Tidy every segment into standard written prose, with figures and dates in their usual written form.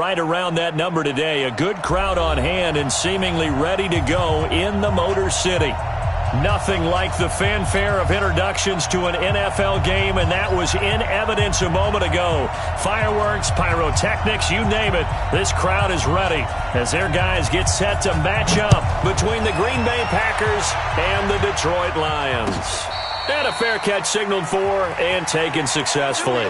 right around that number today. A good crowd on hand and seemingly ready to go in the Motor City. Nothing like the fanfare of introductions to an NFL game, and that was in evidence a moment ago. Fireworks, pyrotechnics, you name it. This crowd is ready as their guys get set to match up between the Green Bay Packers and the Detroit Lions. And a fair catch signaled for and taken successfully.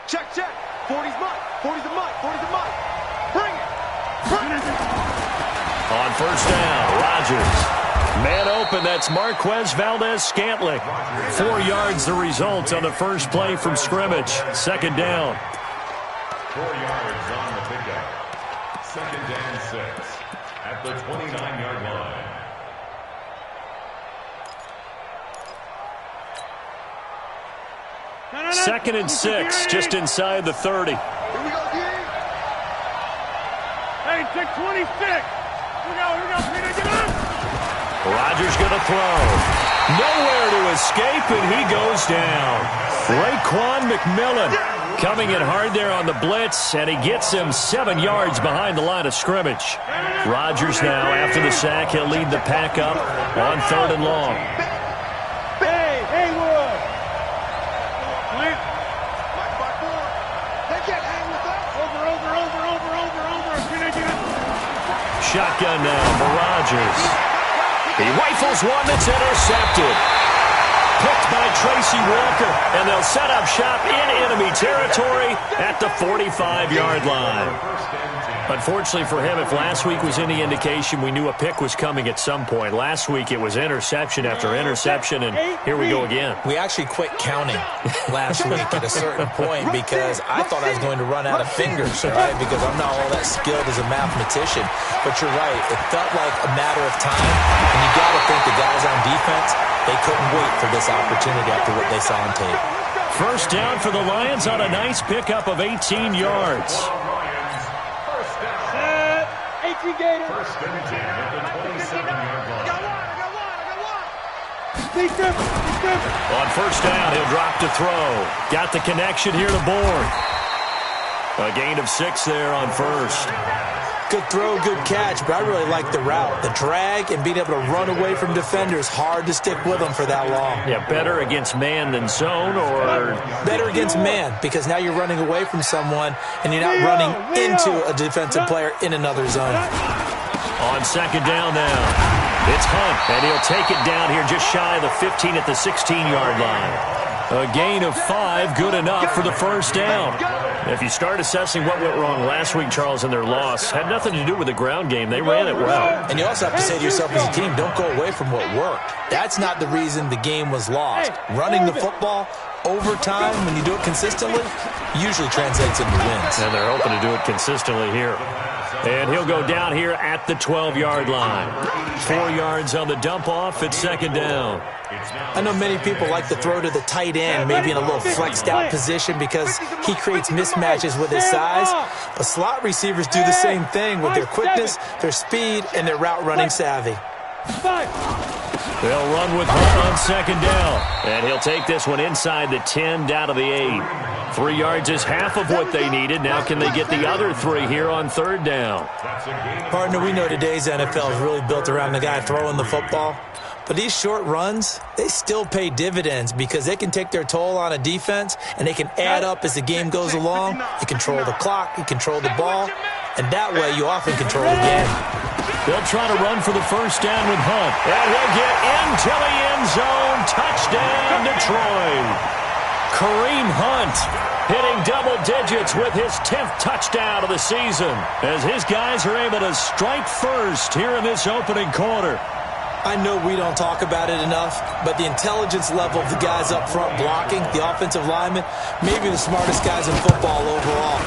Check, check. 40's mine. 40's a mine. 40's a mine. Bring it. Bring it. On first down, Rodgers. Man open, that's Marquez Valdes-Scantling. 4 yards the result on the first play from scrimmage. Second down. 4 yards on the pickup. Second and 6 at the 29-yard line. Second and 6, just inside the 30. Here we go, D. Hey, 626. Here we go. Get up. Rodgers going to throw. Nowhere to escape, and he goes down. Raekwon McMillan coming in hard there on the blitz, and he gets him 7 yards behind the line of scrimmage. Rodgers now, after the sack, he'll lead the pack up on 3rd and long. Hey, Haywood. Plant. They can't hang with us. Over. Shotgun now for Rodgers. He rifles one that's intercepted. Picked by Tracy Walker, and they'll set up shop in enemy territory at the 45-yard line. Unfortunately for him, if last week was any indication, we knew a pick was coming at some point. Last week it was interception after interception, and here we go again. We actually quit counting last week at a certain point because I thought I was going to run out of fingers, right? Because I'm not all that skilled as a mathematician. But you're right. It felt like a matter of time, and you got to think the guys on defense, they couldn't wait for this opportunity after what they saw on tape. First down for the Lions on a nice pickup of 18 yards. First and 10 at the 27-yard line. On first down, he'll drop to throw. Got the connection here to Bourne. A gain of 6 there on first. Good throw, good catch, but I really like the route. The drag and being able to run away from defenders, hard to stick with them for that long. Yeah, better against man than zone, or? Better against man, because now you're running away from someone and you're not running into a defensive player in another zone. On second down now, it's Hunt, and he'll take it down here just shy of the 15 at the 16-yard line. A gain of 5, good enough for the first down. If you start assessing what went wrong last week, Charles, in their loss, had nothing to do with the ground game. They ran it well. And you also have to say to yourself as a team, don't go away from what worked. That's not the reason the game was lost. Running the football over time, when you do it consistently, usually translates into wins. And they're hoping to do it consistently here. And he'll go down here at the 12-yard line. 4 yards on the dump-off at second down. I know many people like to throw to the tight end, maybe in a little flexed out position because he creates mismatches with his size. But slot receivers do the same thing with their quickness, their speed, and their route running savvy. They'll run with Hunt on second down. And he'll take this one inside the 10 down to the 8. 3 yards is half of what they needed. Now can they get the other 3 here on third down? Partner, we know today's NFL is really built around the guy throwing the football. But these short runs, they still pay dividends because they can take their toll on a defense and they can add up as the game goes along. You control the clock, you control the ball, and that way you often control the game. They'll try to run for the first down with Hunt. And he'll get into the end zone. Touchdown, Detroit. Kareem Hunt hitting double digits with his 10th touchdown of the season as his guys are able to strike first here in this opening quarter. I know we don't talk about it enough, but the intelligence level of the guys up front blocking, the offensive linemen, maybe the smartest guys in football overall.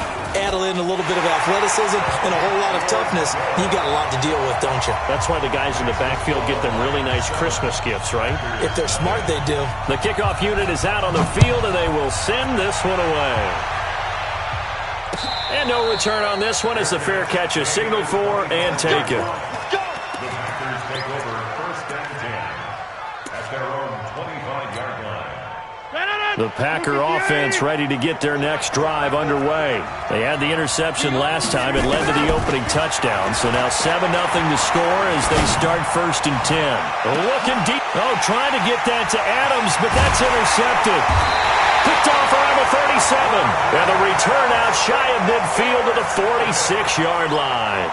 add in a little bit of athleticism and a whole lot of toughness, you got a lot to deal with, don't you? That's why the guys in the backfield get them really nice Christmas gifts, right? If they're smart, they do. The kickoff unit is out on the field, and they will send this one away. And no return on this one as the fair catch is signaled for and taken. The Packers take over 1st and 10 at their own 25-yard line. The Packer offense ready to get their next drive underway. They had the interception last time. It led to the opening touchdown. So now 7-0 to score as they start 1st and 10. Looking deep. Oh, trying to get that to Adams, but that's intercepted. Picked off around the 37. And the return out shy of midfield to the 46-yard line.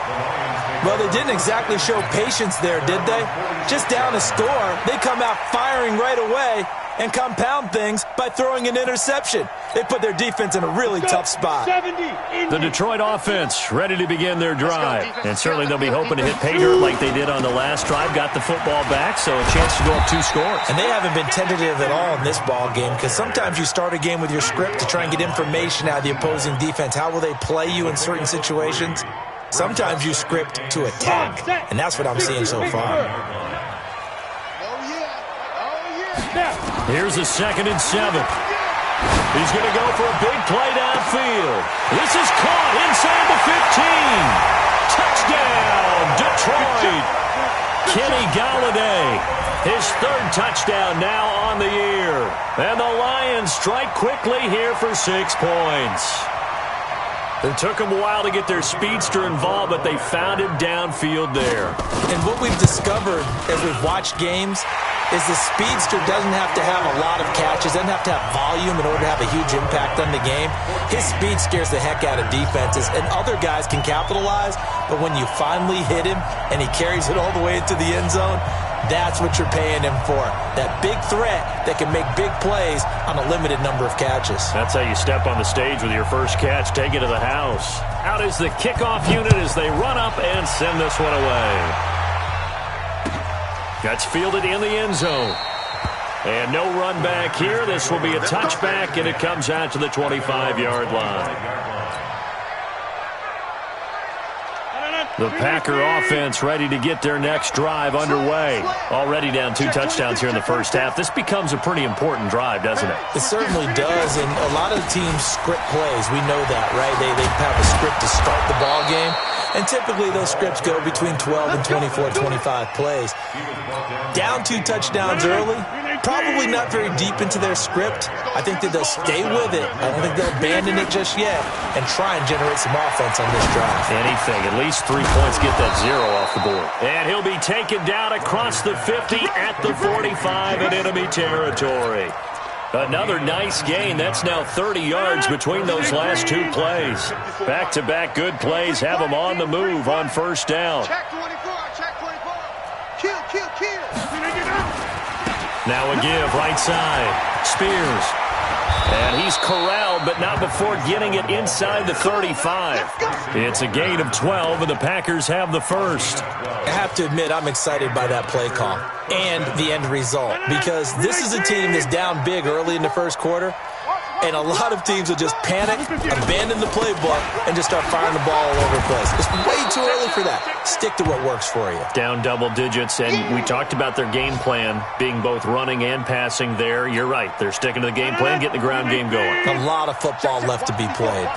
Well, they didn't exactly show patience there, did they? Just down a score, they come out firing right away and compound things by throwing an interception. They put their defense in a really tough spot. The Detroit offense ready to begin their drive. And certainly they'll be hoping to hit pay dirt like they did on the last drive. Got the football back, so a chance to go up 2 scores. And they haven't been tentative at all in this ball game because sometimes you start a game with your script to try and get information out of the opposing defense. How will they play you in certain situations? Sometimes you script to attack, and that's what I'm seeing so far. Here's a 2nd and 7. He's going to go for a big play downfield. This is caught inside the 15. Touchdown, Detroit. Kenny Golladay, his 3rd touchdown now on the year. And the Lions strike quickly here for 6 points. It took them a while to get their speedster involved, but they found him downfield there. And what we've discovered as we've watched games is the speedster doesn't have to have a lot of catches, doesn't have to have volume in order to have a huge impact on the game. His speed scares the heck out of defenses, and other guys can capitalize, but when you finally hit him and he carries it all the way into the end zone, that's what you're paying him for. That big threat that can make big plays on a limited number of catches. That's how you step on the stage with your first catch. Take it to the house. Out is the kickoff unit as they run up and send this one away. That's fielded in the end zone. And no run back here. This will be a touchback, and it comes out to the 25-yard line. The Packer offense ready to get their next drive underway. Already down 2 touchdowns here in the first half. This becomes a pretty important drive, doesn't it? It certainly does, and a lot of teams script plays. We know that, right? They have a script to start the ball game, and typically those scripts go between 12 and 24, 25 plays. Down 2 touchdowns early, probably not very deep into their script. I think that they'll stay with it. I don't think they'll abandon it just yet and try and generate some offense on this drive. Anything, at least 3 points, get that 0 off the board. And he'll be taken down across the 50 at the 45 in enemy territory. Another nice gain. That's now 30 yards between those last 2 plays. Back-to-back good plays have them on the move on 1st down. Check 24, check 24. Kill. Now a give, right side. Spears. And he's corralled, but not before getting it inside the 35. It's a gain of 12, and the Packers have the first. I have to admit, I'm excited by that play call and the end result because this is a team that's down big early in the first quarter, and a lot of teams will just panic, abandon the playbook, and just start firing the ball all over the place. It's way too early for that. Stick to what works for you. Down double digits, and we talked about their game plan being both running and passing there. You're right. They're sticking to the game plan, getting the ground game going. A lot of football left to be played.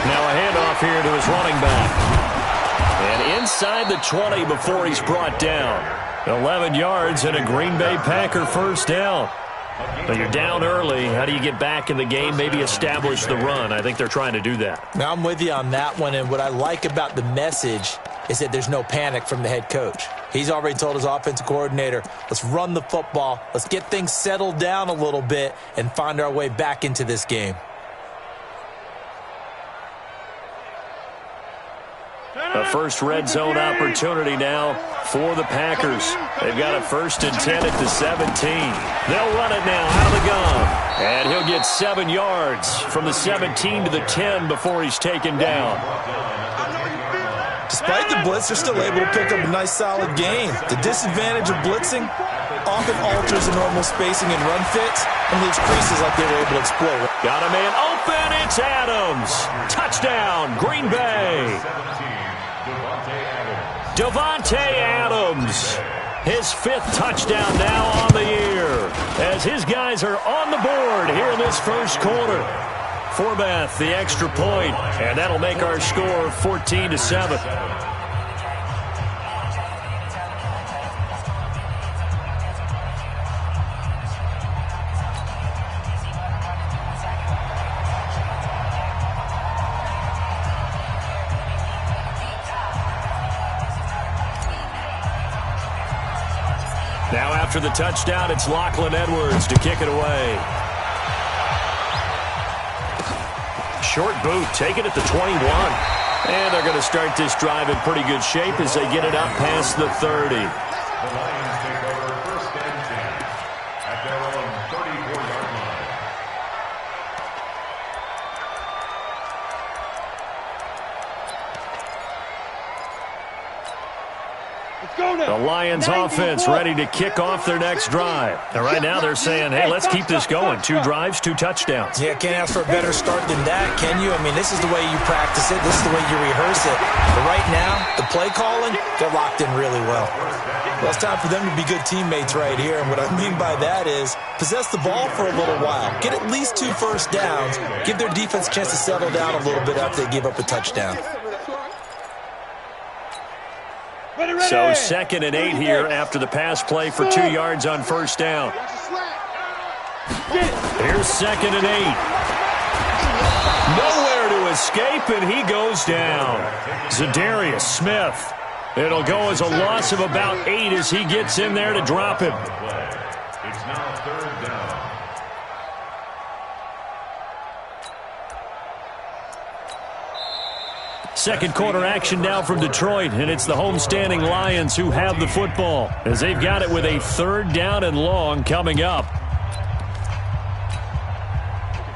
Now a handoff here to his running back. And inside the 20 before he's brought down. 11 yards and a Green Bay Packer first down. But you're down early. How do you get back in the game, maybe establish the run? I think they're trying to do that. Now, I'm with you on that one, and what I like about the message is that there's no panic from the head coach. He's already told his offensive coordinator, let's run the football, let's get things settled down a little bit and find our way back into this game. A first red zone opportunity now for the Packers. They've got a 1st and 10 at the 17. They'll run it now out of the gun. And he'll get 7 yards from the 17 to the 10 before he's taken down. Despite the blitz, they're still able to pick up a nice, solid gain. The disadvantage of blitzing often alters the normal spacing and run fits and leaves creases like they were able to exploit. Got a man open. It's Adams. Touchdown, Green Bay. Davante Adams. His 5th touchdown now on the year as his guys are on the board here in this first quarter. Forbath, the extra point, and that'll make our score 14-7. Now after the touchdown, it's Lachlan Edwards to kick it away. Short boot, take it at the 21. And they're going to start this drive in pretty good shape as they get it up past the 30. The Lions take over 1st and 10 at their own 34-yard line. Let's go now. The Lions offense ready to kick off their next drive. And right now they're saying, hey, let's keep this going. 2 drives, 2 touchdowns. Yeah, can't ask for a better start than that, can you? I mean, this is the way you practice it. This is the way you rehearse it. But right now, the play calling, they're locked in really well. Well, it's time for them to be good teammates right here. And what I mean by that is possess the ball for a little while. Get at least 2 first downs. Give their defense a chance to settle down a little bit after they give up a touchdown. So 2nd and 8 here after the pass play for 2 yards on 1st down. Here's 2nd and 8. Nowhere to escape, and he goes down. Zadarius Smith. It'll go as a loss of about 8 as he gets in there to drop him. It's now 3rd down. Second quarter action now from Detroit, and it's the homestanding Lions who have the football as they've got it with a 3rd down and long coming up.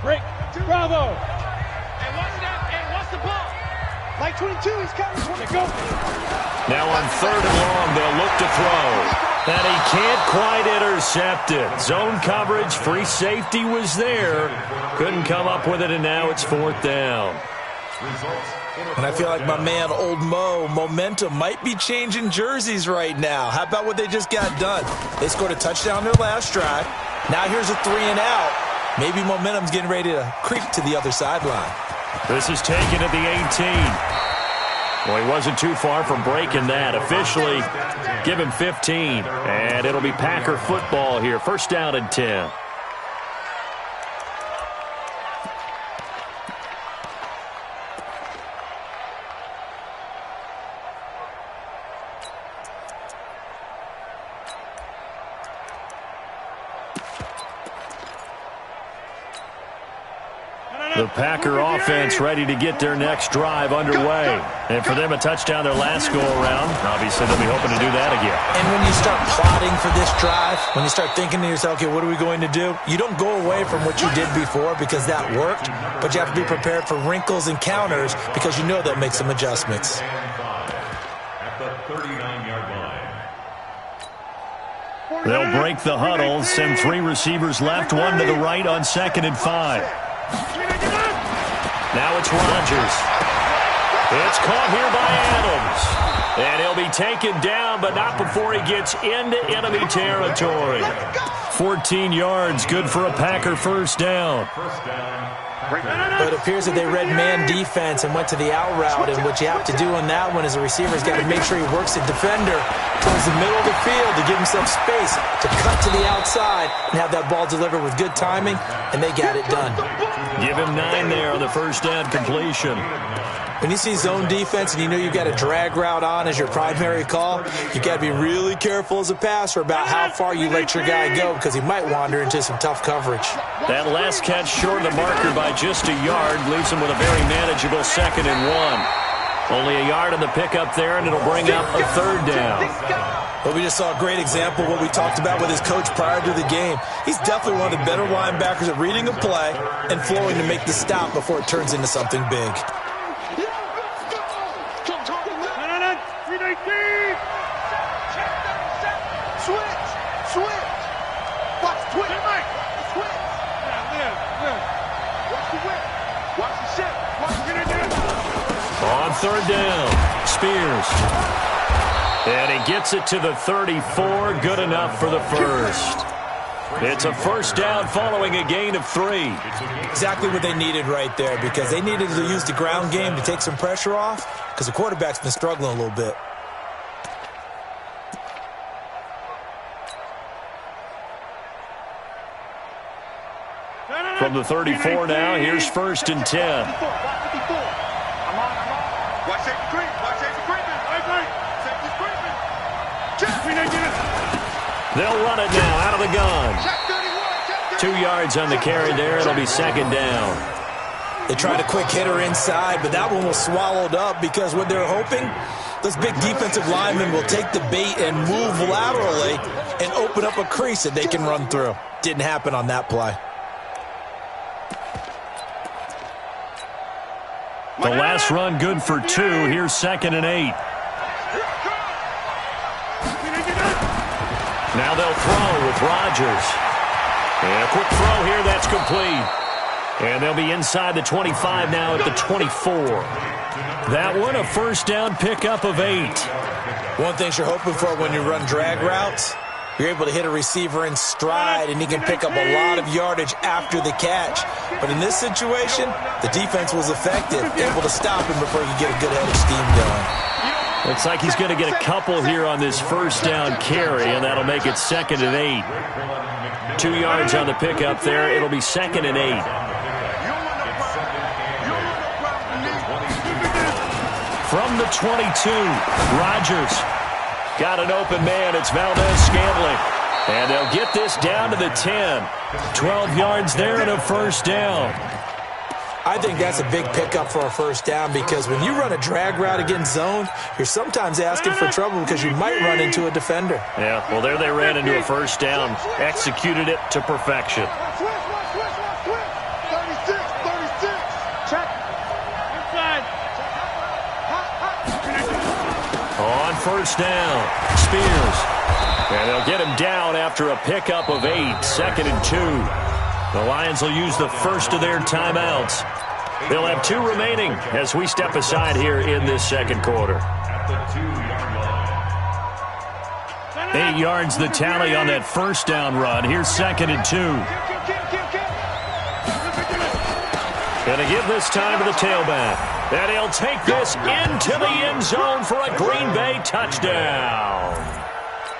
Break. Bravo. And what's the ball? Like 22, he's coming. Go. Now on 3rd and long, they'll look to throw. And he can't quite intercept it. Zone coverage, free safety was there. Couldn't come up with it, and now it's 4th down. And I feel like my man, Old Mo, momentum might be changing jerseys right now. How about what they just got done? They scored a touchdown their last drive. Now here's a 3 and out. Maybe momentum's getting ready to creep to the other sideline. This is taken at the 18. Well, he wasn't too far from breaking that. Officially, give him 15. And it'll be Packer football here. 1st down and 10. The Packer offense ready to get their next drive underway. And for them, a touchdown their last go-around. Obviously, they'll be hoping to do that again. And when you start plotting for this drive, when you start thinking to yourself, okay, what are we going to do? You don't go away from what you did before because that worked, but you have to be prepared for wrinkles and counters because you know they'll make some adjustments. At the 39-yard line. They'll break the huddle, send 3 receivers left, 1 to the right on 2nd and 5. Now it's Rodgers. It's caught here by Adams. And he'll be taken down, but not before he gets into enemy territory. 14 yards, good for a Packer 1st down. But it appears that they read man defense and went to the out route. And what you have to do on that one is the receiver's got to make sure he works the defender towards the middle of the field to give himself space to cut to the outside and have that ball delivered with good timing, and they got it done. Give him 9 there on the 1st down completion. When you see zone defense and you know you've got a drag route on as your primary call, you got to be really careful as a passer about how far you let your guy go because he might wander into some tough coverage. That last catch short of the marker by just a yard leaves him with a very manageable 2nd and 1. Only a yard on the pickup there, and it'll bring up a 3rd down. Well, we just saw a great example of what we talked about with his coach prior to the game. He's definitely one of the better linebackers at reading a play and flowing to make the stop before it turns into something big. switch. Watch the switch. Watch the switch. Yeah, watch the whip. Watch the shit. Watch the On third down, Spears. And he gets it to the 34. Good enough for the first. It's a first down following a gain of 3. Exactly what they needed right there, because they needed to use the ground game to take some pressure off, because the quarterback's been struggling a little bit. From the 34 now, here's first and 10. Watch safety creep. Watch safety creeping. Safety's creeping. They'll run it now out of the gun. 2 yards on the carry there. It'll be second down. They tried a quick hitter inside, but that one was swallowed up because what they're hoping, those big defensive linemen will take the bait and move laterally and open up a crease that they can run through. Didn't happen on that play. The last run good for 2. Here's second and 8. Now they'll throw with Rodgers. And a quick throw here, that's complete. And they'll be inside the 25 now at the 24. That one, a first down pickup of 8. One thing you're hoping for when you run drag routes, you're able to hit a receiver in stride, and he can pick up a lot of yardage after the catch. But in this situation, the defense was effective, able to stop him before he could get a good head of steam going. Looks like he's going to get a couple here on this first down carry, and that'll make it second and 8. 2 yards on the pickup there. It'll be second and 8. From the 22, Rodgers. Got an open man. It's Valdez-Scantling. And they'll get this down to the 10. 12 yards there and a first down. I think that's a big pickup for a first down, because when you run a drag route against zone, you're sometimes asking for trouble because you might run into a defender. Yeah, well, there they ran into a first down. Executed it to perfection. Switch. 36. Check. Inside. On first down, Spears. And they'll get him down after a pickup of 8. Second and 2. The Lions will use the first of their timeouts. They'll have 2 remaining as we step aside here in this second quarter. At the 2-yard line. 8 yards the tally on that first down run. Here's second and 2. Going to give this time to the tailback. And he'll take this into the end zone for a Green Bay touchdown.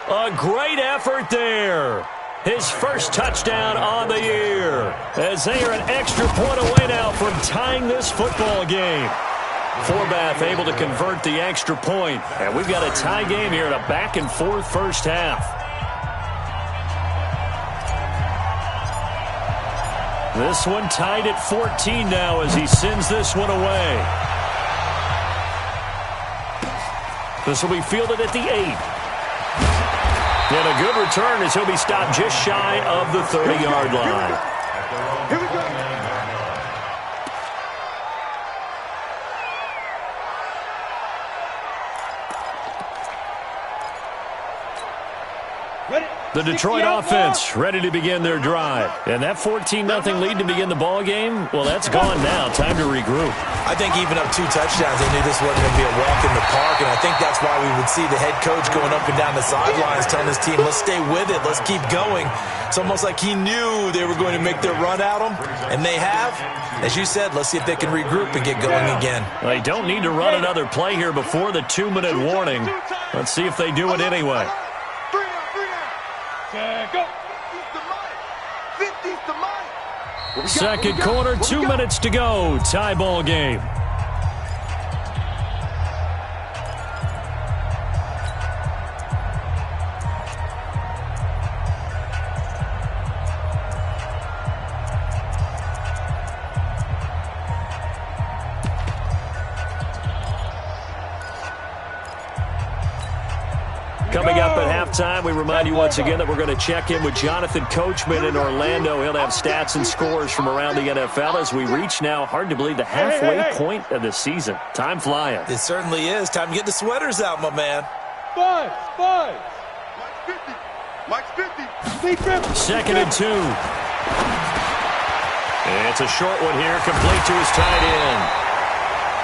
A great effort there. His first touchdown on the year, as they are an extra point away now from tying this football game. Forbath able to convert the extra point, and we've got a tie game here in a back-and-forth first half. This one tied at 14 now as he sends this one away. This will be fielded at the 8. And a good return as he'll be stopped just shy of the 30-yard line. Here we go. The Detroit offense ready to begin their drive. And that 14-0 lead to begin the ball game, well, that's gone now. Time to regroup. I think even up 2 touchdowns, they knew this wasn't going to be a walk in the park, and I think that's why we would see the head coach going up and down the sidelines telling his team, let's stay with it, let's keep going. It's almost like he knew they were going to make their run at him, and they have. As you said, let's see if they can regroup and get going again. They don't need to run another play here before the 2-minute warning. Let's see if they do it anyway. Go. Second quarter, 2 minutes to go. Tie ball game. Coming up at halftime, we remind you once again that we're going to check in with Jonathan Coachman in Orlando. He'll have stats and scores from around the NFL as we reach now, hard to believe, the halfway point of the season. Time flying. It certainly is. Time to get the sweaters out, my man. Five. Mike's 50. 2nd and 2. It's a short one here, complete to his tight end.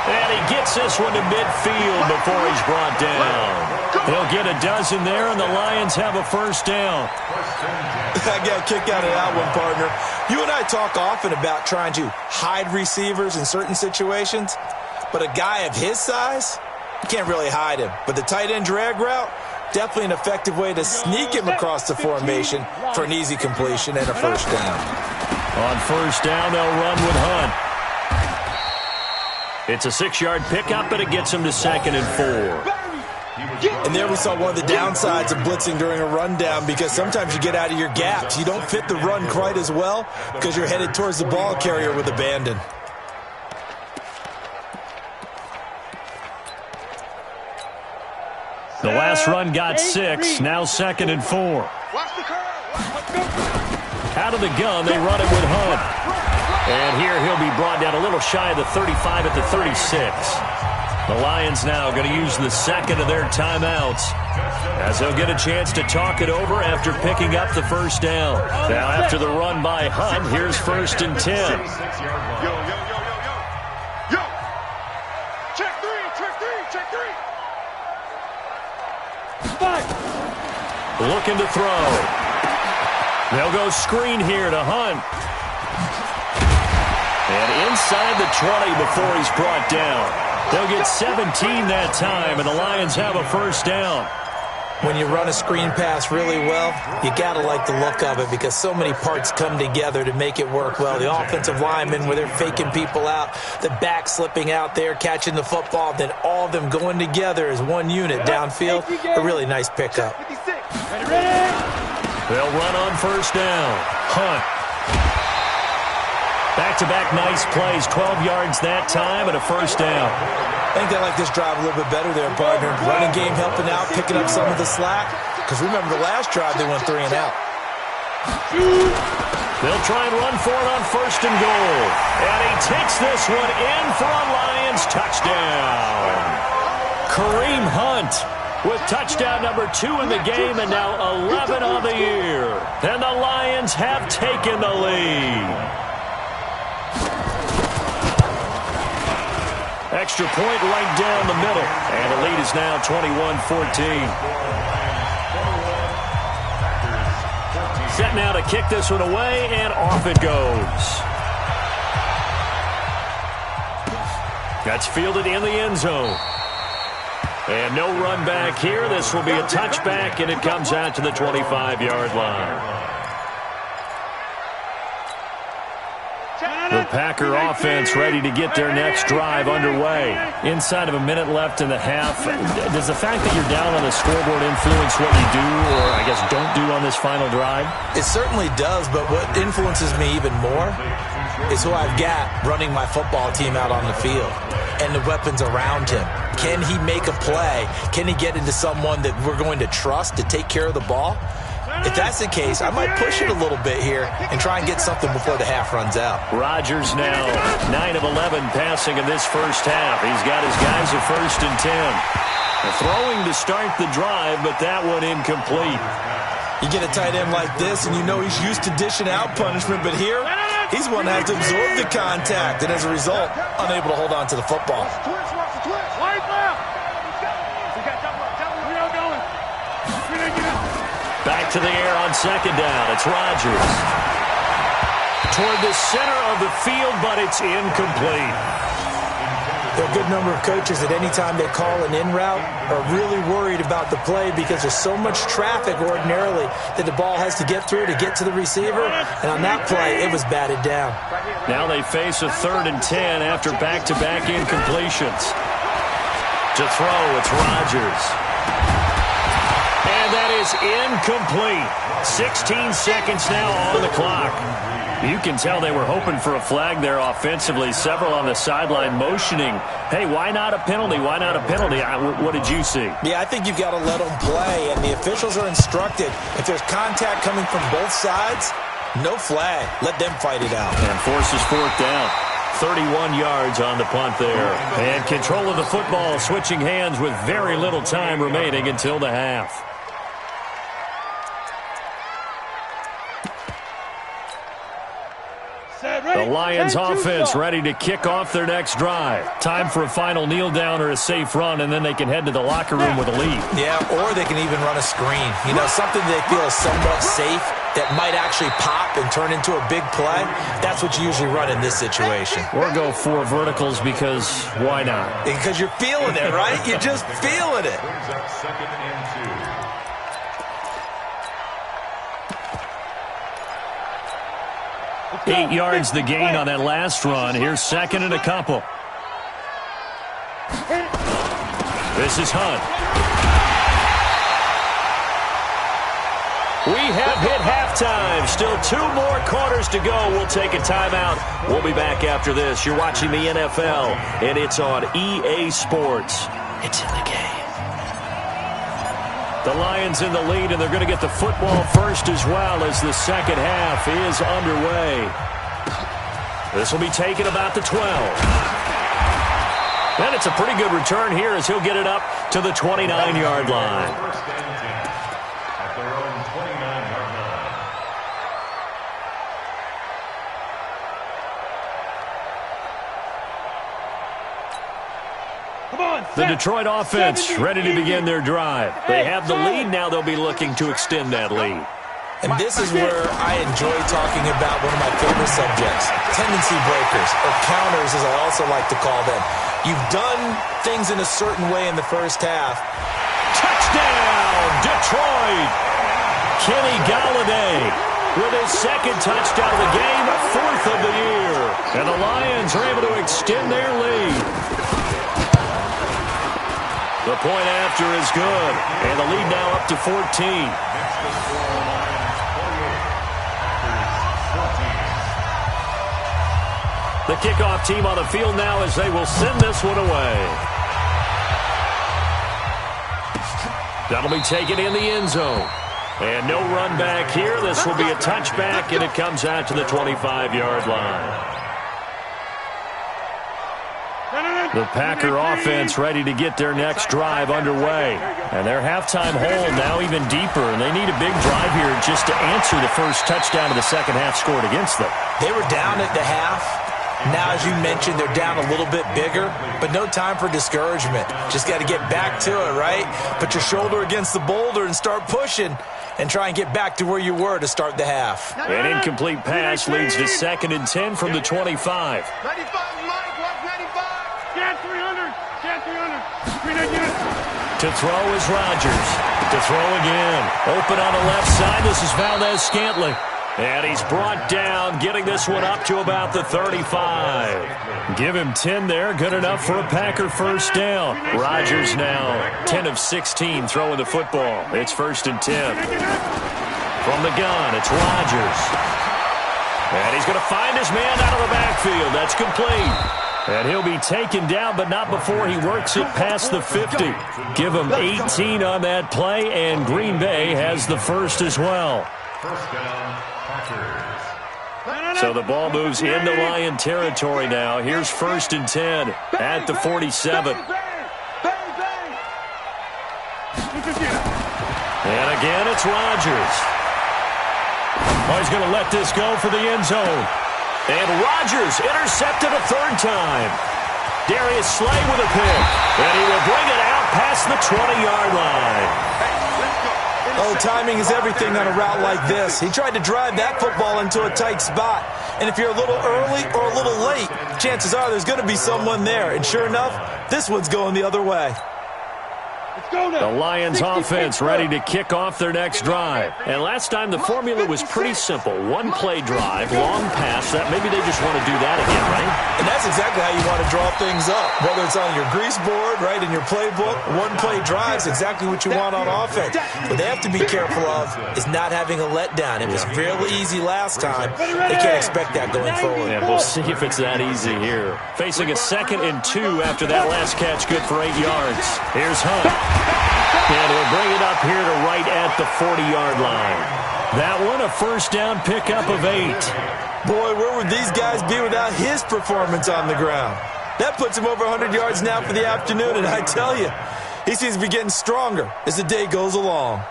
And he gets this one to midfield before he's brought down. He'll get a dozen there, and the Lions have a first down. I got a kick out of that one, partner. You and I talk often about trying to hide receivers in certain situations, but a guy of his size, you can't really hide him. But the tight end drag route, definitely an effective way to sneak him across the formation for an easy completion and a first down. On first down, they'll run with Hunt. It's a 6-yard pickup, but it gets him to 2nd and 4. And there we saw one of the downsides of blitzing during a rundown, because sometimes you get out of your gaps. You don't fit the run quite as well because you're headed towards the ball carrier with abandon. The last run got 6, now 2nd and 4. Out of the gun, they run it with Hunt. And here he'll be brought down a little shy of the 35 at the 36. The Lions now going to use the second of their timeouts as they'll get a chance to talk it over after picking up the first down. Now after the run by Hunt, here's 1st and 10. Yo. Check three. Looking to throw. They'll go screen here to Hunt. And inside the 20 before he's brought down. They'll get 17 that time, and the Lions have a first down. When you run a screen pass really well, you got to like the look of it because so many parts come together to make it work well. The offensive linemen, where they're faking people out, the back slipping out there, catching the football, then all of them going together as one unit downfield. A really nice pickup. They'll run on first down. Hunt. Back-to-back nice plays, 12 yards that time and a first down. I think they like this drive a little bit better there, partner. Running game helping out, picking up some of the slack. Because remember the last drive, they went 3 and out. They'll try and run for it on 1st and goal. And he takes this one in for a Lions touchdown. Kareem Hunt with touchdown number 2 in the game and now 11 on the year. And the Lions have taken the lead. Extra point right down the middle. And the lead is now 21-14. Set now to kick this one away, and off it goes. That's fielded in the end zone. And no run back here. This will be a touchback, and it comes out to the 25-yard line. The Packer offense ready to get their next drive underway. Inside of a minute left in the half. Does the fact that you're down on the scoreboard influence what you do, or I guess don't do on this final drive? It certainly does, but what influences me even more is who I've got running my football team out on the field and the weapons around him. Can he make a play? Can he get into someone that we're going to trust to take care of the ball? If that's the case, I might push it a little bit here and try and get something before the half runs out. Rodgers now 9 of 11 passing in this first half. He's got his guys at 1st and 10. Throwing to start the drive, but that one incomplete. You get a tight end like this, and you know he's used to dishing out punishment, but here, he's one that has to absorb the contact, and as a result, unable to hold on to the football. Back to the air on 2nd down. It's Rodgers. Toward the center of the field, but it's incomplete. There are a good number of coaches that any time they call an in route are really worried about the play because there's so much traffic ordinarily that the ball has to get through to get to the receiver. And on that play, it was batted down. Now they face a 3rd and 10 after back-to-back incompletions. To throw, it's Rodgers. And that is incomplete. 16 seconds now on the clock. You can tell they were hoping for a flag there offensively. Several on the sideline motioning. Hey, why not a penalty? Why not a penalty? What did you see? Yeah, I think you've got to let them play, and the officials are instructed. If there's contact coming from both sides, no flag. Let them fight it out. And forces 4th down. 31 yards on the punt there. And control of the football switching hands with very little time remaining until the half. The Lions offense ready to kick off their next drive. Time for a final kneel down or a safe run, and then they can head to the locker room with a lead. Yeah, or they can even run a screen. You know, something they feel is somewhat safe that might actually pop and turn into a big play. That's what you usually run in this situation. Or go 4 verticals because why not? Because you're feeling it, right? You're just feeling it. Brings up 2nd and 2. 8 yards the gain on that last run. Here's 2nd and a couple. This is Hunt. We have hit halftime. Still 2 more quarters to go. We'll take a timeout. We'll be back after this. You're watching the NFL, and it's on EA Sports. It's in the game. The Lions in the lead, and they're going to get the football first as well as the second half is underway. This will be taken about the 12. And it's a pretty good return here as he'll get it up to the 29-yard line. First and 10 at their own 29-yard line. The Detroit offense ready to begin their drive. They have the lead now. They'll be looking to extend that lead. And this is where I enjoy talking about one of my favorite subjects, tendency breakers, or counters as I also like to call them. You've done things in a certain way in the first half. Touchdown, Detroit! Kenny Golladay with his 2nd touchdown of the game, 4th of the year. And the Lions are able to extend their lead. The point after is good, and the lead now up to 14. Next to score, Lions 48, Packers 14. The kickoff team on the field now as they will send this one away. That'll be taken in the end zone. And no run back here. This will be a touchback, and it comes out to the 25-yard line. The Packer offense ready to get their next drive underway. And their halftime hole now even deeper, and they need a big drive here just to answer the first touchdown of the second half scored against them. They were down at the half. Now, as you mentioned, they're down a little bit bigger, but no time for discouragement. Just got to get back to it, right? Put your shoulder against the boulder and start pushing and try and get back to where you were to start the half. An incomplete pass leads to 2nd and 10 from the 25. 95, Mike, watch 95. Stand 300. Stand 300. To throw is Rodgers. To throw again. Open on the left side. This is Valdez-Scantling. And he's brought down, getting this one up to about the 35. Give him 10 there. Good enough for a Packer first down. Rodgers now 10 of 16 throwing the football. It's 1st and 10. From the gun, it's Rodgers. And he's going to find his man out of the backfield. That's complete. And he'll be taken down, but not before he works it past the 50. Give him 18 on that play, and Green Bay has the first as well. First down, Packers. So the ball moves into Lion territory now. Here's 1st and 10 at the 47. And again, it's Rodgers. Oh, he's going to let this go for the end zone. And Rodgers intercepted a 3rd time. Darius Slay with a pick. And he will bring it out past the 20-yard line. Oh, timing is everything on a route like this. He tried to drive that football into a tight spot. And if you're a little early or a little late, chances are there's going to be someone there. And sure enough, this one's going the other way. The Lions offense ready to kick off their next drive. And last time the formula was pretty simple. 1-play drive, long pass. That maybe they just want to do that again, right? And that's exactly how you want to draw things up. Whether it's on your grease board, right, in your playbook, 1-play drive is exactly what you want on offense. What they have to be careful of is not having a letdown. It was fairly easy last time. They can't expect that going forward. And we'll see if it's that easy here. Facing a 2nd and 2 after that last catch, good for 8 yards. Here's Hunt. And he'll bring it up here to right at the 40-yard line. That one, a first down pickup of 8. Boy, where would these guys be without his performance on the ground? That puts him over 100 yards now for the afternoon, and I tell you, he seems to be getting stronger as the day goes along.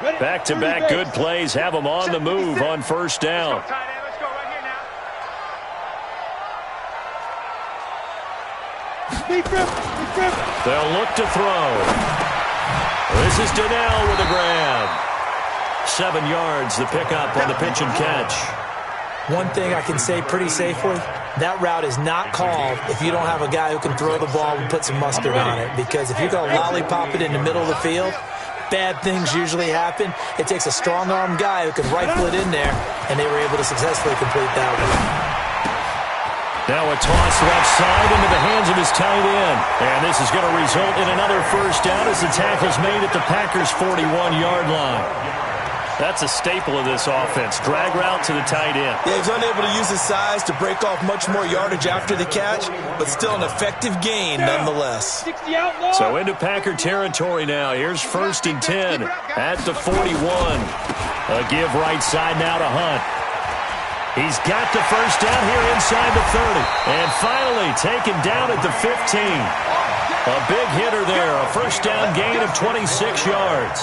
Back-to-back good plays have them on the move on first down. Let's go right here now. They'll look to throw. This is Donnell with a grab. 7 yards, the pickup on the pitch and catch. One thing I can say pretty safely, that route is not called if you don't have a guy who can throw the ball and put some mustard on it. Because if you're going to lollipop it in the middle of the field, bad things usually happen. It takes a strong-arm guy who can rifle it in there, and they were able to successfully complete that one. Now a toss left side into the hands of his tight end. And this is going to result in another first down as the tackle's made at the Packers' 41-yard line. That's a staple of this offense. Drag route to the tight end. Yeah, he's unable to use his size to break off much more yardage after the catch, but still an effective gain nonetheless. So into Packer territory now. Here's 1st and 10 at the 41. A give right side now to Hunt. He's got the first down here inside the 30. And finally taken down at the 15. A big hitter there. A first down gain of 26 yards.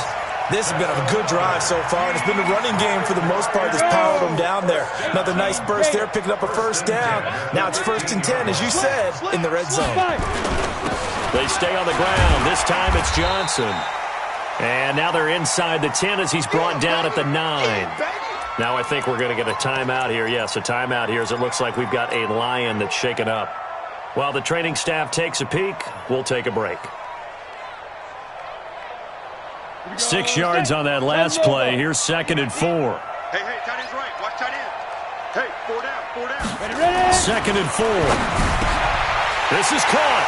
This has been a good drive so far. It's been the running game for the most part that's powered them down there. Another nice burst there, picking up a first down. Now it's 1st and 10, as you said, in the red zone. They stay on the ground. This time it's Johnson. And now they're inside the 10 as he's brought down at the 9. Now I think we're going to get a timeout here. Yes, a timeout here as it looks like we've got a Lion that's shaken up. While the training staff takes a peek, we'll take a break. 6 yards on that last play. Here's 2nd and 4. Hey, tight end's right. Watch tight end. Hey, 4 down. 2nd and 4. This is caught.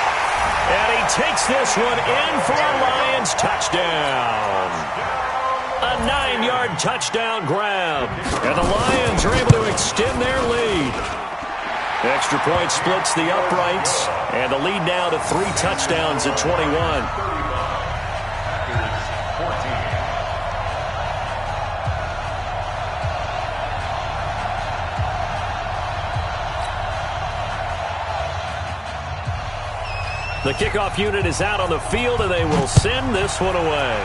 And he takes this one in for a Lions touchdown. A 9-yard touchdown grab. And the Lions are able to extend their lead. Extra point splits the uprights. And the lead now to 3 touchdowns at 21. The kickoff unit is out on the field, and they will send this one away.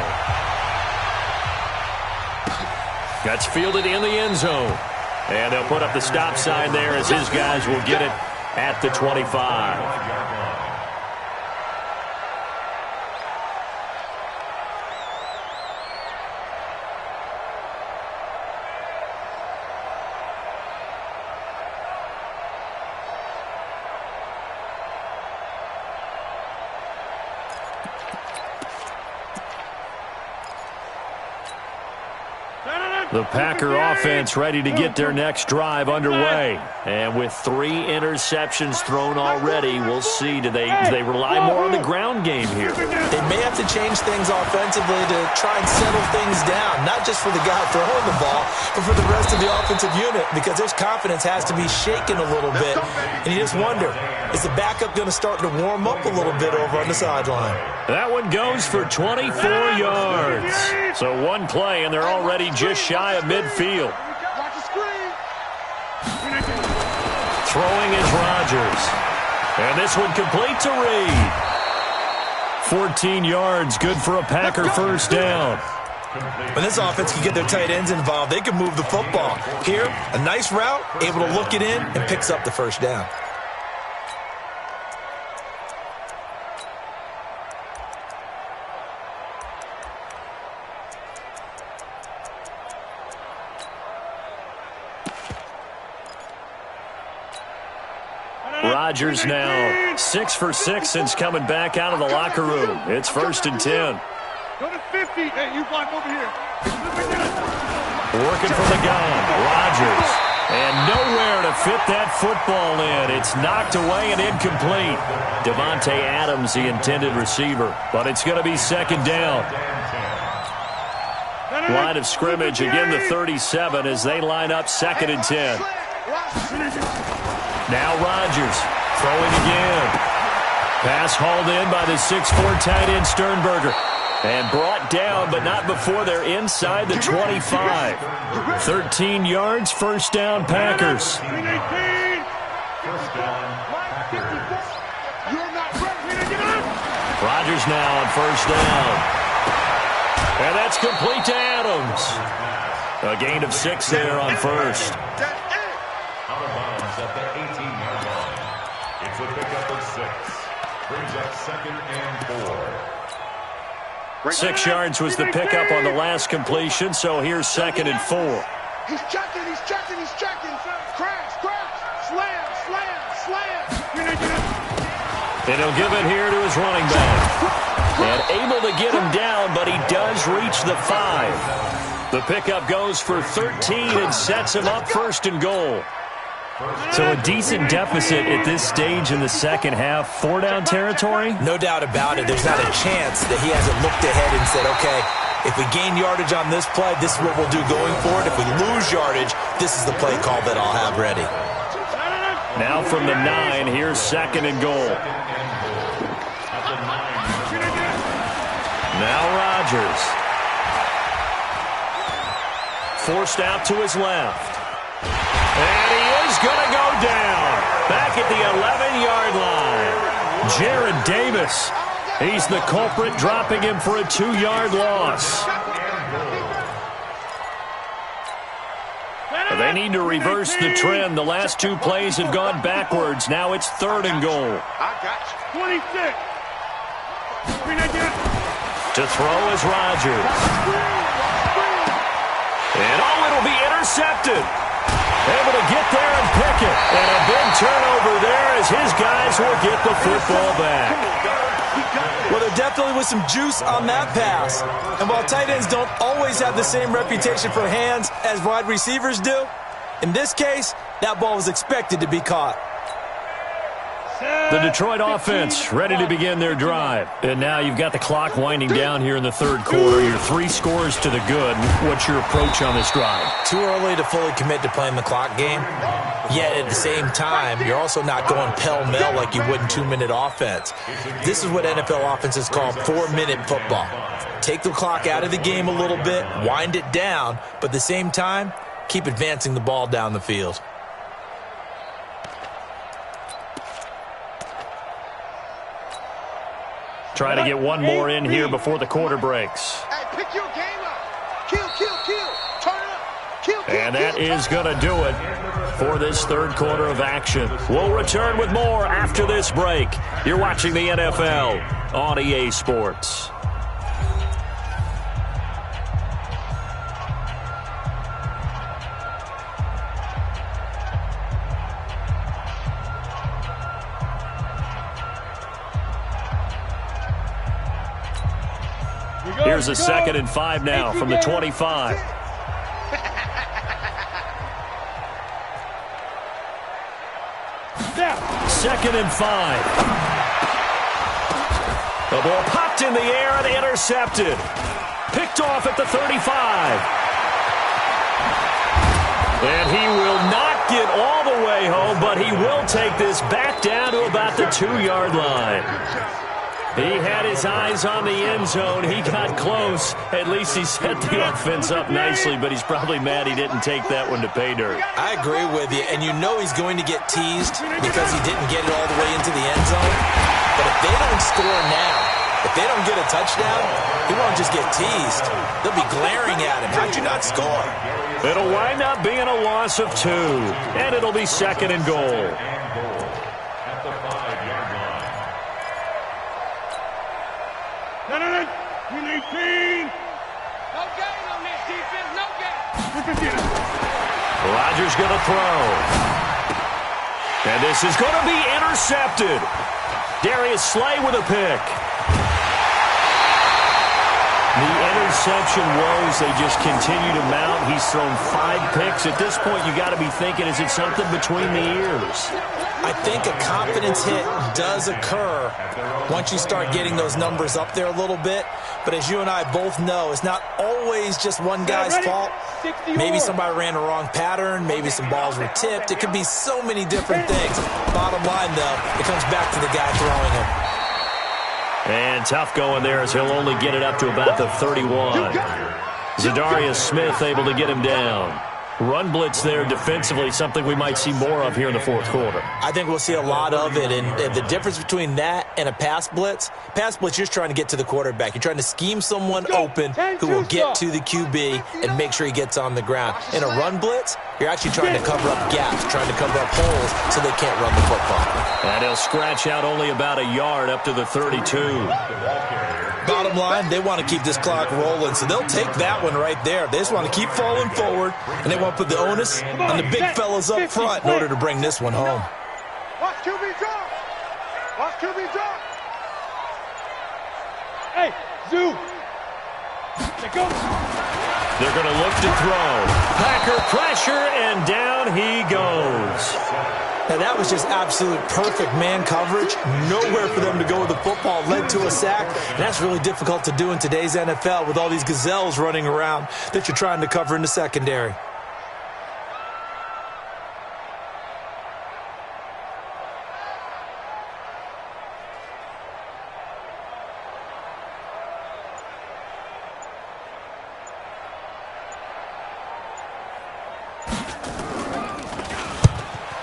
That's fielded in the end zone. And they'll put up the stop sign there as his guys will get it at the 25. The Packer offense ready to get their next drive underway. And with 3 interceptions thrown already, we'll see. Do they rely more on the ground game here? They may have to change things offensively to try and settle things down, not just for the guy throwing the ball, but for the rest of the offensive unit, because their confidence has to be shaken a little bit. And you just wonder, is the backup going to start to warm up a little bit over on the sideline? That one goes for 24 yards. So one play, and they're already just shy of midfield. Throwing is Rodgers. And this one complete to Reed. 14 yards, good for a Packer first down. When this offense can get their tight ends involved, they can move the football. Here, a nice route, able to look it in, and picks up the first down. Rodgers now 6 for 6 since coming back out of the locker room. It's 1st and 10. Go to 50. Hey, you block over here. Working from the gun, Rodgers. And nowhere to fit that football in. It's knocked away and incomplete. Devontae Adams, the intended receiver. But it's going to be 2nd down. Line of scrimmage, again the 37 as they line up 2nd and 10. Now Rodgers throwing again. Pass hauled in by the 6'4" tight end Sternberger. And brought down, but not before they're inside the 25. 13 yards, first down Packers. Rodgers now on first down. And that's complete to Adams. A gain of 6 there on first. Out of bounds at the 18-yard line. It's a pickup of 6. Brings up 2nd and 4. 6 yards was the pickup on the last completion, so here's 2nd and 4. He's checking, he's checking, he's checking. Crash, crash, slam, slam, slam. And he'll give it here to his running back. And able to get him down, but he does reach the 5. The pickup goes for 13 and sets him up 1st and goal. So a decent deficit at this stage in the second half. 4-down territory? No doubt about it. There's not a chance that he hasn't looked ahead and said, okay, if we gain yardage on this play, this is what we'll do going forward. If we lose yardage, this is the play call that I'll have ready. Now from the 9, here's 2nd and goal. Now Rodgers. Forced out to his left. And he is going to go down. Back at the 11-yard line. Jarrad Davis. He's the culprit, dropping him for a 2-yard loss. They need to reverse the trend. The last 2 plays have gone backwards. Now it's 3rd and goal. I got you. 26. To throw is Rodgers. And it'll be intercepted. Able to get there and pick it. And a big turnover there as his guys will get the football back. Well, there definitely was some juice on that pass. And while tight ends don't always have the same reputation for hands as wide receivers do, in this case, that ball was expected to be caught. The Detroit offense ready to begin their drive. And now you've got the clock winding down here in the 3rd quarter. You're 3 scores to the good. What's your approach on this drive? Too early to fully commit to playing the clock game. Yet at the same time, you're also not going pell-mell like you would in 2-minute offense. This is what NFL offenses call 4-minute football. Take the clock out of the game a little bit, wind it down, but at the same time, keep advancing the ball down the field. Try to get one more in here before the quarter breaks. Hey, pick your game up. Kill, kill, kill. Turn it up. Kill, kill, And that is going to do it for this 3rd quarter of action. We'll return with more after this break. You're watching the NFL on EA Sports. Here's a 2nd and 5 now from the 25. Second and 5. The ball popped in the air and intercepted. Picked off at the 35. And he will not get all the way home, but he will take this back down to about the 2-yard line. He had his eyes on the end zone. He got close. At least he set the offense up nicely, but he's probably mad he didn't take that one to pay dirt. I agree with you, and you know he's going to get teased because he didn't get it all the way into the end zone. But if they don't score now, if they don't get a touchdown, he won't just get teased. They'll be glaring at him. How'd you not score? It'll wind up being a loss of 2, and it'll be 2nd and goal. At the 5-yard line. We need 18. No gain on this defense. No gain. Rodgers going to throw. And this is going to be intercepted. Darius Slay with a pick. The interception woes, they just continue to mount. He's thrown 5 picks. At this point, you got to be thinking, is it something between the ears? I think a confidence hit does occur once you start getting those numbers up there a little bit. But as you and I both know, it's not always just one guy's fault. Maybe somebody ran a wrong pattern. Maybe some balls were tipped. It could be so many different things. Bottom line, though, it comes back to the guy throwing it. And tough going there as he'll only get it up to about the 31. Zadarius Smith able to get him down. Run blitz there defensively, something we might see more of here in the fourth quarter. I think we'll see a lot of it, and the difference between that and a pass blitz, you're just trying to get to the quarterback. You're trying to scheme someone open who will get to the QB and make sure he gets on the ground. In a run blitz, you're actually trying to cover up gaps, trying to cover up holes so they can't run the football. And he'll scratch out only about a yard up to the 32. Bottom line, they want to keep this clock rolling, so they'll take that one right there. They just want to keep falling forward, and they want to put the onus on the big fellas up front in order to bring this one home. Watch QB drop. Watch QB drop. Hey, Zoo. Let go. They're going to look to throw. Packer pressure, and down he goes. Now, that was just absolute perfect man coverage. Nowhere for them to go with the football. Led to a sack. And that's really difficult to do in today's NFL with all these gazelles running around that you're trying to cover in the secondary.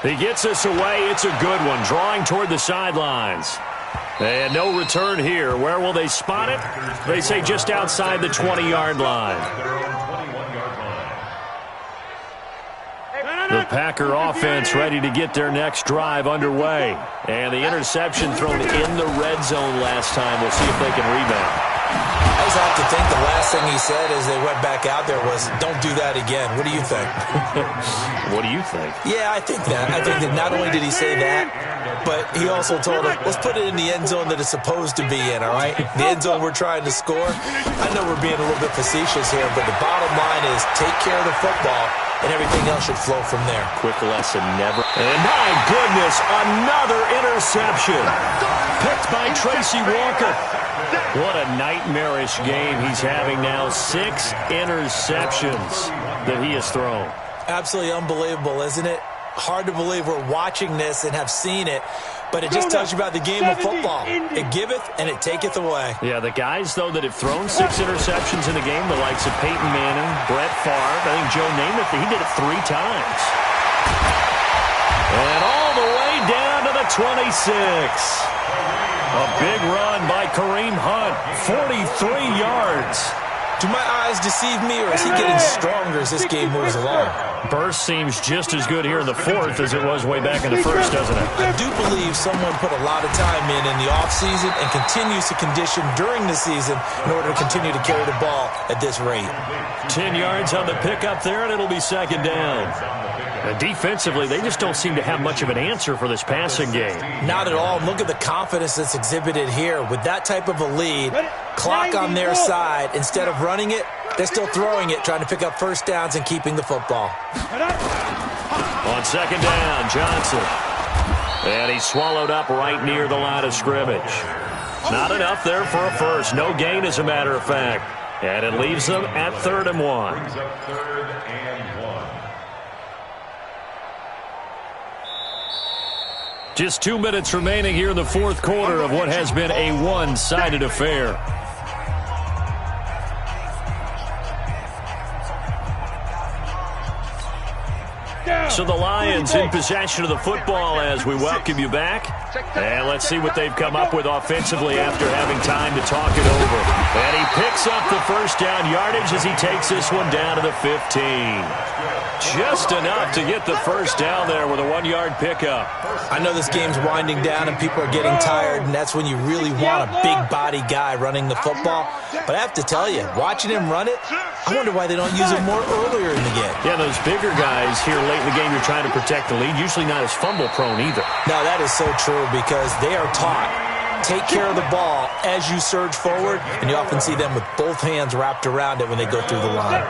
He gets us away. It's a good one. Drawing toward the sidelines. And no return here. Where will they spot it? They say just outside the 20-yard line. The Packer offense ready to get their next drive underway. And the interception thrown in the red zone last time. We'll see if they can rebound. I just have to think the last thing he said as they went back out there was, don't do that again. What do you think? What do you think? Yeah, I think that. I think that not only did he say that, but he also told him, let's put it in the end zone that it's supposed to be in, all right? The end zone we're trying to score. I know we're being a little bit facetious here, but the bottom line is take care of the football, and everything else should flow from there. Quick lesson, never. And my goodness, another interception. Picked by Tracy Walker. What a nightmarish game he's having now. 6 interceptions that he has thrown. Absolutely unbelievable, isn't it? Hard to believe we're watching this and have seen it, but it just tells you about the game of football. It giveth and it taketh away. Yeah, the guys, though, that have thrown 6 interceptions in the game, the likes of Peyton Manning, Brett Favre, I think Joe Namath, he did it 3 times. And all the way down to the 26. A big run by Kareem Hunt, 43 yards. Do my eyes deceive me, or is he getting stronger as this game moves along? Burst seems just as good here in the fourth as it was way back in the first, doesn't it? I do believe someone put a lot of time in the offseason and continues to condition during the season in order to continue to carry the ball at this rate. 10 yards on the pickup there, and it'll be second down. And defensively, they just don't seem to have much of an answer for this passing game. Not at all. Look at the confidence that's exhibited here. With that type of a lead, clock on their side, instead of running it, they're still throwing it, trying to pick up first downs and keeping the football. On second down, Johnson. And he's swallowed up right near the line of scrimmage. Not enough there for a first. No gain, as a matter of fact. And it leaves them at 3rd and 1. Brings up 3rd and 1. Just 2 minutes remaining here in the fourth quarter of what has been a one-sided affair. So the Lions in possession of the football as we welcome you back. And let's see what they've come up with offensively after having time to talk it over. And he picks up the first down yardage as he takes this one down to the 15. Just enough to get the first down there with a 1-yard pickup. I know this game's winding down and people are getting tired, and that's when you really want a big body guy running the football. But I have to tell you, watching him run it, I wonder why they don't use him more earlier in the game. Yeah, those bigger guys here late in the game, you're trying to protect the lead, usually not as fumble prone either. No, that is so true because they are taught. Take care of the ball as you surge forward, and you often see them with both hands wrapped around it when they go through the line.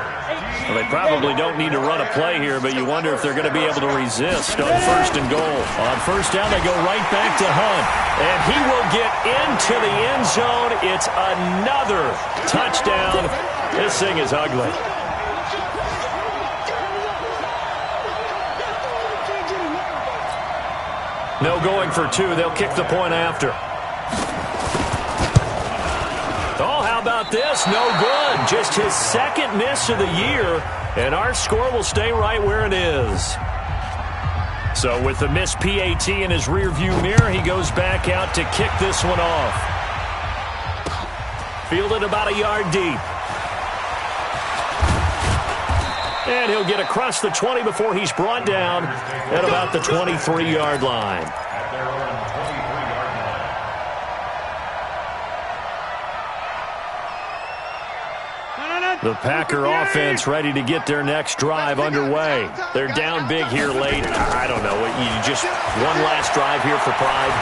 Well, they probably don't need to run a play here, but you wonder if they're going to be able to resist on 1st and goal. On 1st down, they go right back to Hunt, and he will get into the end zone. It's another touchdown. This thing is ugly. No going for 2. They'll kick the point after. Oh, how about this? No good. Just his second miss of the year, and our score will stay right where it is. So with the missed PAT in his rearview mirror, he goes back out to kick this one off. Fielded about a yard deep. And he'll get across the 20 before he's brought down at about the 23-yard line. At their own 23-yard line. The Packer offense ready to get their next drive underway. They're down big here late. I don't know. You just one last drive here for pride?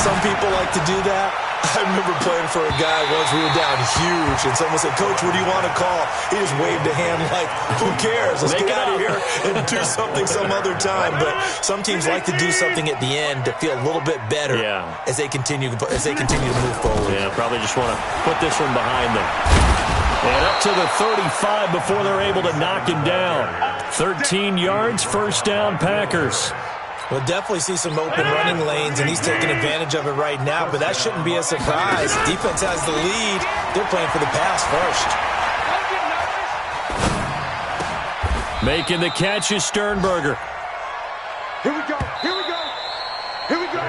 Some people like to do that. I remember playing for a guy once. We were down huge, and someone said, "Coach, what do you want to call?" He just waved a hand like, who cares? Let's get out of here and do something some other time. But some teams like to do something at the end to feel a little bit better as they continue to move forward. Yeah, probably just want to put this one behind them. And up to the 35 before they're able to knock him down. 13 yards, first down, Packers. We'll definitely see some open running lanes, and he's taking advantage of it right now, but that shouldn't be a surprise. Defense has the lead. They're playing for the pass first. Making the catch is Sternberger. Here we go. Here we go. Here we go.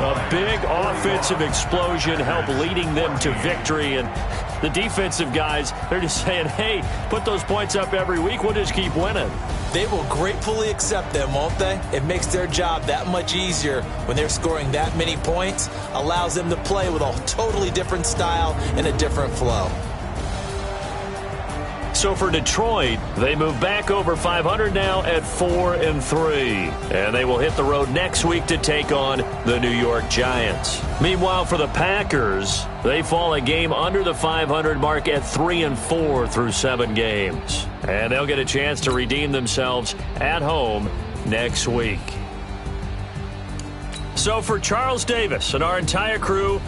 A big offensive explosion helped leading them to victory, and the defensive guys, they're just saying, hey, put those points up every week. We'll just keep winning. They will gratefully accept them, won't they? It makes their job that much easier when they're scoring that many points, allows them to play with a totally different style and a different flow. So for Detroit, they move back over 500 now at 4-3. And they will hit the road next week to take on the New York Giants. Meanwhile, for the Packers, they fall a game under the 500 mark at 3-4 through 7 games. And they'll get a chance to redeem themselves at home next week. So for Charles Davis and our entire crew,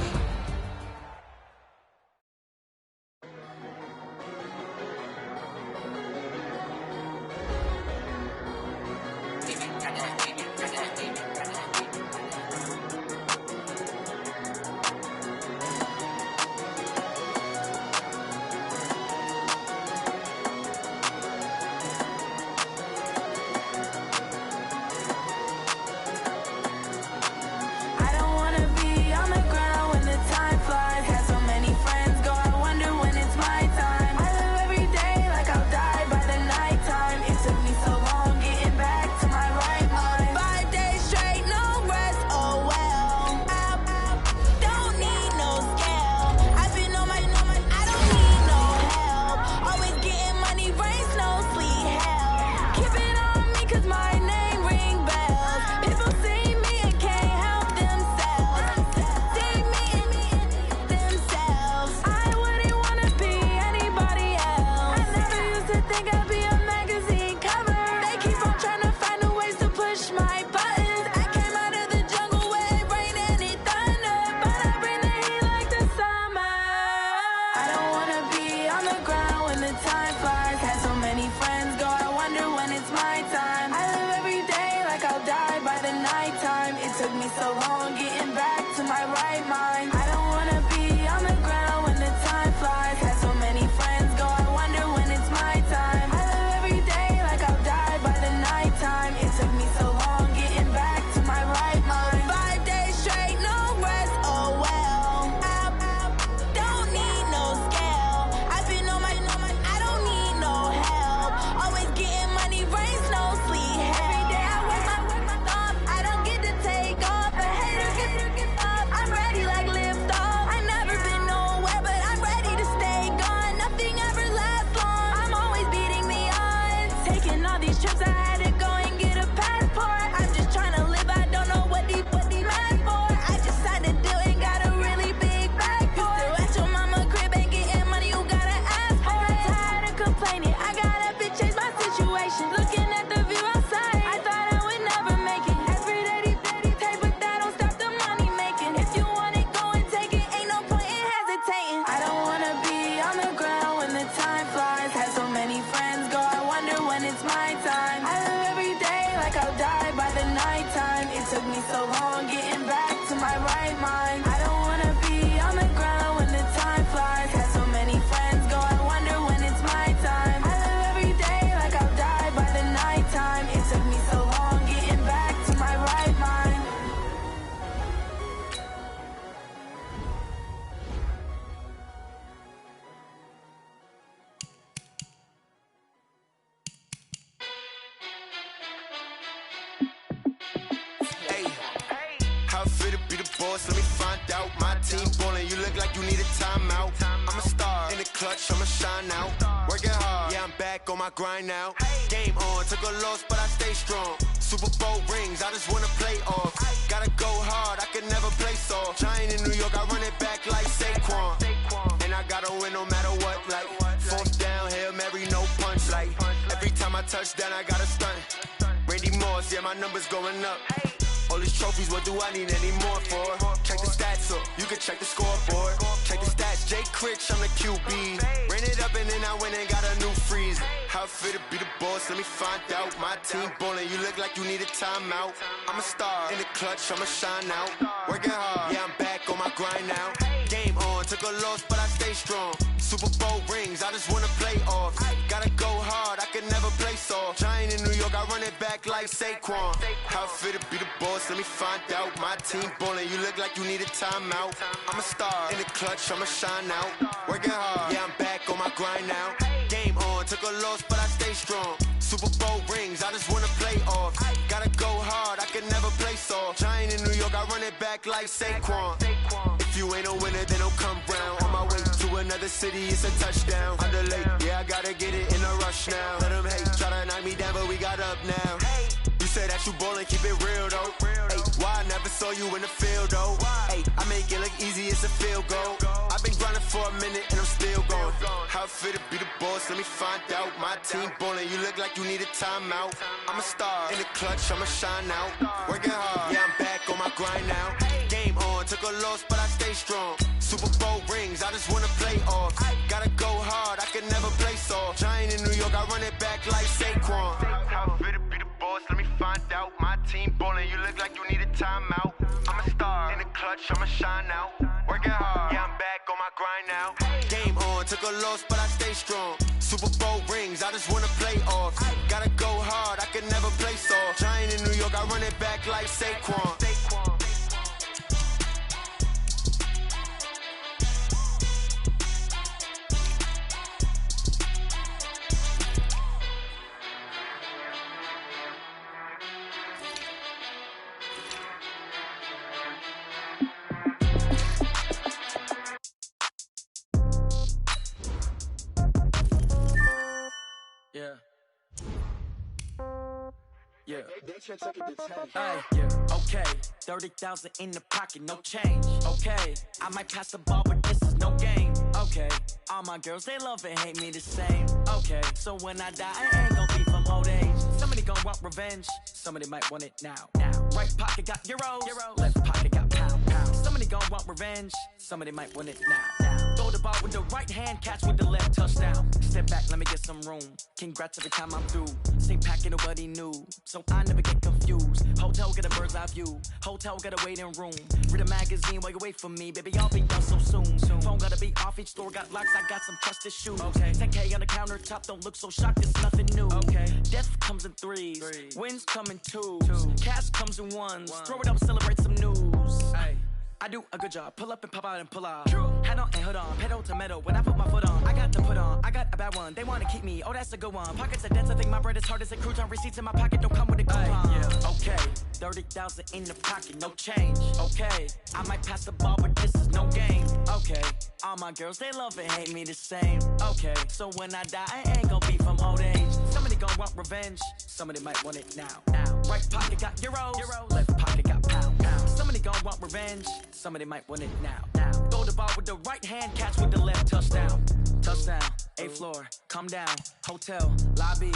boss, let me find out. My team ballin', you look like you need a timeout. I'm a star, in the clutch, I'ma shine out. Working hard, yeah, I'm back on my grind now. Game on, took a loss, but I stay strong. Super Bowl rings, I just wanna play off. Gotta go hard, I can never play soft. Giant in New York, I run it back like Saquon. And I gotta win no matter what, like fourth down, Hail Mary, no punch. Like every time I touch down, I gotta stunt. Randy Moss, yeah, my numbers going up. All these trophies, what do I need any more for? Check the stats up, you can check the scoreboard. Check the stats, Jay Critch, I'm the QB. Ran it up and then I went and got a new freeze. How it feel to be the boss, let me find out. My team ballin', you look like you need a timeout. I'm a star, in the clutch, I'ma shine out. Working hard, yeah, I'm back on my grind now. Game on, took a loss, but I stay strong. Super Bowl rings, I just wanna play off. Gotta go hard, I can never play soft. Giant in New York, I run it back like Saquon. How it feel to be the boss, let me find out. My team ballin', you look like you need a timeout. I'm a star, in the clutch, I'ma shine out. Working hard, yeah, I'm back on my grind now. Game on, took a loss, but I stay strong. Super Bowl rings, I just wanna play off. Gotta go hard, I can never play soft. Giant in New York, I run it back like Saquon. If you ain't a winner, then don't come round. On my way to another city, it's a touchdown. Underlay, yeah, I gotta get it in a rush now. Let them hate, try to knock me down, but we got up now. You said that you ballin', keep it real though. Hey, why I never saw you in the field though? Hey, I make it look easy, it's a field goal. I've been grinding for a minute and I'm still going. How it feel to be the boss, let me find out. My team ballin', you look like you need a timeout. I'm a star, in the clutch, I'ma shine out. Working hard, yeah, I'm back on my grind now. Game on, took a loss, but I stay strong. Super Bowl rings, I just wanna play off. Gotta go hard, I can never play soft. Giant in New York, I run it back like Saquon. How it feel to be the boss, let me find out. My team ballin', you look like you need a timeout. I'm a star, in the clutch, I'ma shine out. Working hard, yeah, I'm back on my grind now. Game on, took a loss, but I stay strong. Super Bowl rings, I just wanna play off. Gotta go hard, I can never play soft. Giant in New York, I run it back like Saquon. Yeah. Yeah. Hey, yeah. Okay. 30,000 in the pocket, no change. Okay. I might pass the ball, but this is no game. Okay. All my girls, they love and hate me the same. Okay. So when I die, I ain't gon' be from old age. Somebody gon' want revenge. Somebody might want it now. Right pocket got euros. Left pocket got pound. Somebody gon' want revenge. Somebody might want it now. Throw the ball with the right hand, catch with the left, touchdown. Step back, let me get some room. Congrats every time I'm through. Same packet, nobody knew, so I never get confused. Hotel get a bird's eye view. Hotel got a waiting room. Read a magazine while you wait for me, baby. I'll be done so soon. Phone gotta be off, each store got locks. I got some trusted shoes. Okay. 10K on the countertop, don't look so shocked. It's nothing new. Okay. Death comes in threes. Wins come in twos. Cash comes in ones. Throw it up, celebrate some news. Ay. I do a good job. Pull up and pop out and pull out. Head on and hood on. Pedal to metal. When I put my foot on, I got to put on. I got a bad one. They want to keep me. Oh, that's a good one. Pockets are dense. I think my bread is hard as a crouton. Receipts in my pocket don't come with a coupon. Yeah. Okay. 30,000 in the pocket. No change. Okay. I might pass the ball, but this is no game. Okay. All my girls, they love and hate me the same. Okay. So when I die, I ain't gon' be from old age. Somebody gon' want revenge. Somebody might want it now. Right pocket got euros. Left pocket got pound. Somebody gon' want revenge. Somebody might want it now. Throw the ball with the right hand, catch with the left, touchdown. Touchdown, 8th floor, come down, hotel, lobby.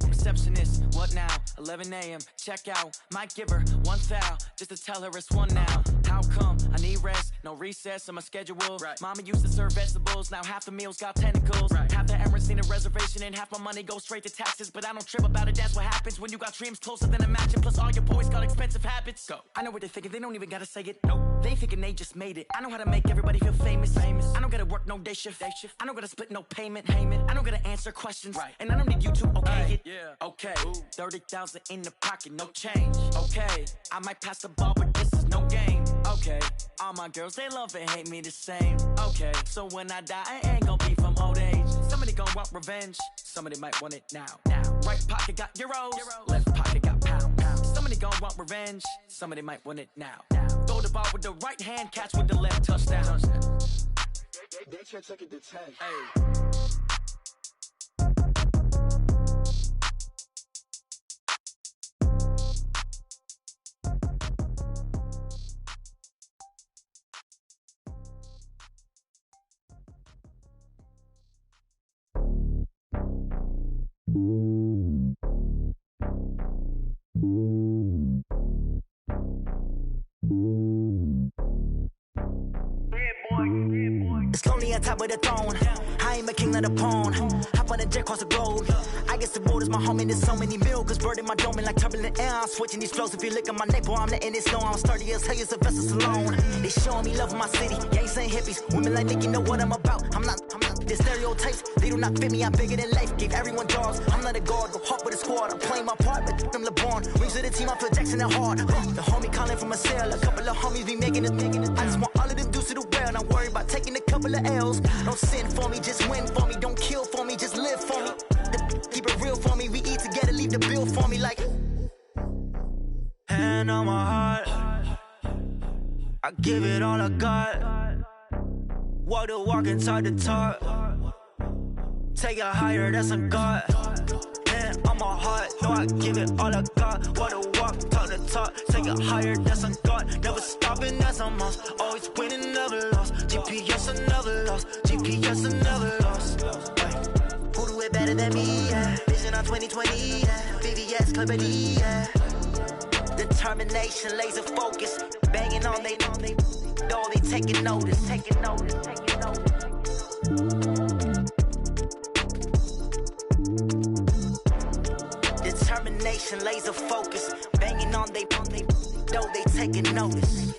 Receptionist, what now? 11 a.m., check out. Might give her one foul, just to tell her it's one now. How come? I need rest, no recess in my schedule. Right. Mama used to serve vegetables, now half the meals got tentacles. Right. Half the Emirates need a reservation and half my money goes straight to taxes. But I don't trip about it, that's what happens when you got dreams closer than a mansion. Plus all your boys got expensive habits. Go. I know what they're thinking, they don't even gotta say it. Nope. They thinking they just made it. I know how to make everybody feel famous. I don't gotta work no day shift. I don't gotta split no payment. I don't gotta answer questions. Right. And I don't need you to okay it. Yeah. Okay. 30,000 in the pocket, no change. Okay. I might pass the ball, but this is no game. Okay. All my girls, they love and hate me the same. Okay. So when I die, I ain't gon' be from old age. Somebody gon' want revenge. Somebody might want it now. Right pocket got euros. Left pocket got pound. Somebody they gon' want revenge. Somebody might want it now. Throw the ball with the right hand, catch with the left, touchdown. They try to take it to 10. Hey. It's lonely on top of the throne. I ain't a king of the pawn. Hop on a jet across the globe. I guess the road is my home and there's so many milkers birding my dome and like turbulent air. I'm switching these flows. If you look at my neck, boy, I'm letting it slow. I'm sturdy as hell, Sylvester Stallone. They showing me love in my city. Gangs ain't hippies. Women like Nicki know what I'm about. I'm not the stereotypes. They do not fit me. I'm bigger than life. Give everyone jobs. I'm not a guard. Go hard with a squad. I'm playing my part, but them LeBron. Rings to the team. I feel Jackson and hard. The homie calling from a cell. A couple of homies be making it. I just want all of them dudes to do well. Not worry about taking a couple of L's. Don't sin for me, just win for me. Don't kill for me, just live for me. Keep it real for me. We eat together, leave the bill for me like. Hand on my heart, I give it all I got. Walk the walk and talk the talk. Take it higher, that's a God. Hand on my heart, no, I give it all I got. Walk the walk, talk the talk. Take it higher, that's a God. Never stopping, that's a must. Always winning, never lost. GPS, I never lost. GPS, I never lost. Who do it better than me? Yeah. Vision on 2020. Yeah. VVS, Clippity. Yeah. Determination, laser focus. Banging on they, though they taking notice. Taking notice. Taking notice. Determination, laser focus. Banging on they, though they taking notice.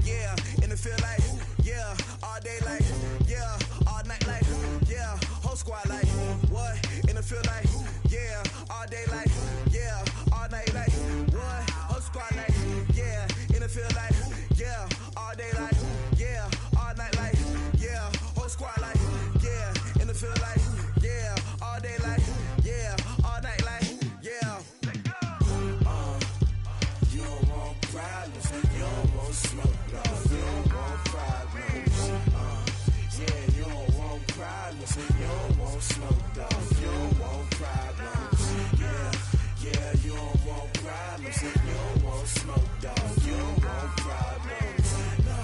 Yeah, and it feel like, yeah, all day like, yeah, all night like, yeah, whole squad like, what? And it feel like, yeah, all day like, yeah, all night like, what? Whole squad like, yeah, and it feel like, yeah, all day like, yeah, all night like, yeah, whole squad like, yeah, and it feel like, yeah, all day like, yeah, all night like, yeah. You don't want problems, you don't want smoke, no, you don't want problems. Yeah, you don't want problems, you don't want smoke, dog, you don't want problems. Yeah, you don't want problems, you don't want smoke, dog, you don't want problems. No,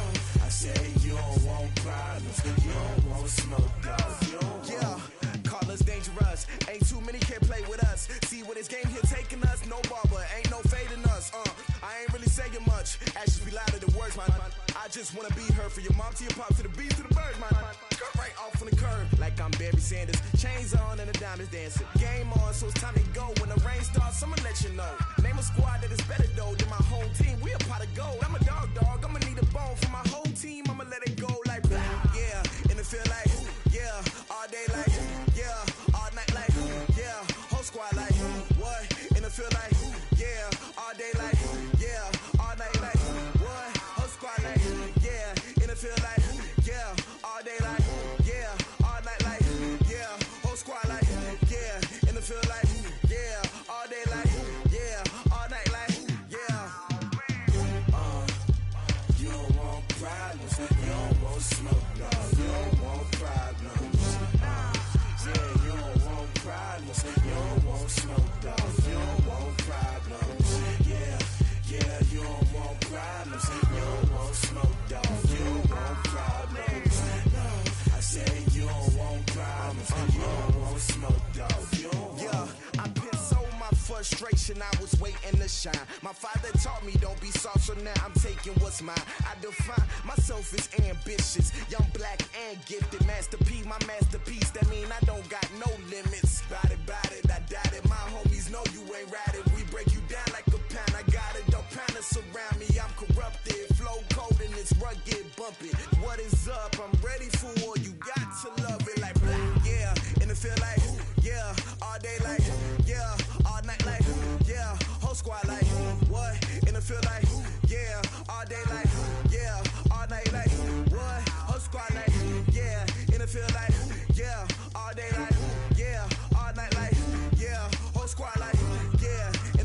I say you don't want problems, you don't want smoke, dog, you don't want. Yeah, call us dangerous, ain't too many can play with us. See where this game here taking us, no barber, ain't no fading us. I ain't really saying much, actions be louder than words, man. I just wanna be heard for your mom to your pop to the beat to the bird, man. Cut right off on the curb, like I'm Barry Sanders. Chains on and the diamonds dancing. Game on, so it's time to go. When the rain starts, I'ma let you know. Name a squad that is better though than my whole team. We a pot of gold. I'm a dog, I'ma need a bone for my whole team. I'ma let it go like, yeah, and it feel like, yeah, all day like, yeah, all night like, yeah, whole squad like, what? And it feel like, yeah, all day like, yeah, all night like, what? Whole squad like, yeah, and it feel like, yeah, all day like, yeah, all night like, yeah, whole squad like, yeah, and it feel like, yeah, all day like, yeah, all night like, yeah. You don't want problems, you don't want smoke, no, you don't want problems. Yeah, you don't want problems, you don't want smoke, dog, you don't want problems. Yeah, you don't want problems, you don't want smoke, dog, you don't want problems. No, I say you don't want problems, you don't want smoke, dog, you don't want. Yeah, I been so my frustration, I was waiting to shine. My father taught me don't be soft, so now I'm taking what's mine. I define myself as ambitious, young, black, and gifted. Master P, my masterpiece, that mean I don't got no limits. Bout it, I doubt it. My homies know you ain't ratted. We break you down like a pound. I got it, don't pound us around me. I'm corrupted, flow cold and it's rugged, bumpy. What is up? I'm ready for war. You got to love it like black, yeah. And it feel like, yeah, all day like, yeah, all night like, yeah, whole squad like, what? And it feel like, yeah, all day like, yeah, all night like, what? Whole squad like, yeah, and it feel like, yeah, all day like, yeah, all night like, yeah, whole squad like, yeah, and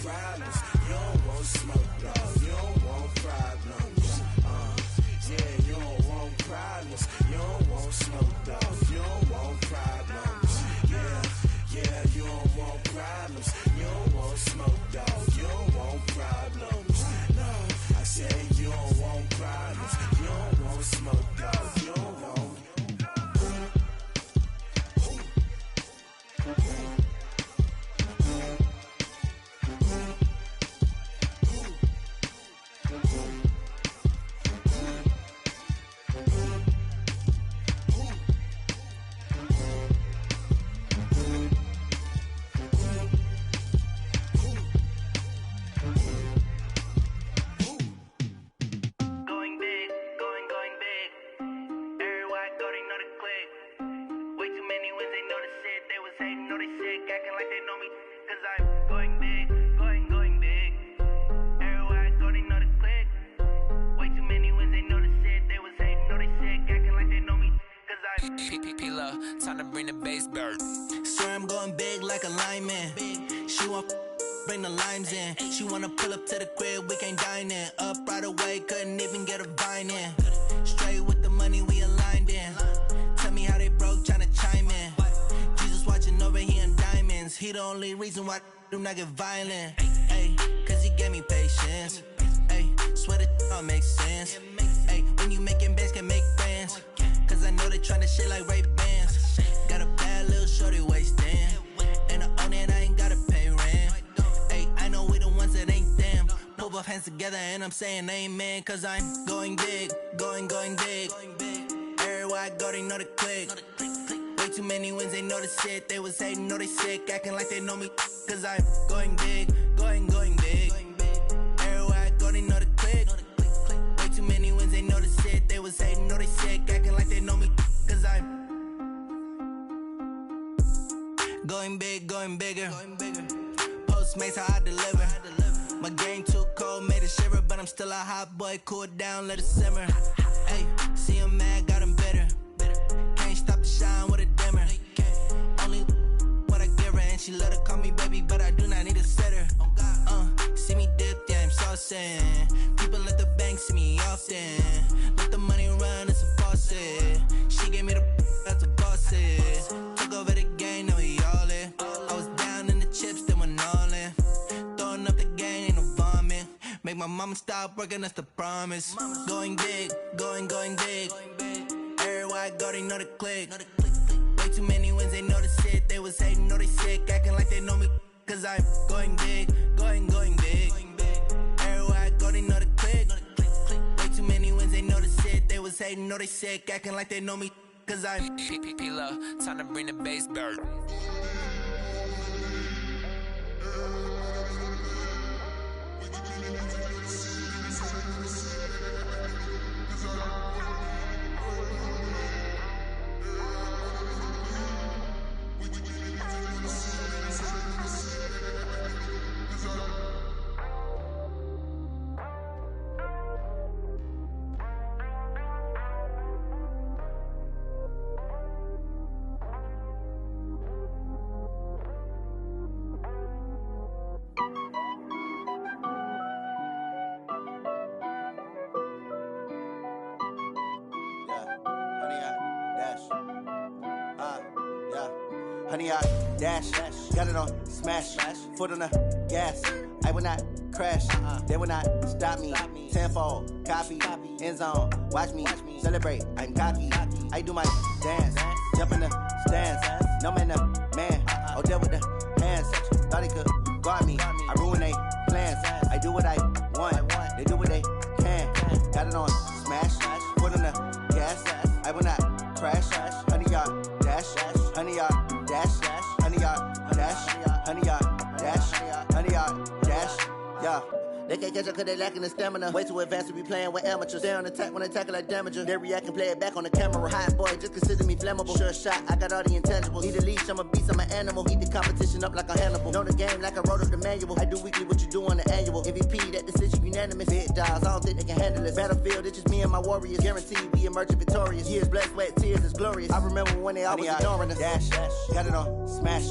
problems. You don't want smoke, dog. You don't want problems. Yeah, you don't want problems. You don't want smoke, dog. You don't want problems. Yeah, you don't want problems. You don't want smoke, dog. You don't want problems. No, I said you don't want problems. You don't want smoke, dog. You don't want. Time to bring the bass bird. Swear I'm going big like a lineman. She want bring the limes in. She wanna pull up to the crib, we can't dine in. Up right away, couldn't even get a vine in. Straight with the money we aligned in. Tell me how they broke, tryna chime in. Jesus watching over here in diamonds. He the only reason why I do not get violent. Ay, cause he gave me patience. Ay, swear that all makes sense. Ay, when you making bands, can make friends. Cause I know they tryna shit like Ray-Bans. Got a bad little shorty wasting. And I own it, I ain't gotta pay rent. Ay, I know we the ones that ain't them. Pull both hands together and I'm saying amen. Cause I'm going big, going big. Everywhere I go, they know the click. Way too many wins, they know the shit. They was hating, know they sick, acting like they know me. Cause I'm going big, going big. Everywhere I go, they know the click. Way too many wins, they know the shit. They was hating, know they sick, acting like they know me. Cause I'm going big, going bigger. Postmates, how I deliver. My game too cold, made it shiver. But I'm still a hot boy, cool it down, let it simmer. Hey, see him mad, got him bitter. Can't stop the shine with a dimmer. Only what I give her, and she let her call me baby, but I do not need a sitter. See me dip, yeah, I'm saucing. People at the bank see me often. Let the money run, it's a faucet. She gave me the that's a bosses. Took over the game, now we all in. I was down in the chips, then went all in. Throwing up the game, ain't no vomit. Make my mama stop working, that's the promise. Going big, going big. Everywhere I go, they know the click. Way too many wins, they know the shit. They was hating, know they sick, acting like they know me. Cause I'm going big, going big. Everywhere I go, they know the click. Way too many wins, they know the shit. They was hating, know they sick, acting like they know me. Cause I'm P-P-P-Love, time to bring the bass bird. Honey, I dash, got it on smash, foot on the gas. I will not crash, they will not stop me. Tenfold, copy, end zone, watch me celebrate. I'm cocky, I do my dance, jump in the stands. No man, the man, oh deal with the hands. Thought he could guard me, I ruin they plans. I do what I want, they do what they can. Got it on smash, foot on the gas. I will not crash, honey, y'all dash, honey, y'all dash, honey, y'all dash, honey, y'all dash, honey, y'all dash, yeah. They can't catch up cause they lacking the stamina. Way too advanced to be playing with amateurs. Stay on attack when they tackle like damager. They react and play it back on the camera. Hot boy, just consider me flammable. Sure shot, I got all the intangibles. Need a leash, I'm a beast, I'm an animal. Heat the competition up like a Hannibal. Know the game like I wrote up the manual. I do weekly what you do on the annual. MVP, that decision unanimous. Big dials, I don't think they can handle it. Battlefield, it's just me and my warriors. Guaranteed we emerging victorious. Years, blood, sweat, tears, it's glorious. I remember when they always ignoring us. Dash, got it on smash,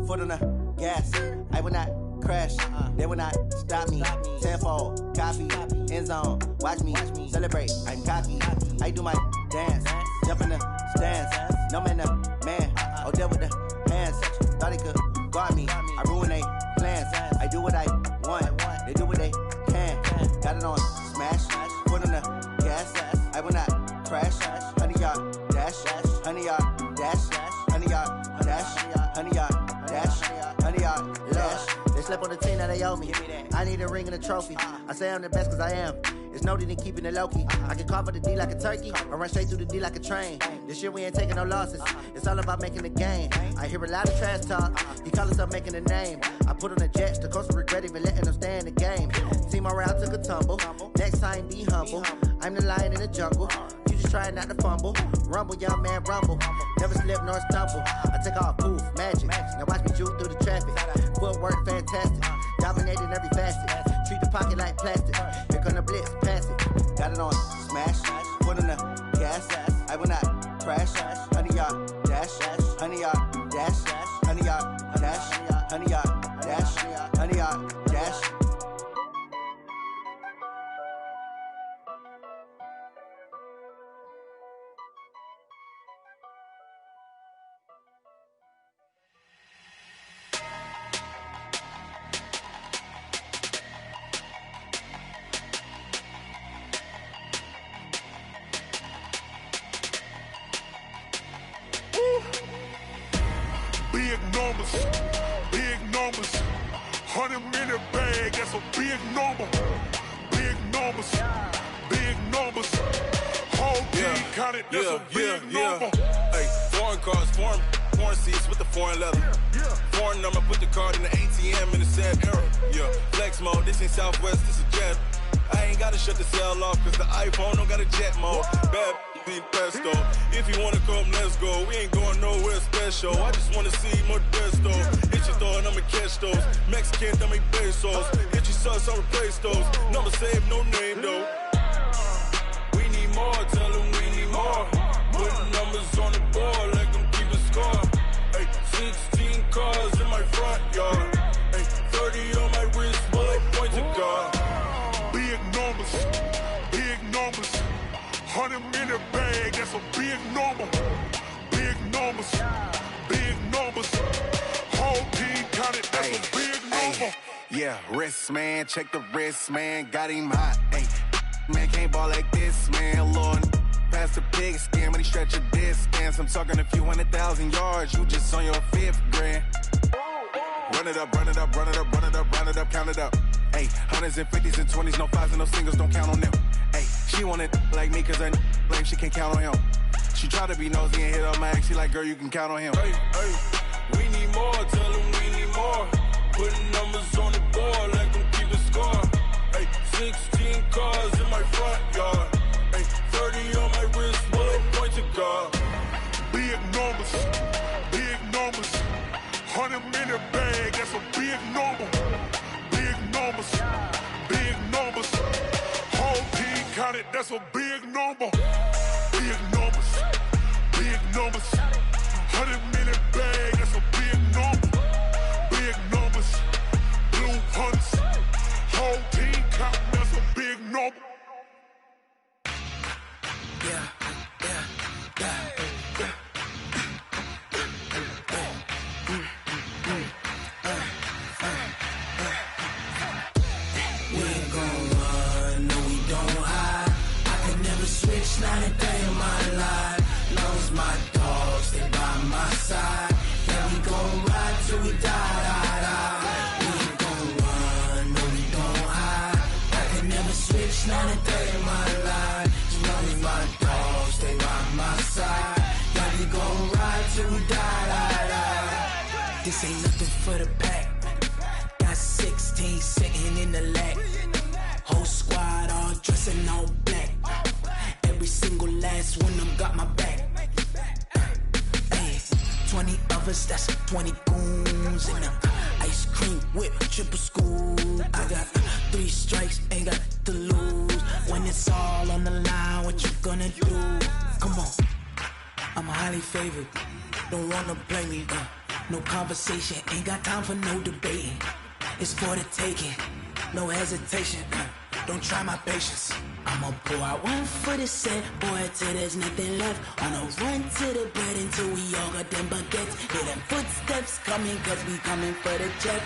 foot on the gas. I will not crash. They will not stop me. Tenfold, copy, end zone. Watch me celebrate. I'm cocky. I do my dance. Jump in the stands. No man, man. Oh, there with the hands. Thought he could guard me. I ruin they plans. I do what I want. They do what they can. Got it on smash. Put on the gas. I will not crash. 100-yard dash. 100-yard dash. 100-yard dash. 100-yard dash. 100-yard dash. They slept on the team that they owe me. I need a ring and a trophy. I say I'm the best cause I am. It's noted in keeping it low-key. I can carve for the D like a turkey, or run straight through the D like a train. This year we ain't taking no losses. It's all about making the game. I hear a lot of trash talk. He call himself making a name. I put on the Jets. The coach regret even letting them stay in the game. Team morale took a tumble. Next time be humble. I'm the lion in the jungle. You just trying not to fumble. Rumble, young man, rumble. Never slip nor stumble. I take off, poof, magic. Now watch me juke through the traffic. Footwork fantastic. Dominating every facet. Treat the pocket like plastic. Here come the blitz, pass it. Got it on smash. Put on the gas. I will not crash. 100-yard dash. 100-yard dash. 100-yard dash. 100-yard dash. 100-yard dash. Big numbers, 100-minute bag, that's a big number. Big numbers, whole team counted, that's a big number. Hey, foreign cars, foreign seats with the foreign leather. Foreign number, put the card in the ATM in the sad era. Yeah, flex mode, this ain't Southwest, this is jet. I ain't gotta shut the cell off, cause the iPhone don't got a jet mode. Bad be pesto. If you wanna come, let's go. We ain't going nowhere special. I just wanna see more Modesto. Hit your thought, I'ma catch those. Mexican, dame pesos. Hit your sus, I'll replace those. Number save, no name though. We need more, tell them we need more. Putting numbers on the board, like them keep a score. Hey, 16 cars in my front yard. Hey, 30 on my wrist, bullet point to God. Big numbers, 100-minute bag, that's a big number. Big numbers, whole team counted, that's a big number. Yeah, wrist man, check the wrist man, got him hot. Ay, man can't ball like this, man. Lord, past the pig skin, but he stretch a distance. I'm talking a few 100,000 yards, you just on your 5th grand. Run it up, count it up. Ay, 100s and 50s and 20s, no 5s and no singles, don't count on them. Ay, she want it like me, cause her blame, she can't count on him. She try to be nosy and hit up my ex, she like, girl, you can count on him. Hey, we need more, tell them we need more. Putting numbers on the board, like them keep a score. Hey, 16 cars in my front yard. Hey, 30 on my wrist, bullet point to God. Big numbers, 100-minute bag, that's a big number. Big numbers, whole team counted, that's a big number. Big numbers, 100-minute bag, that's a big number. Big numbers, blue hunts, whole team count, that's a big number. Yeah. Not a day in my life. Long as my dogs stay by my side. Yeah, we gon' ride till we die. We ain't gon' run, no, we don't hide. I can never switch, not a day in my life. As long as my dogs stay by my side. Yeah, we gon' ride till we die. This ain't nothing for the pack. Got 16 sitting in the lap. Whole squad all dressing all black. Every single last one of them got my back. Ay, 20 of us, that's 20 goons. And ice cream whip, triple scoop. I got 3 strikes, ain't got to lose. When it's all on the line, what you gonna do? Come on, I'm highly favored. Don't wanna play me, no conversation, ain't got time for no debating. it's for the taking. No hesitation, don't try my patience. I'ma pour out one for the set, boy, till there's nothing left. On a run to the bread until we all got them baguettes. Hear them footsteps coming, cause we coming for the check.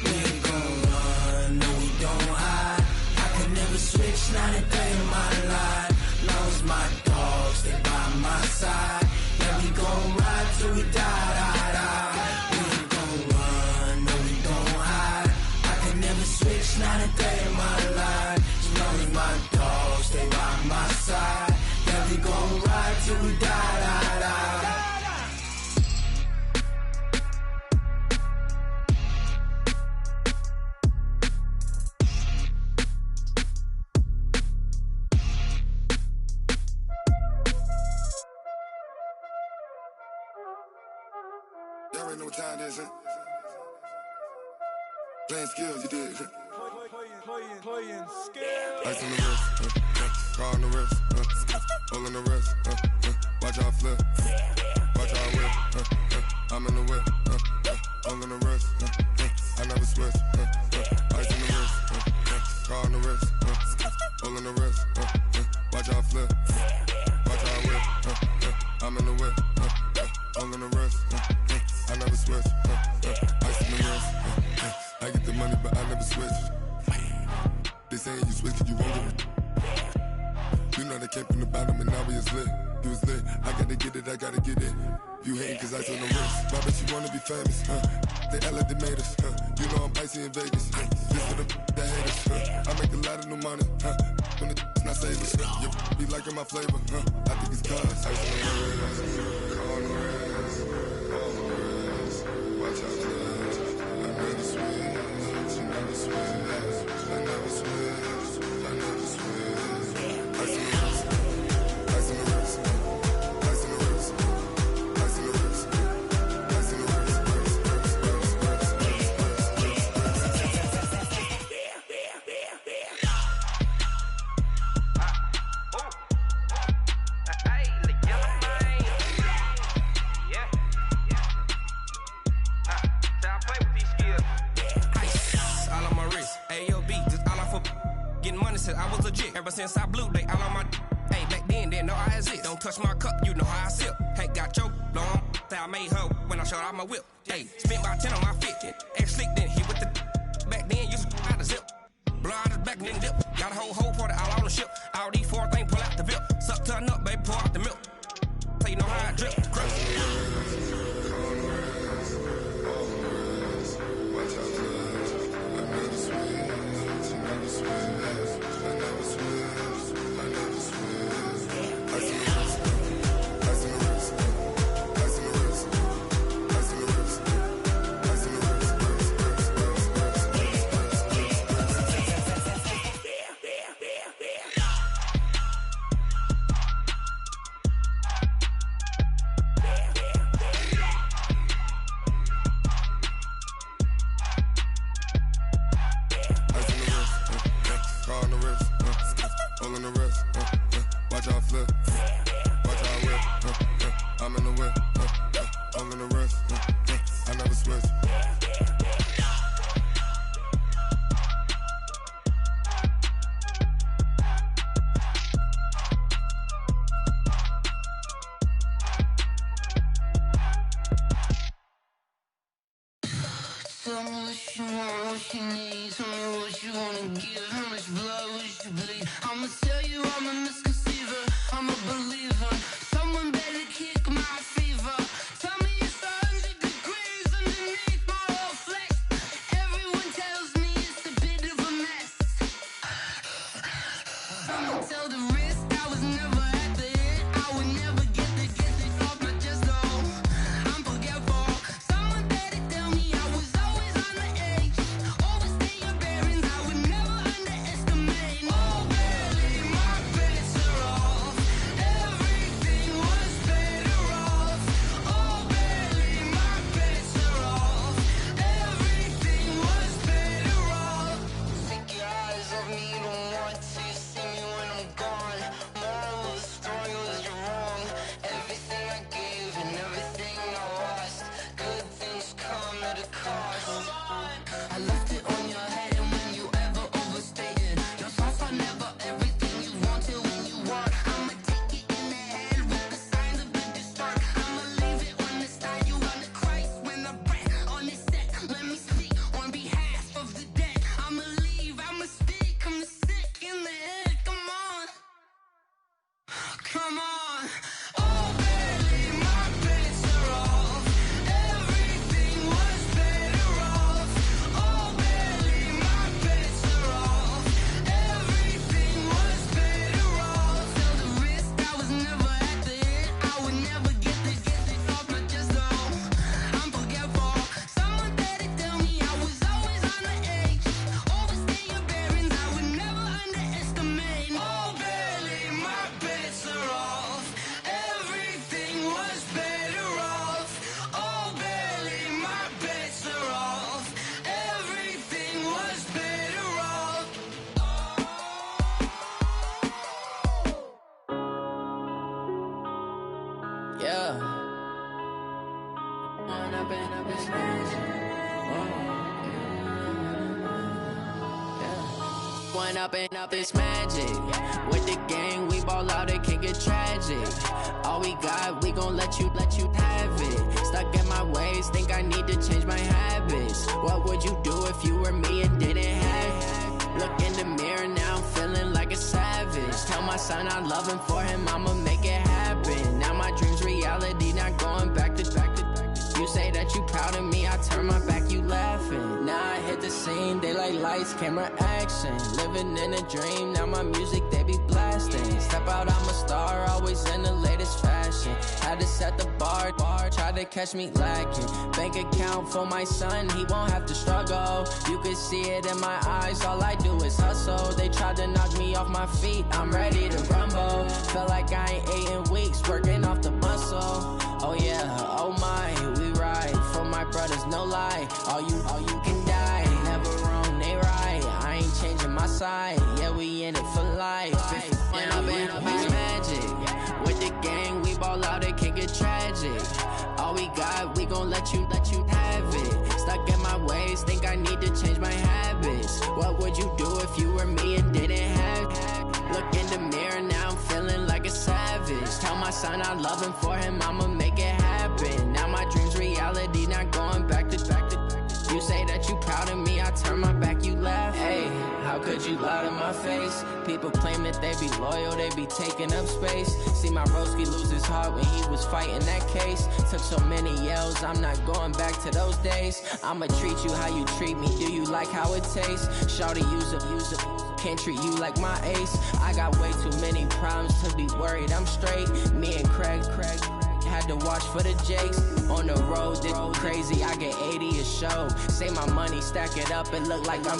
We ain't gon' run, no we don't hide. I could never switch, not a day in my life. Long as my dogs stay by my side. Yeah, we gon' ride till we die, die, die. We ain't gon' run, no we don't hide. I could never switch, not a day in my life. As long as my dogs stay by my side. Yeah, we gon' ride till we die, die, die. Y'all already know what time it is, huh? Playing skills, you did. Playing skills. Ice on the wrist, car on the wrist, hole in the wrist, watch out flip, watch out whip, I'm in the whip, hole in the wrist, I never switch, ice on the wrist, car on the wrist, hole in the wrist, watch out flip, watch out whip, I'm in the whip, hole in the wrist, I never switch, ice on the wrist, I get the money but I never switch. They saying you switch, you won't get it. You know they came from the bottom and now we is lit. You was lit, I gotta get it, I gotta get it. You hating cause I told the wrist. Why bet you wanna be famous, They elevated us, You know I'm icy in Vegas, This for the that hate us, I make a lot of new money, When the not savers, You be liking my flavor, I think it's cause I on the wrist, on the wrist, on the wrist. Watch out, I never switch, you never switch. I never switch, I never switch. Ice on the wrist, ice on the wrist, ice on the wrist, ice on the wrist, ice on the wrist, I was legit ever since I blew they all on my hey back then didn't know I exist. Don't touch my cup, you know how I sip. Hey, got your long that I made her when I showed out my whip. Hey, spent about 10 on my fit. Ex slick then hit with the back then used to out the zip. Blow out his back and then dip. Got a whole party all on the ship. All these four things pull out the VIP. Suck to a nut, baby, pour out the milk. So you know how I drip. Tell me what you want, what you need. Tell me what you wanna give. How much blood would you bleed? I'ma tell you I'm a misconceiver. I'm a believer. Someone better kick my fever. Tell me it's 100 degrees underneath my whole flesh. Everyone tells me it's a bit of a mess. Someone tell the risk I was never at the end. I would never get it off my chest though. I'm forgetful. Someone better tell me I was always on the edge. Overstay your bearings, I would never underestimate. Oh baby, my bets are off. One up and up, it's magic. With the gang, we ball out, it can get tragic. All we got, we gon' let you have it. Stuck in my ways, think I need to change my habits. What would you do if you were me and didn't have it? Look in the mirror, now I'm feeling like a savage. Tell my son I love him, for him I'ma make it happen. Now my dream's reality, not going back to. You say that you proud of me, I turn my back, you laughing. Now I hit the scene, daylight lights, camera action. Living in a dream, now my music, they be blasting. Step out, I'm a star, always in the latest fashion. Had to set the bar, try to catch me lacking. Bank account for my son, he won't have to struggle. You can see it in my eyes, all I do is hustle. They tried to knock me off my feet, I'm ready to rumble. Felt like I ain't ate in weeks, working off the muscle. Oh yeah, oh my, we ride for my brothers, no lie. All you can die, never wrong, they right. I ain't changing my side, yeah, we in it for life. When up and up, it's magic. With the gang, we ball out, it can get tragic. All we got, we gon' let you have it. Stuck in my ways, think I need to change my habits. What would you do if you were me and didn't have it? Look in the mirror, now I'm feeling like a savage. Tell my son I love him, for him I'ma make it happen. Now my dream's reality, not going back to. You say that you proud of me, I turn my back, you laugh. Hey, how could you lie to my face? People claim that they be loyal, they be taking up space. See my broski lose his heart when he was fighting that case. Took so many yells, I'm not going back to those days. I'ma treat you how you treat me, do you like how it tastes? Shawty, use up. Can't treat you like my ace. I got way too many problems to be worried, I'm straight. Me and Craig had to watch for the Jakes. On the road, this crazy, I get 80 a show. Say my money, stack it up, it look like I'm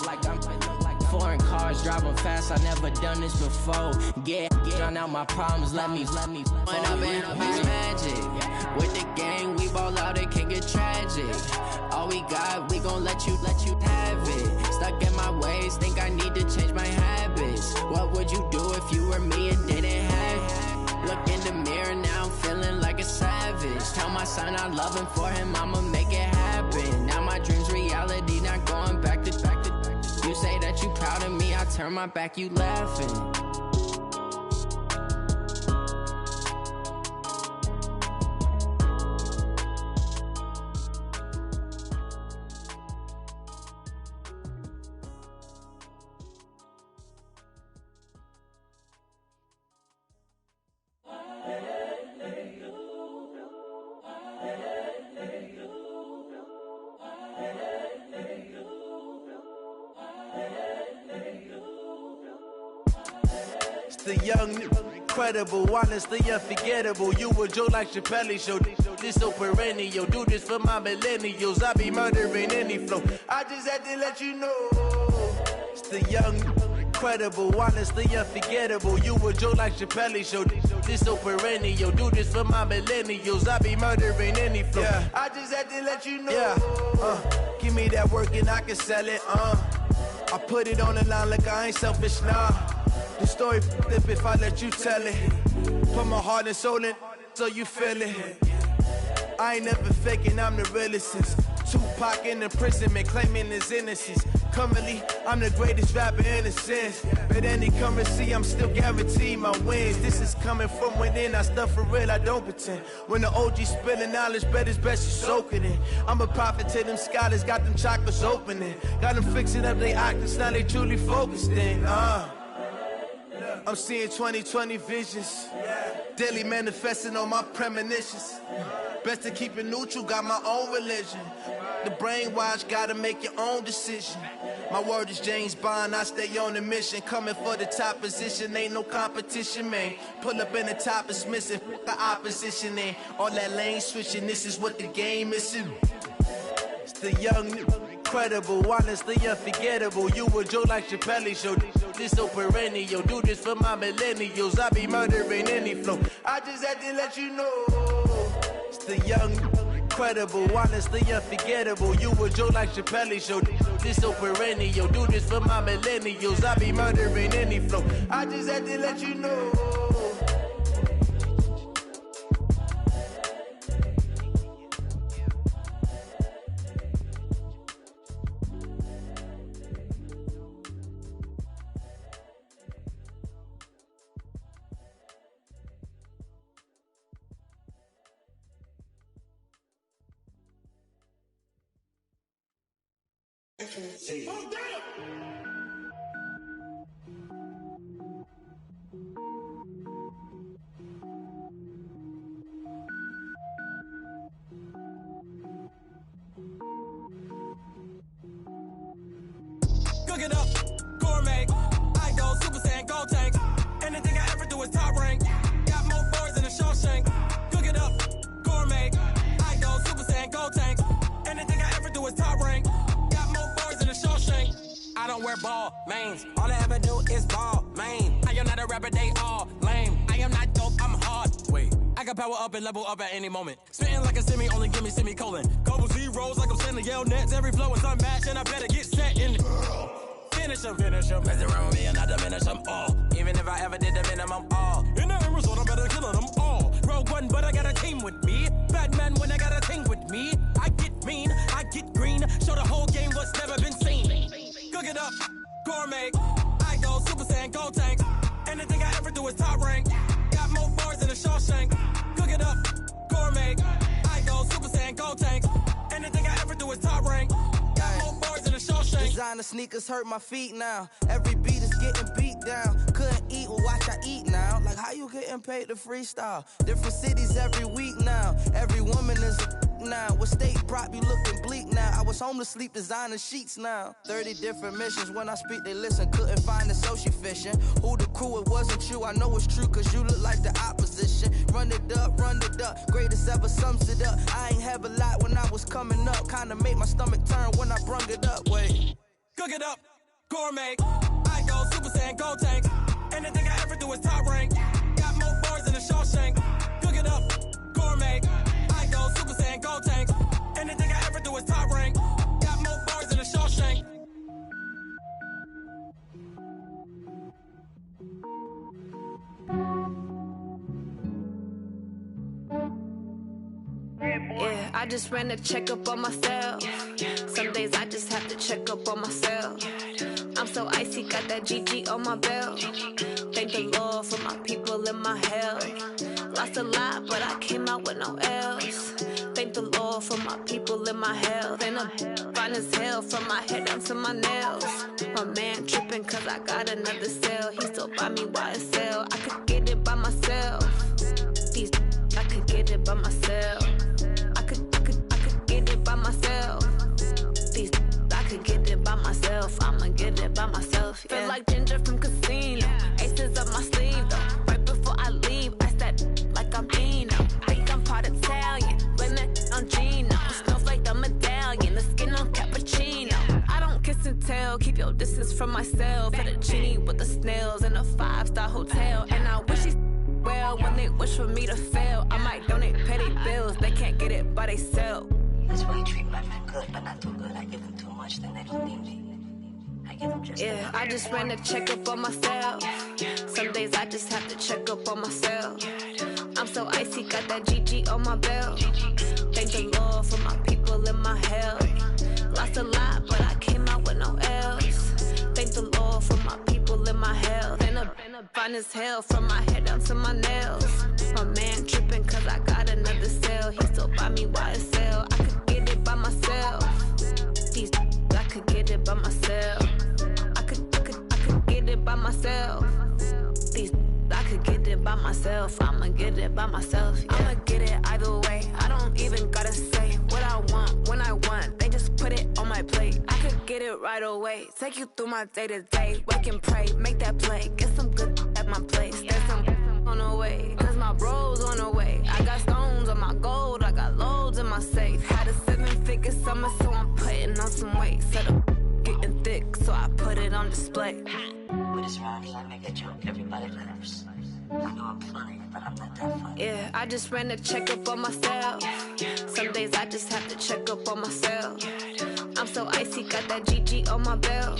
foreign cars, driving fast, I never done this before. Get drown out my problems, let me When up and up, it's magic. With the gang, we ball out, it can get tragic. All we got, we gon' let you have it. Stuck in my ways, think I need to change my habits. What would you do if you were me and didn't have it? Look in the mirror, now I'm feeling like a savage. Tell my son I love him, for him I'ma make it happen. Now my dream's reality, not going back to. You say that you proud of me, I turn my back, you laughing. The young, incredible, honestly unforgettable. You a joke like Chappelle Show. This so perennial. Do this for my millennials. I be murdering any flow. I just had to let you know. It's the young, incredible, honestly unforgettable. You a joke like Chappelle Show. This so perennial. Do this for my millennials. I be murdering any flow. Yeah. I just had to let you know. Yeah. Give me that work and I can sell it. I put it on the line like I ain't selfish, nah. The story flip if I let you tell it. Put my heart and soul in so you feel it. I ain't never faking, I'm the realest since Tupac in imprisonment, claiming his innocence. Currently, I'm the greatest rapper in a sense. But any currency, I'm still guaranteed my wins. This is coming from within, I stuff for real, I don't pretend. When the OG spilling knowledge, bet it's best you soak it in. I'm a prophet to them scholars, got them chakras opening. Got them fixing up they octaves, now they truly focused in. I'm seeing 2020 visions, daily manifesting on my premonitions. Best to keep it neutral, got my own religion. The brainwash, gotta make your own decision. My word is James Bond, I stay on a mission. Coming for the top position, ain't no competition, man. Pull up in the top is missing, fuck the opposition, and all that lane switching, this is what the game is. It's the young, incredible, honestly unforgettable. You a joke like Chappelle Show. This so perennial. Do this for my millennials. I be murdering any flow. I just had to let you know. It's the young, incredible, honestly unforgettable. You a joke like Chappelle Show. This so perennial. Do this for my millennials. I be murdering any flow. I just had to let you know. Cook it up, gourmet. I go Super Saiyan, go tank. Anything I ever do is top rank. Got more boys than a Shawshank. Cook it up, gourmet. I go Super Saiyan, go tank. Anything I ever do is top rank. Got more boys than a Shawshank. I don't wear ball mains. All I ever do is ball main. I am not a rapper, they all lame. I am not dope, I'm hard. Wait, I can power up and level up at any moment. Spitting like a semi, only give me semicolon. Couple zeros like I'm sending yell nets. Every flow is unmatched and I better get set in it. Finish them. Mess around with me and I diminish them all. Even if I ever did the minimum all. In the end result, I'm better killing them all. Rogue One, but I got a team with me. Batman when I got a team with me. I get mean, I get green. Show the whole game what's never been seen. Cook it up, gourmet. I go Super Saiyan, go tank. Anything I ever do is top rank. Got more bars than a Shawshank. Cook it up, gourmet. I go Super Saiyan, go tank. Anything I ever do is top rank. Got more bars than a Shawshank. Designer sneakers hurt my feet now. Every beat is getting beat down. Couldn't eat, well watch I eat now. Like how you getting paid to freestyle? Different cities every week now. Every woman is a now. What state prop you looking bleak now? I was home to sleep designing sheets now. 30 different missions. When I speak they listen. Couldn't find the social fishing. Who the crew? It wasn't you. I know it's true cause you look like the opposition. Run it up. Greatest ever sums it up. I ain't have a lot when I was coming up. Kinda made my stomach turn when I brung it up. Wait. Cook it up, gourmet. I go Super Saiyan, go tank. Anything I ever do is top rank. Got more bars than a Shawshank. Cook it up, gourmet. I go Super Saiyan, go tank. Anything I ever do is top rank. Got more bars than a Shawshank. Yeah, I just ran a checkup on myself. Some days I just have to check up on myself. I'm so icy, got that GG on my belt. Thank the Lord for my people in my health. Lost a lot, but I came out with no L's. Thank the Lord for my people in my health. And I'm fine as hell from my head down to my nails. My man tripping cause I got another cell. He still buy me YSL. I could get it by myself. These I could get it by myself. I could get it by myself. These I could get it by myself. I'ma get it by myself. Yeah. Feel like Ginger from Casino. Aces up my sleeve though. Right before I leave, I step like I'm Dino. Think I'm part Italian. Blame it on Gino. Snowflake the medallion. The skin on cappuccino. I don't kiss and tell. Keep your distance from myself. Put a genie with the snails in a 5-star hotel. And I wish he's well when they wish for me to fail. I might donate petty bills. They can't get it by they sell. That's why you treat my men good, but not too good. I give them too much, then they don't need me. I give them just yeah, I just ran a checkup on myself. Some days I just have to check up on myself. I'm so icy, got that GG on my belt. Thank the Lord for my people in my health. Lost a lot, but I came out with no L's. Thank the Lord for my people in my health. And I'm fine as hell from my head down to my nails. My man tripping cause I got another cell. He still buy me YSL. I could get it by myself. These I could get it by myself. I could get it by myself. These I could get it by myself. I'ma get it by myself. Yeah. I'ma get it either way. I don't even gotta say what I want when I want. They just put it on my plate. I could get it right away. Take you through my day to day. Wake and pray, make that play. Get some good at my place. There's some on the way. Cause my bros on the way. I got stones on my gold. I got loads in my safe. Had a 7-figure summer, so I'm putting on some weight. Set up getting thick, so I put it on display. With this round, I make a joke, everybody laughs. I know I'm funny, but I'm not that funny. Yeah, I just ran a checkup on myself. Some days I just have to check up on myself. I'm so icy, got that GG on my belt.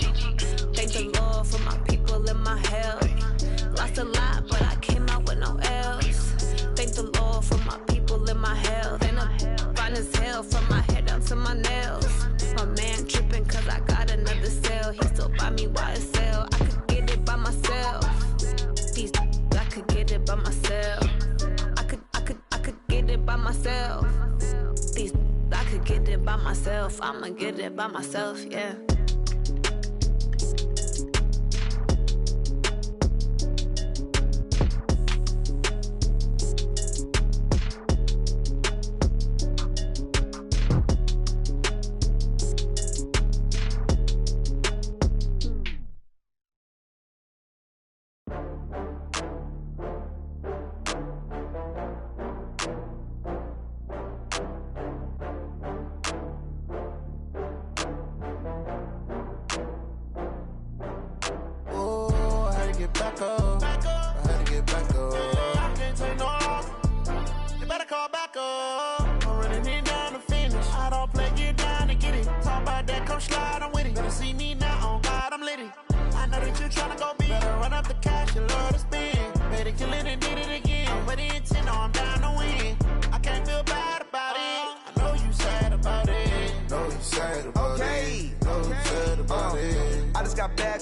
Thank the Lord for my people in my health. Lost a lot, but I came out with no L's. Thank the Lord for my people in my health. And I'm fine as hell from my head down to my nails. My man tripping cause I got another cell. He still buy me YSL. I could get it by myself. These I could get it by myself. I could get it by myself. These I could get it by by myself. I'ma get it by myself, yeah.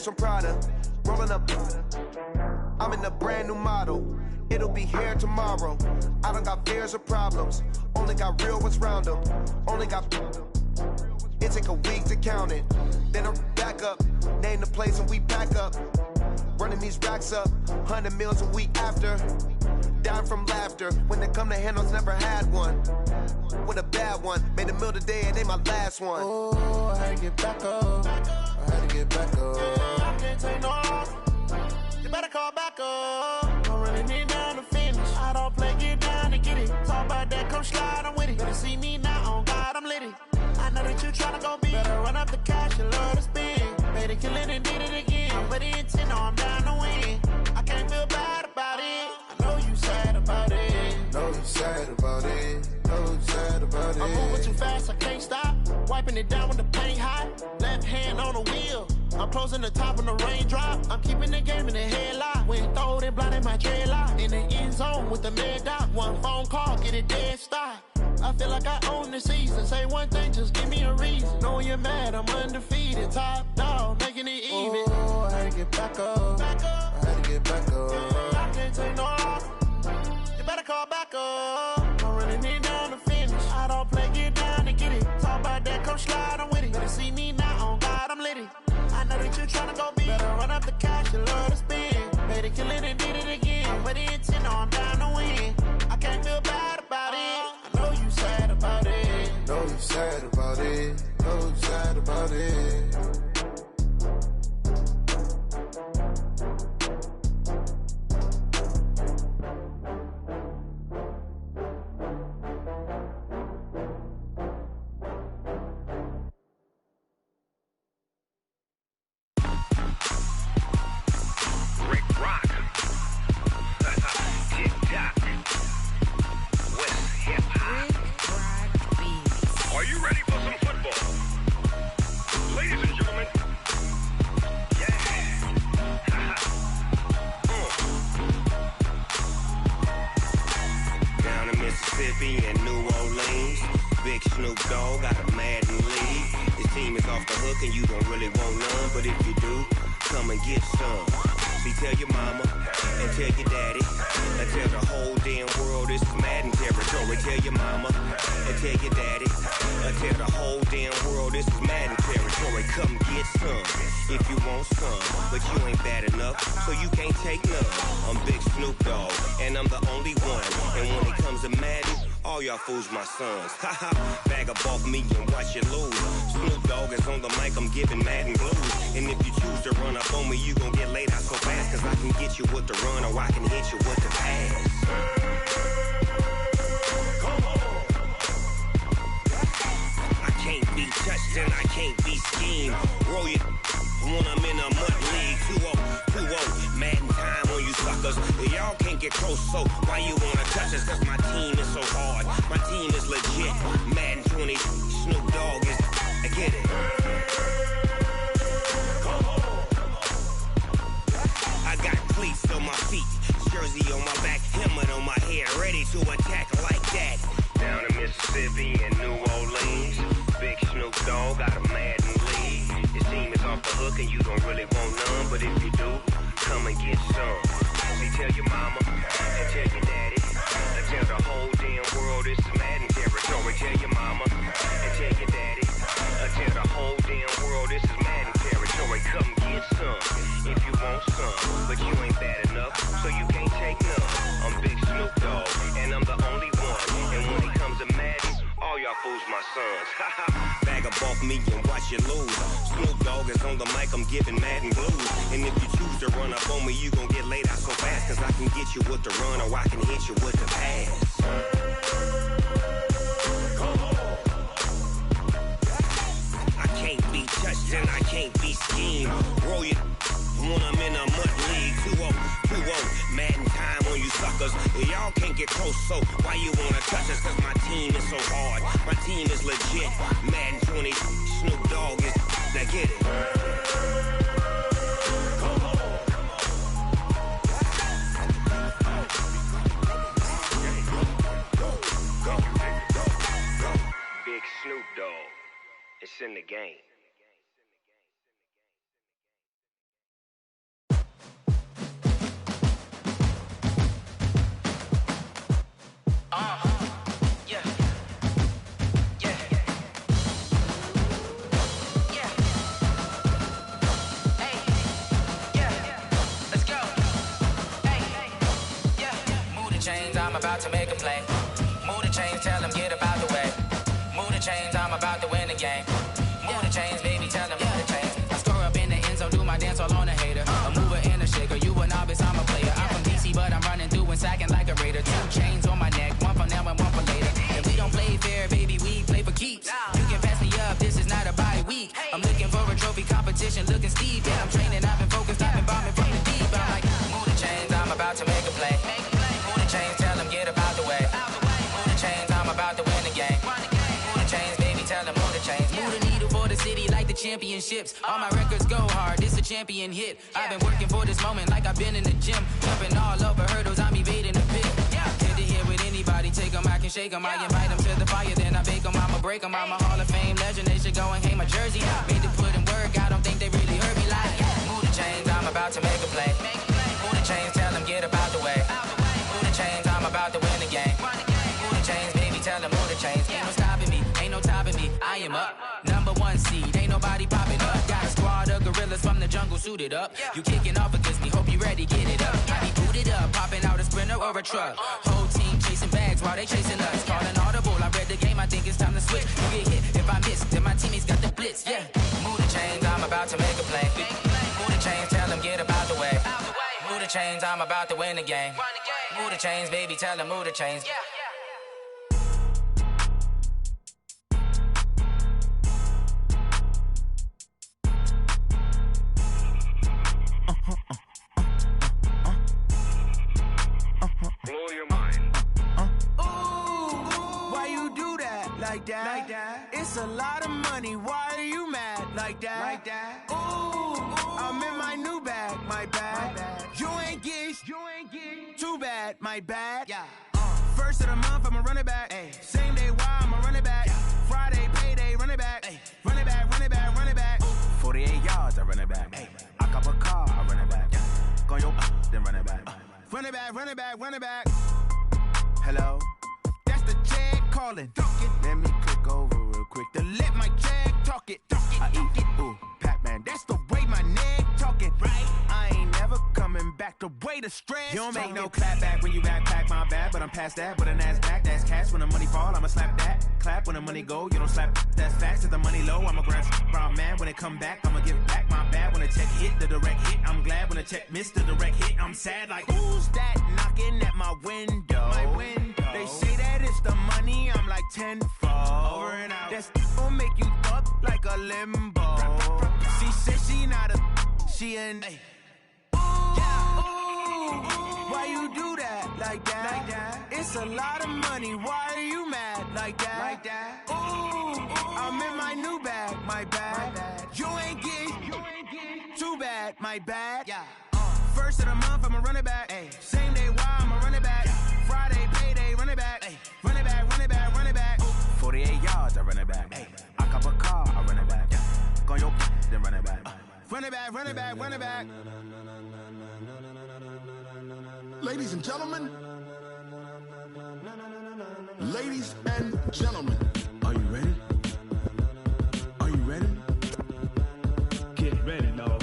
From Prada, rolling up. I'm in a brand new model. It'll be here tomorrow. I don't got fears or problems. Only got real ones round them. Only got. It take a week to count it. Then I'm back up. Name the place and we pack up. Running these racks up. 100 meals a week after. Down from laughter. When they come to handles, never had one. With a bad one. Made a meal today and they my last one. Oh, I had to get back up. I had to get back up. I can't take no loss. You better call back up. I'm running it down to finish. I don't play, get down to get it. Talk about that, come slide, I'm with it. Better see me now, on God, I'm litty. I know that you tryna go big. Better run up the cash, you love to spend. Made it, kill it, and did it again. I'm with the intent, no, I'm down to win. I can't feel bad about it. I know you sad about it. Know you sad about it. Know you sad about it. I'm moving too fast, I can't stop. Wiping it down when the paint hot. Left hand on the wheel. I'm closing the top when the raindrop. I'm keeping the game in the headlock. When throwed and blinded my dreadlock. In the end zone with the mad dot. One phone call, get it dead stop. I feel like I own the season. Say one thing, just give me a reason. Knowing you're mad, I'm undefeated. Top dog, making it even. Oh, I had to get back up. I had to get back up. I can't take no loss. You better call back up. I'm running it down to finish. I don't play, get down to get it. Talk about that, come slide, I'm with it. Better see me now, on God, I'm litty. I know that you tryna go big. Better run up the cash, you love to spend. Made it, kill it, and did it again. I'm with the intent, no, I'm down to win. I can't feel bad about it. I know you sad about it. Know you sad about it. Know you sad about it. Fools my sons. Haha, bag up off me and watch you lose. Snoop Dogg is on the mic, I'm giving Madden blues. And if you choose to run up on me, you gon' get laid out so fast. Cause I can get you with the run or I can hit you with the pass. Come on. I can't be touched and I can't be schemed. Roll you when I'm in a mud league. 2-0, Madden time on you suckers. Y'all can't get close, so why you wanna touch us? Cause my team is so hard. My team is legit. Madden 20, Snoop Dogg is. I get it. Come on. I got cleats on my feet, jersey on my back, helmet on my head, ready to attack like that. Down in Mississippi and New Orleans, Big Snoop Dogg got a Madden lead. Your team is off the hook and you don't really want none, but if you do, come and get some. See, tell your mama and tell your daddy, and tell the whole damn world this is Madden territory. territory. Tell your mama and tell your daddy. Tell the whole damn world this is Madden territory. Come get some if you want some, but you ain't bad enough, so you can't take none. I'm Big Snoop Dogg, and I'm the only one. And when it comes to Madden, all y'all fools my sons. Bag a bulk me and watch you lose. Snoop Dogg is on the mic, I'm giving Madden blues. And if you choose to run up on me, you gon' get laid out so fast. Cause I can get you with the run or I can hit you with the pass. I can't be touched and I can't be schemed. Roll you when I'm in a mud league. 2-0, Madden time on you suckers. Y'all can't get close, so why you wanna touch us? Cause my team is so hard, my team is legit. Madden 20, Snoop Dogg is, now get it. Big Snoop Dogg, it's in the game. I'm about to make a play. Move the chains, tell them get about the way. Move the chains, I'm about to win the game. Move the chains, baby, tell them move the chains. I score up in the end zone, do my dance all on a hater. A mover and a shaker, you a novice, I'm a player. I'm from DC, but I'm running through and sacking like a raider. 2 chains on my neck, one for now and one for later. If we don't play fair, baby, we play for keeps. You can pass me up, this is not a bye week. I'm looking for a trophy competition, looking Steve. Yeah, I'm training, I've been focused, I've been bombing from the deep. I'm like, move the chains, I'm about to make a play. Move the chains, tell them get about the way. Move the chains, I'm about to win the game. Move the chains, baby, tell them move the chains. Move the needle for the city like the championships. All my records go hard, this a champion hit. I've been working for this moment like I've been in the gym. Jumping all over hurdles, I'm evading the pit. Head to head with anybody, take them, I can shake them. I invite them to the fire, then I bake them, I'ma break them. I'm a Hall of Fame legend, they should go and hang my jersey. Made to put in work, I don't think they really heard me like. Move the chains, I'm about to make a play. Move the chains, tell them get about the way. Move the chains, I'm about to win the game. Move the chains, baby, tell them move the chains. Ain't no stopping me, ain't no topping me. I am up, #1 seed, ain't nobody popping up. Got a squad of gorillas from the jungle suited up. You kicking off against me, hope you ready, get it up. I be booted up, popping out a sprinter or a truck. Whole team chasing bags while they chasing us. Calling audible, I read the game, I think it's time to switch. You get hit if I miss, then my teammates got the blitz, yeah. Move the chains, I'm about to make a play. Move the chains, tell them get about the way. Move the chains, I'm about to win the game. Move the chains, baby, tell them move the chains. Blow your mind. Why you do that? Like that? It's a lot of money. Why are you mad? Like that? Ooh, I'm in my new bag. My bad. You ain't get too bad. My bad. Yeah. First of the month, I'ma run it back. Ay. Same day, why I'ma run it back. Yeah. Friday, payday, run it back. Ay. Run it back, run it back, run it back. 48 yards, I run it back. Ay. I cop a car, I run it back. Yeah. Go your then run it back. Run it back, run it back, run it back. Hello? That's the check calling. Let me click over real quick to let my check talk it. I eat it, ooh, Pac-Man. That's the way my neck talking. Right? I ain't never coming back. The way the stress. You don't make no clap back when you backpack, my bad. But I'm past that with a NASDAQ. That's cash when the money fall. I'ma slap that. Clap when the money go. You don't slap. That's facts. If the money low, I'ma grab brown man. When it come back, I'ma give back my bad. When the check hit, the direct hit. I'm glad when the check missed the direct hit. I'm sad like who's that knocking at my window? My window. They say that it's the money. I'm like tenfold. Over and out. That's gon' make you up like a limbo. She said she not a. She an. Why you do that? Like that? It's a lot of money. Why are you mad? Like that? Ooh, I'm in my new bag. My bad. You ain't get too bad. My bad. Yeah. First of the month, I'ma run it back. Ay. Same day, why I'ma run it back. Friday, payday, run it back. Ay. Run it back, run it back, run it back. 48 yards, I run it back. Ay. I cop a car, I run it back. Go your then run it back. Run it back, run it back, run it back. Ladies and gentlemen, Ladies and gentlemen, are you ready? Are you ready? Get ready, dog.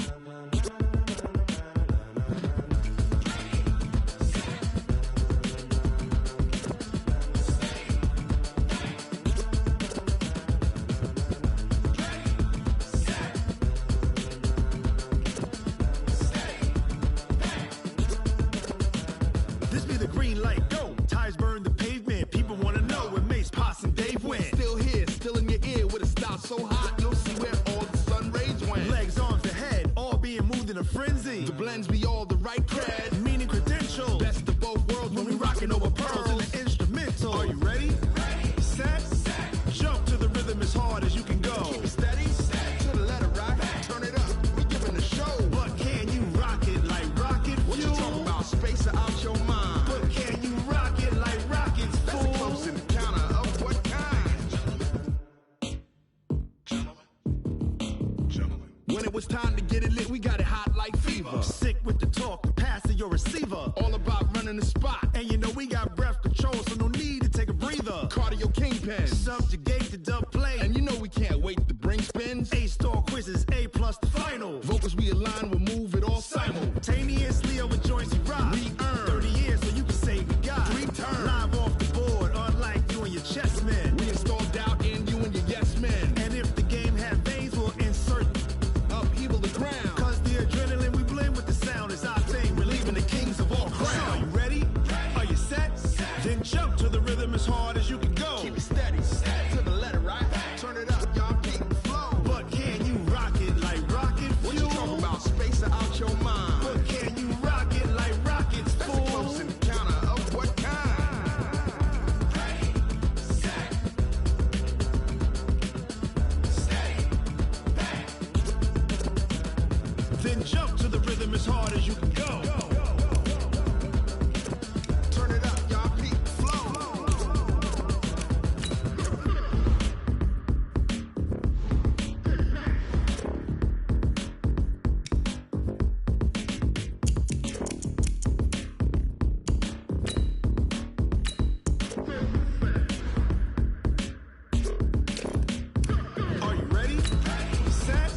This be the green light, go. Tires burn the pavement. People wanna know where Mace, Potts, and Dave went. Still here, still in your ear with a style so hot, you'll see where all the sun rays went. Legs, arms, the head, all being moved in a frenzy. The blends be all the right cred, meaning credentials. Best of both worlds when we rockin' over pearls in the instrumental. Are you ready? Set, jump to the rhythm as hard as you can go. Keep it steady, to the letter right, turn it up, we giving the show. But can you rock it like rocket fuel? What you talking about, space out your mind? But can you rock it like rockets, fool? That's a close encounter of what kind? Gentlemen. When it was time to get it lit, we got it hot like fever. Sick with the talk, the pass to your receiver. All about running the spot. And you know we got breath control, so no need to take a breather. Cardio kingpin, subjugate the dub play. And you know we can't wait to bring spins. A-star quizzes, A+ the final. Vocals we align, we'll move it all simultaneously over joints we rock. We earn 30 years so you can say we got 3 turns. Live off the board, unlike you and your chess men. We install doubt in you and your yes men. And if the game had veins, we'll insert upheaval the ground. Cause the adrenaline we blend with the sound is our thing. Relieving the kings of all crowns. Are you ready? Are you set? Then jump to the rhythm as hard as you can go. Keep it steady, to the letter right. Turn it up, y'all keep the flow. But can you rock it like rocket fuel? What you talking about, space out your mind? But can you rock it like rockets, fool? That's a close encounter of what kind? Then jump to the rhythm as hard as you can go. Turn it up, y'all keep the flow. Are you ready? Set,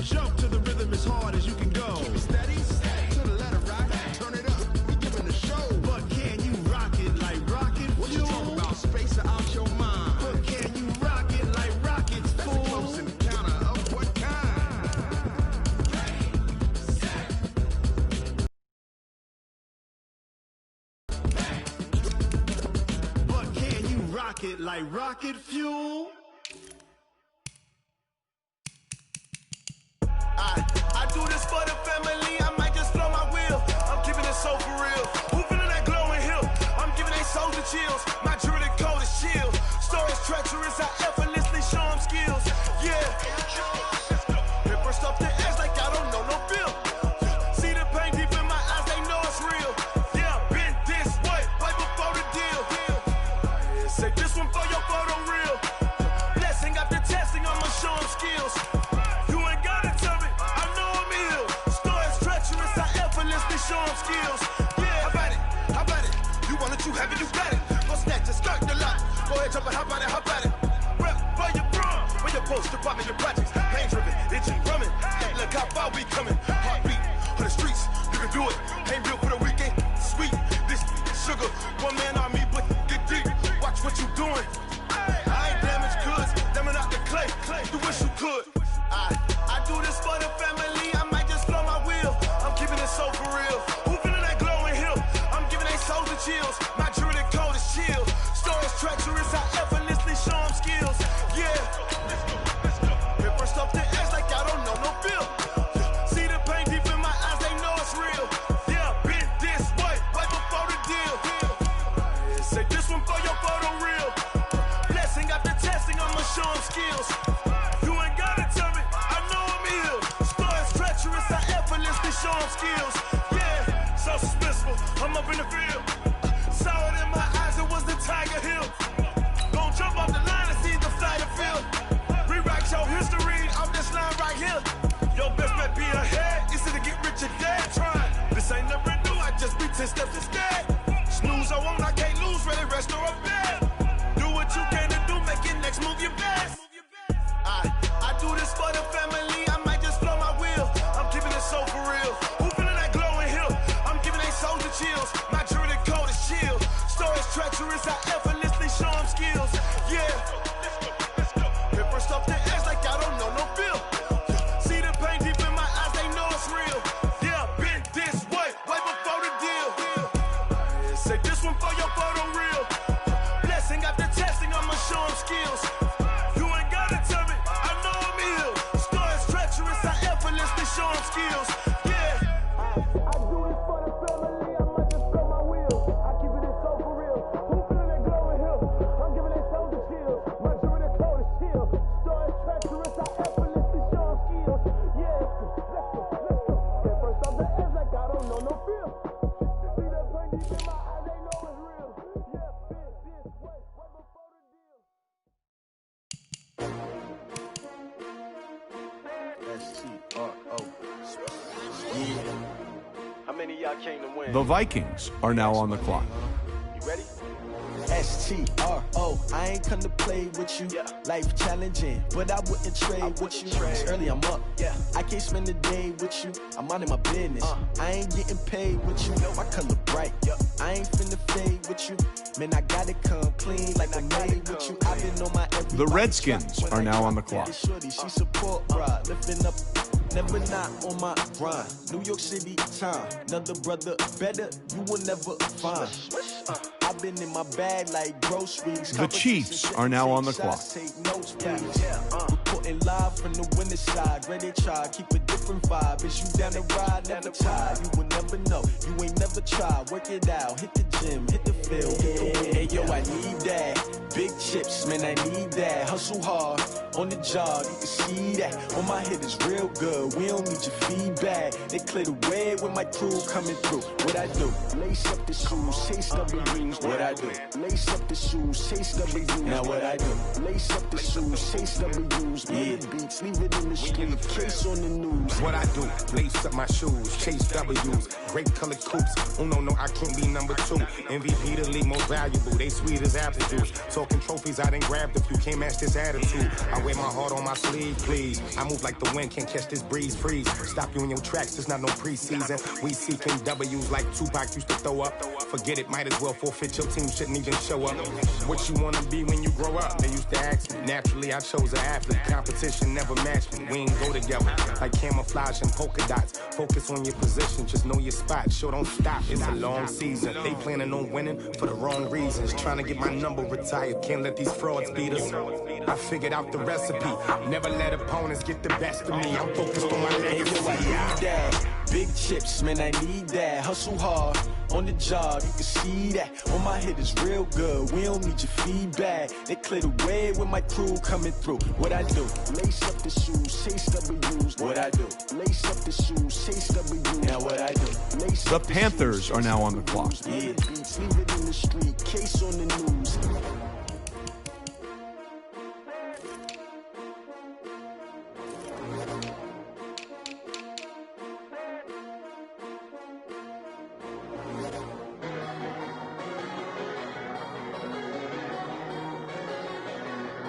jump to the rhythm as hard as you can go. Keep it steady, to the letter right. Turn it up, we giving the show. But can you rock it like rocket fuel? What you talking about, space out your mind? But can you rock it like rockets, fool? That's a close encounter of what kind? But can you rock it like rocket fuel? I do this for the family, I might just blow my wheel. I'm keeping it so for real. Who feeling that glowing hill? I'm giving they souls the chills. My jewelry cold is chill. Stories treacherous, I effortlessly show them skills. Yeah. It burst off the edge like I don't know no feel. See the pain deep in my eyes, they know it's real. Yeah, been this way, right before the deal. Say this one for your photo reel. Blessing after testing, I'ma show them skills. You ain't gotta tell me, I know I'm ill. Stories treacherous, I effortlessly show them skills. Yeah, how about it? How about it? You want it, you have it, you got it. Go snatch it, skirt the lot. Go ahead, jump it, how about it? How about it? Rep for your bro, when your post, your pop, your projects. Pain driven, itchy, drumming. Hey, look how far we coming. Heartbeat for the streets, you can do it. Ain't real for the weekend. Sweet, this sugar. One man army, but get deep. Watch what you doing. I ain't damaged goods, damn it out the clay. You wish you could. I do this for the family, I might just blow my wheel. I'm keeping it so for real. Who feeling that glowing hill? I'm giving they souls the chills. My jewelry cold is chill. Stories treacherous, I effortlessly show them skills. Yeah. It burst off the edge like I don't know no feel. See the pain deep in my eyes, they know it's real. Yeah, been this way, right before the deal. Say this one for your photo reel. Blessing after testing, I'ma show them skills. You ain't gotta tell me, I know I'm ill. Stories treacherous, I effortlessly show them skills. Yeah, so suspenseful, I'm up in the field. Saw it in my eyes, it was the Tiger Hill. Gon' jump off the line and see the fly the field. Rewrite your history off this line right here. Your best bet be ahead, easy to get rich or dead. Trying, this ain't never new, I just be 10 steps instead. Snooze, I won't, I can't lose, ready, rest or a bed. skills. Yeah. I do this for the family. I might just spell my wheels. I keep it so for real. Who feeling that glow in here? I'm giving that soldier chills. My jewelry that cold is chill. Story is treacherous. I effortlessly show them skills. Yeah. Let's go. Get first off the edge like I don't know no feel. See that pain deep in my eyes, they know it's real. Yeah, been this way before the deal. STRO. Yeah. How many of y'all came to win? The Vikings are now on the clock. You ready? STRO, I ain't come to play with you. Life challenging, but I wouldn't trade with you. It's early, I'm up. I can't spend the day with you. I'm out of my business. I ain't getting paid with you. My color bright. I ain't finna fade with you. Man, I gotta come clean like I made with you. I've been on my every. The Redskins are now on the clock. Shorty, she support, bro. Lifting up. Never not on my grind. New York City time. Another brother better, you will never find. I've been in my bag like groceries. The Chiefs are now on the clock. Take notes, please. Reporting live from the winning side. Ready to try, keep a different vibe. Is you down the ride, never tired. You will never know. You ain't never tried. Work it out. Hit the gym, hit the field. Hey yo, I need that. Big chips, man, I need that. Hustle hard on the job. You can see that. On my head is real good. We don't need your feedback. They clear the way with my crew coming through. What I do? Lace up the shoes, chase W's. What I do? Lace up the shoes, chase W's. Now what I do? Lace up the shoes, chase W's. Murder beats, leave it in the street, case on the news. What I do? Lace up my shoes, chase W's. Great colored coops. Oh no, I can't be number 2. MVP the league most valuable. They sweet as apple juice. Talking trophies, I done grabbed a few. Can't match this attitude. I wear my heart on my sleeve, please. I move like the wind, can't catch this breeze. Freeze. Stop you in your tracks, there's not no preseason. We seeking W's like Tupac used to throw up. Forget it, might as well forfeit. Your team shouldn't even show up. What you wanna be when you grow up? They used to ask me. Naturally, I chose an athlete. Competition never matched me. We ain't go together like camouflage and polka dots. Focus on your position, just know your spot. Show don't stop, it's a long season. They planning on winning for the wrong reasons. Trying to get my number retired. Can't let these frauds beat us. I figured out the recipe. Never let opponents get the best of me. I'm focused on my legacy. I need that. Big chips, man, I need that. Hustle hard on the job, you can see that. On my head is real good. We don't need your feedback. They clear the way with my crew coming through. What I do? Lace up the shoes, chase W's. What I do? Lace up the shoes, chase W's. Now what I do? Lace the Panthers are now on the clock. Yeah, beats, leave it in the street, case on the news.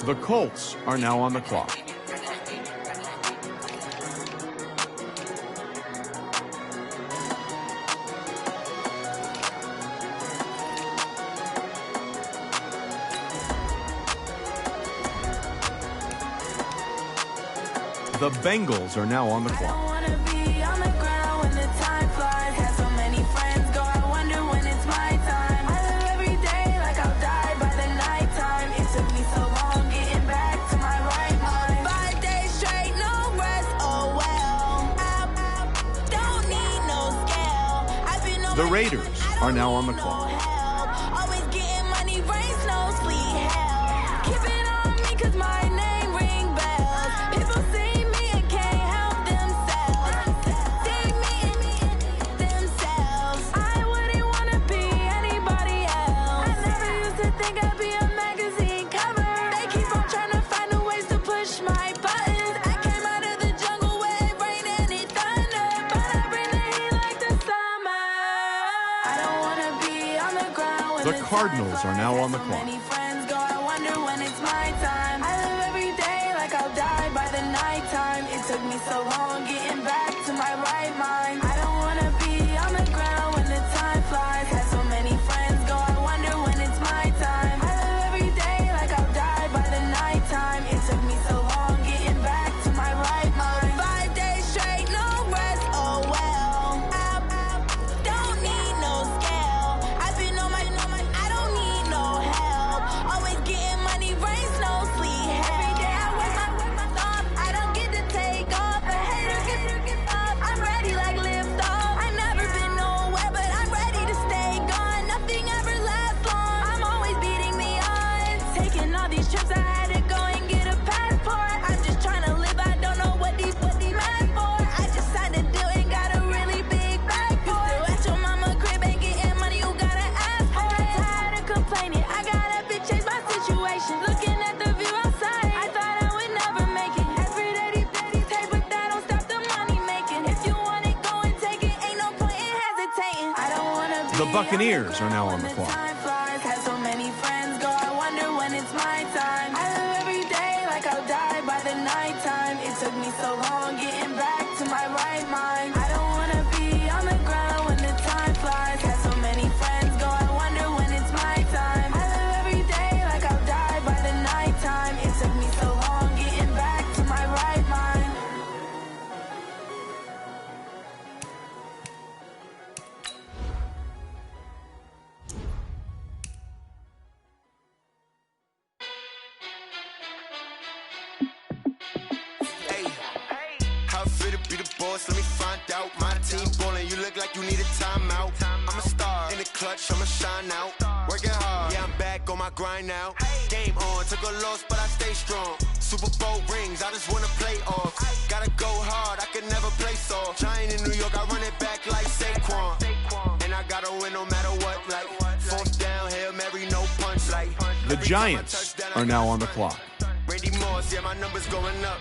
The Colts are now on the clock. The Bengals are now on the clock. The Raiders are now on the clock. Always getting money, rain, snow, sleet, hell. Keep it on me, cause my name ring bells. People see me and can't help themselves. See me and themselves. I wouldn't wanna be anybody else. I never used to think I'd be a magazine cover. They keep on trying to find new ways to push my buttons. I came out of the jungle where it rained and it thunder, but I bring the heat like the summer. The Cardinals are now on the clock. Many friends go, I wonder when it's my time. I live every day like I'll die by the nighttime. It took me so long getting back to my right mind. I don't wanna be on the ground when the time flies. Had so many friends go, I wonder when it's my time. I live every day like I'll die by the nighttime. It took me so long getting back to my right mind. 5 days straight, no rest, oh well. I don't need no scale. I've been on my, I don't need no help. Always getting money, rain, snow, sleet, hell. Every day I work my thumb. I don't get to take off. A hater get up. I'm The Buccaneers are now on the clock. Had so many friends go, I wonder when it's my time. I live every day like I'll die by the nighttime. It took me so long getting back to my right mind. I don't wanna be on the ground when the time flies. Had so many friends go, I wonder when it's my time. I live every day like I'll die by the nighttime. It took me so long getting back to my right mind. How it feel to be the boss? Let me find out. My team ballin', you look like you need a timeout. I'm a star in the clutch, I'ma shine out. Working hard, yeah, I'm back on my grind now. Game on, took a loss, but I stay strong. Super Bowl rings, I just wanna play off. Gotta go hard, I can never play soft. Giant in New York, I run it back like Saquon. And I gotta win no matter what, like fourth down, Hail Mary, no punch, like The Giants are now on the clock. Randy Moss, yeah, my numbers going up.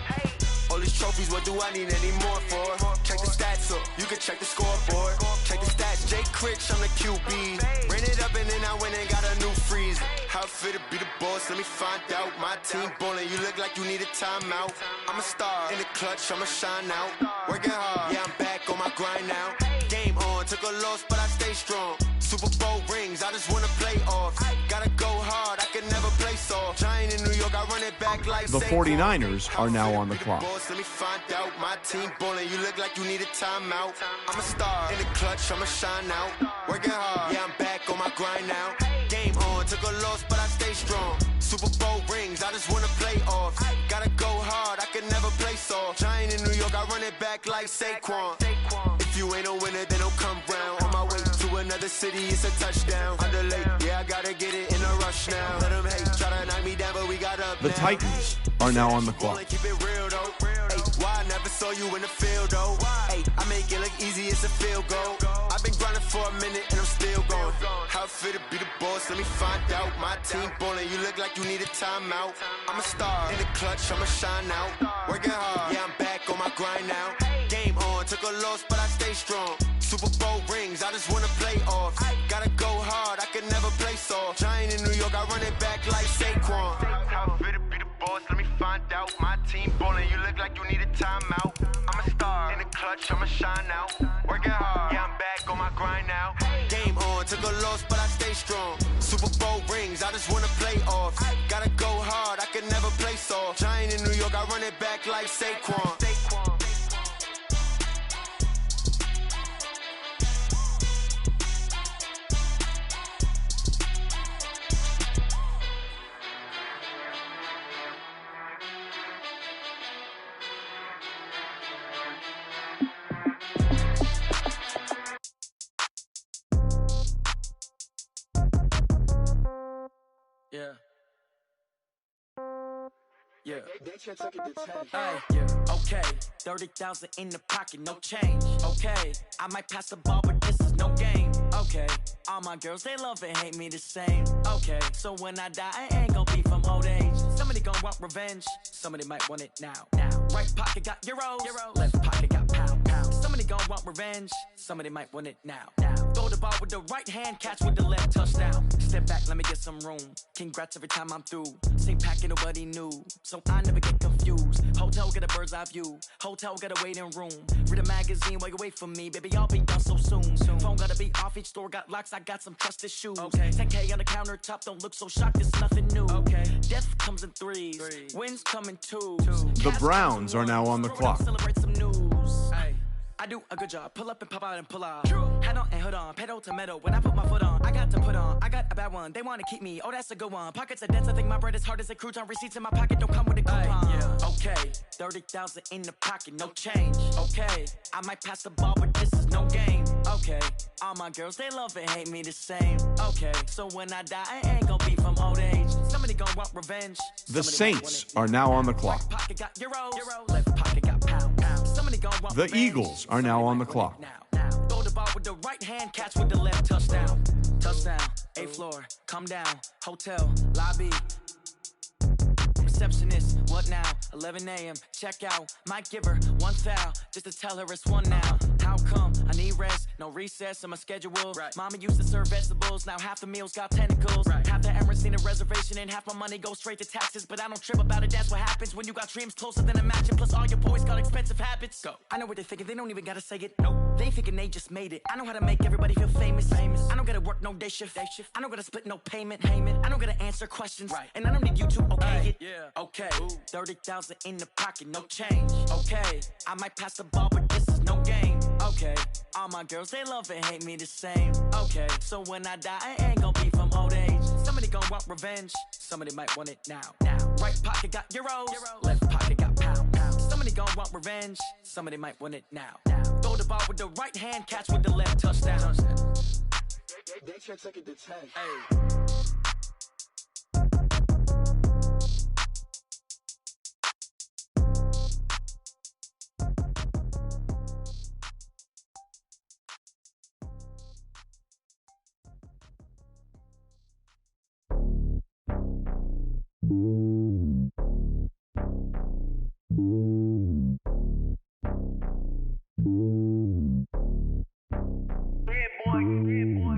All these trophies, what do I need any more for? Check the stats up, you can check the scoreboard. Check the stats, Jake Critch, I'm the QB. Ran it up and then I went and got a new freeze. How it feel to be the boss, let me find out. My team ballin', you look like you need a timeout. I'm a star in the clutch, I'ma shine out. Working hard, yeah, I'm back on my grind now. Game on, took a loss, but I stay strong. Super Bowl rings, I just wanna play off. Gotta go hard, I can never play soft. Giant in New York, I run it back like The 49ers are now on the clock. Let me find out. My team ballin', you look like you need a timeout. I'm a star in the clutch, I'ma shine out. Working hard, yeah, I'm back on my grind now. Game on, took a loss, but I stay strong. Super Bowl rings, I just wanna play off. Gotta go hard, I can never play soft. Giant in New York, I run it back like Saquon. If you ain't a winner, then don't come round. On my way to another city, it's a touchdown. Underlay, yeah, I gotta get it in a rush now. Let them hate, try to knock me down, but we got up The now. Titans are now on the clock. Keep it real though. Hey, why I never saw you in the field though? Hey, I make it look easy, it's a field goal. I've been grinding for a minute and I'm still going. How it feel to be the boss? Let me find out. My team ballin', you look like you need a timeout. I'm a star in the clutch, I'ma shine out. Working hard, yeah, I'm back on my grind now. Game on, took a loss, but I stay strong. Super Bowl rings, I just wanna play off. Gotta go hard, I can never play soft. Giant in New York, I run it back like Saquon. How it feel to be the boss? Let me find out. My team ballin', you look like you need a timeout. I'm a star in the clutch, I'ma shine out. Working hard, yeah, I'm back on my grind now. Game on, took a loss, but I stay strong. Super Bowl rings, I just wanna play off. Gotta go hard, I can never play soft. Giant in New York, I run it back like Saquon. Yeah. Yeah. Hey, yeah. Okay. 30,000 in the pocket, no change. Okay. I might pass the ball, but this is no game. Okay. All my girls, they love and hate me the same. Okay. So when I die, I ain't gonna be from old age. Somebody gonna want revenge. Somebody might want it now. Right pocket got euros. Left pocket got pound. Somebody gonna want revenge. Somebody might want it now. Throw the ball with the right hand, catch with the left, touchdown. Step back, let me get some room. Congrats every time I'm through. Same packet, nobody knew, so I never get confused. Hotel get a bird's eye view. Hotel got a waiting room. Read a magazine while you wait for me, baby. I'll be done so soon. Phone gotta be off. Each store got locks. I got some trusted shoes. 10K on the countertop. Don't look so shocked. It's nothing new. Death comes in threes. Wins come in twos. The Browns are now on the clock. Celebrate some news. I do a good job. Pull up and pop out and pull out. Head on and hood on. Pedal to metal. When I put my foot on, I got to put on. I got a bad one. They want to keep me. Oh, that's a good one. Pockets are dense. I think my bread is hard as a crouton. Receipts in my pocket don't come with a coupon. Okay. 30,000 in the pocket. No change. Okay. I might pass the ball, but this is no game. Okay. All my girls, they love and hate me the same. Okay. So when I die, I ain't gonna be from old age. Somebody gonna want revenge. The Saints are now on the clock. Right pocket got euros. Left pocket got pound. Somebody gonna want The revenge. Eagles are now on the clock. Throw the ball with the right hand, catch with the left, touchdown. Touchdown, 8th floor, come down, hotel, lobby. Receptionist, what now? 11 a.m., check out. Might give her one foul, just to tell her it's one now. How come? I need rest, no recess in my schedule. Right. Mama used to serve vegetables, now half the meals got tentacles. Right. Half the Emirates need a reservation and half my money goes straight to taxes. But I don't trip about it, that's what happens when you got dreams closer than a match. And plus all your boys got expensive habits. Go. I know what they're thinking, they don't even gotta say it. Nope. They thinking they just made it. I know how to make everybody feel famous. I don't gotta work no day shift. I don't gotta split no payment. I don't gotta answer questions. Right. And I don't need you to okay it. Yeah. Okay. 30,000 in the pocket, no change. Okay. I might pass the ball, but this is no game. Okay. All my girls, they love and hate me the same. Okay. So when I die, I ain't gonna be from old age. Somebody gon' want revenge. Somebody might want it now. Right pocket got euros. Left pocket got pound. Somebody gon' want revenge. Somebody might want it now. Throw the ball with the right hand, catch with the left, touchdown. They can't take it to 10. Hey.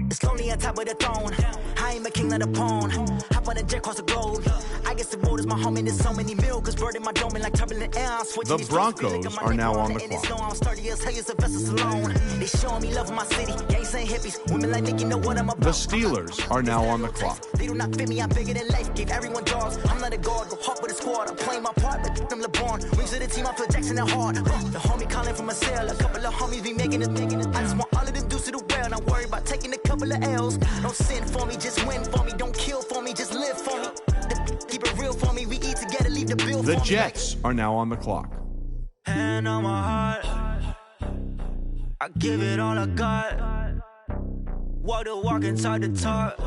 It's lonely on top of the throne. I ain't a king of the pawn. Hop on a jet across the globe. I guess the road is my home and there's so many milkers burning my dome like turbulent air. The Broncos are now on the clock. I'm sturdy as hell as a vessel alone. They showing me love in my city. Gangs ain't hippies. Women like Nicky know what I'm about. The Steelers are now on the clock. They do not fit me. I'm bigger than life. Gave everyone jobs. I'm not a guard. Go hop with a squad. I'm playing my part like them LeBron. Rings to the team. I feel Jackson and hard. The homie calling from a cell. A couple of homies be making it. I just want all of them dudes to do well. Not worry about taking a couple of L's. Don't sin for me. Just win for me. Don't kill for me. Just live for me. Keep it real for me. We eat together. Leave the bill for me. The Jets are now on the clock. Hand on my heart, I give it all I got. Walk the walk inside the talk.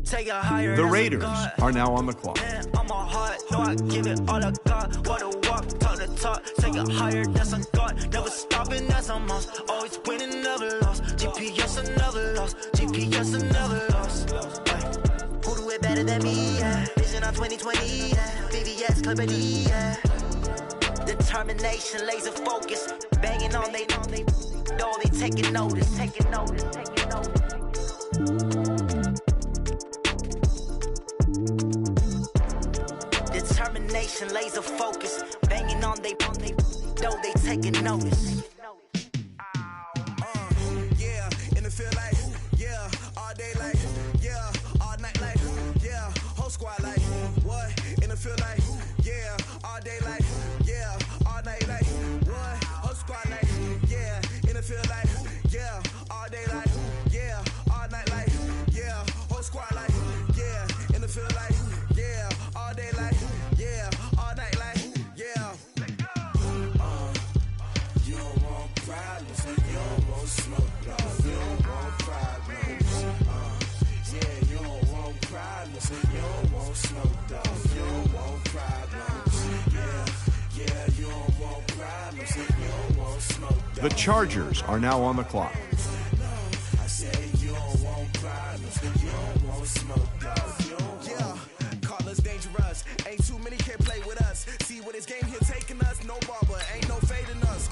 Take a higher. The Raiders are now on the clock. Hand on my heart, no, I give it all I got. Walk the walk, talk the talk. Take a higher, that's a God. Never stopping, that's a must. Always winning, never lost. GPS, I never lost. GPS, I never lost. Who do it better than me? Yeah. Vision on 2020. Yeah. VVS, Clippity. Yeah. Determination, laser focus, banging on they know they taking notice. Determination, laser focus, banging on they know they taking notice. Yeah, in the field like, yeah, all day like, yeah, all night like, yeah, whole squad like, what? In the field like, yeah, all day like. The Chargers are now on the clock. I said you don't want problems, you don't want smoke, yeah, call us dangerous. Ain't too many can play with us. See what this game here taking us. No barber, ain't no fading us.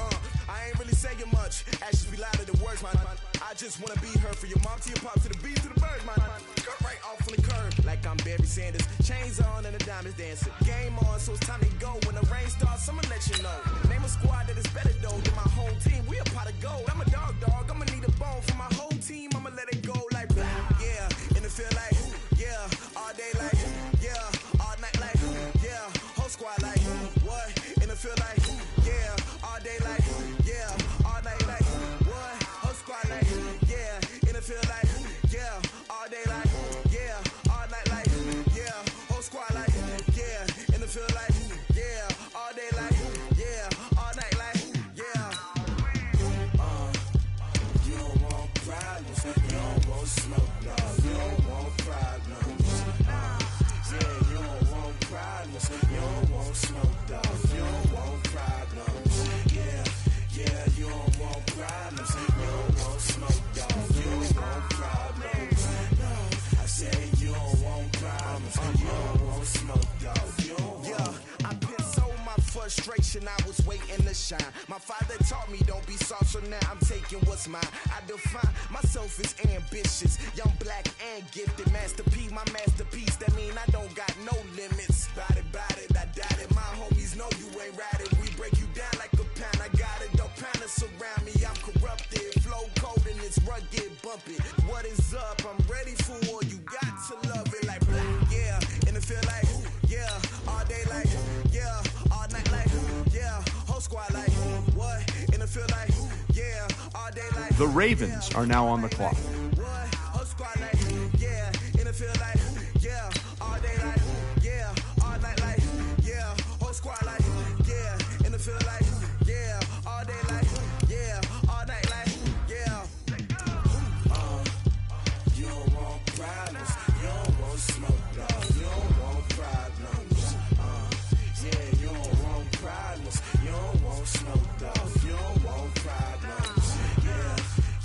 I ain't really saying much. Actions be louder than words, man. I just wanna be heard from your mom to your pop to the beat to the bird, man. Cut right off on the curb like I'm Barry Sanders. Chains on and the diamonds dancing. Game on, so it's time to go. When the rain starts, I'ma let you know. Name a squad that is better though than my whole team. We a pot of gold. I'm a dog. I'ma need a bone for my whole team. I'ma let it go like blah. Yeah, in the field like yeah, all day like yeah, all night like yeah, whole squad like what? In the field like yeah, all day like yeah, all night like what? Whole squad like yeah, in the field like yeah, all day like yeah, all night like yeah, whole squad like yeah, in the field like yeah, all day like yeah, all night like yeah. You don't want problems, you don't want smoke, no, you don't want problems. Yeah, you don't want problems, you don't want smoke, dog, you don't want problems. Yeah, you don't want problems, you don't want smoke, dog, you don't want problems. No, I said you don't want problems, you don't want smoke, dog, you don't want. Yeah, I pissed so my frustration, I was waiting to shine. My father taught me don't be soft, so now I'm taking what's mine. I define myself as ambitious, young, black, and gifted. Master P, my masterpiece. That mean I don't got no limits. Bout it, I doubt it. My homies know you ain't ride it. We break you down like a pound. I got it, don't pound us around me. I'm corrupted, flow cold and it's rugged, bumpy. What is up? I'm ready for war. You got to love it like black, yeah. And it feel like, yeah. All day like, yeah. All night like, yeah. Whole squad like, what? And it feel like, yeah. All day like. The Ravens are now on the clock. What? Whole squad like, yeah. And it feel like, yeah. All day like, yeah. All night like, yeah. Whole squad like, yeah. And it feel like, yeah. All day like, yeah. All night like, yeah. You don't want problems. You don't want smoke, dog. You don't want problems. Yeah, you don't want problems. You don't want smoke, dog. You don't want problems.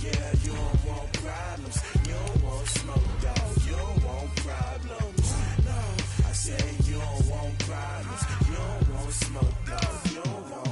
Yeah, you don't want problems. You don't want smoke, dog. You don't want problems. No, I said you don't want problems. You don't want smoke, dog. You don't want.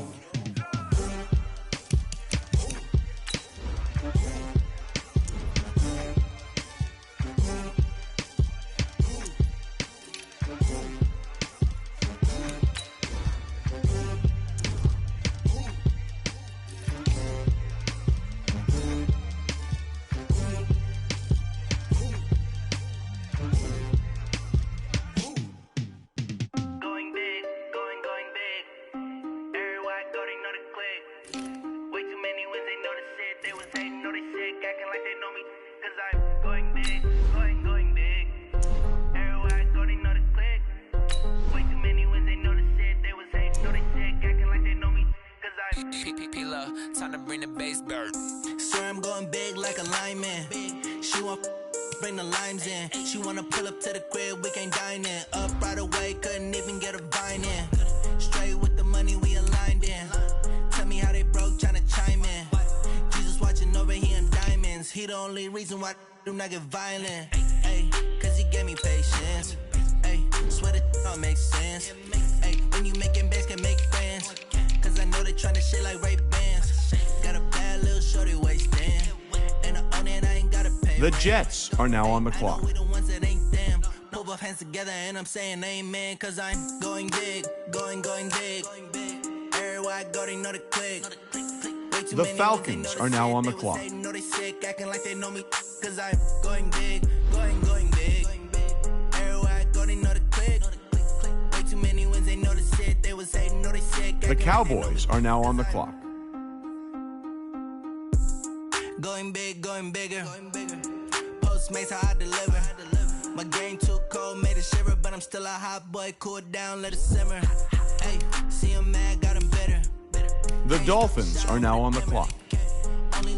Going big, going big. Everywhere I go, they know the click. Way too many wins, they know the shit. They was hating, know they sick, acting like they know me. Cause I'm going big, going big. Everywhere I go, they know the click. Way too many wins, they know the shit. They was hating, know they sick, acting like they know me. Cause I'm P-P-P-Love, time to bring the bass bird. Swear I'm going big like a lineman. She want bring the limes in. She wanna pull up to the crib, we can't dine in. Up right away, couldn't even get a vine in. Straight with the money we aligned in. Tell me how they broke, tryna chime in. Jesus watching over here in diamonds. He the only reason why I do not get violent. Ay, cause he gave me patience. Ay, swear that all makes sense. Ay, when you making bands can make friends. Cause I know they tryna shit like Ray Bans. Got a bad little shorty wasting. And I own it, I ain't gotta pay. The Jets are now on the clock. We the ones that ain't them. Pull both hands together and I'm saying amen. Cause I'm going big, going big. Everywhere I go, they know the click. The Falcons are now on the clock. They know they sick, acting like they know me. Cause I'm going big, going big. Everywhere I go, they know the click. Way too many wins, they know the shit. They was hating, know they sick. The Cowboys are now on the clock. Going big, going bigger. Postmates how I deliver. My game too cold, made it shiver, but I'm still a hot boy. Cool down, let it simmer. Hey, see him mad, got him bitter. The Dolphins are now on the clock. Only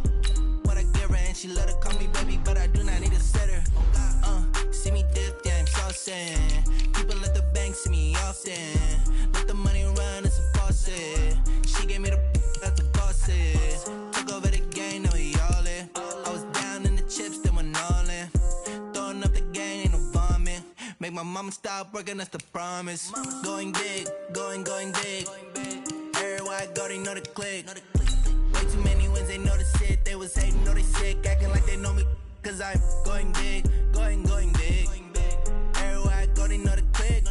what I give her, and she let her call me baby, but I do not need a sitter. See me dip, yeah, I'm saucing. People at the bank see me often. Let the money run, it's a faucet. She gave me the at the bosses. Took over the game, now we all in. I was down in the chips, then went all in. Throwing up the gang, ain't no vomit. Make my mama stop working, that's the promise. Going big, going big. Everywhere I go, they know the click. Way too many wins, they know the shit. They was hating, know they sick, acting like they know me. Cause I'm going big, going big. Everywhere I go, they know the click.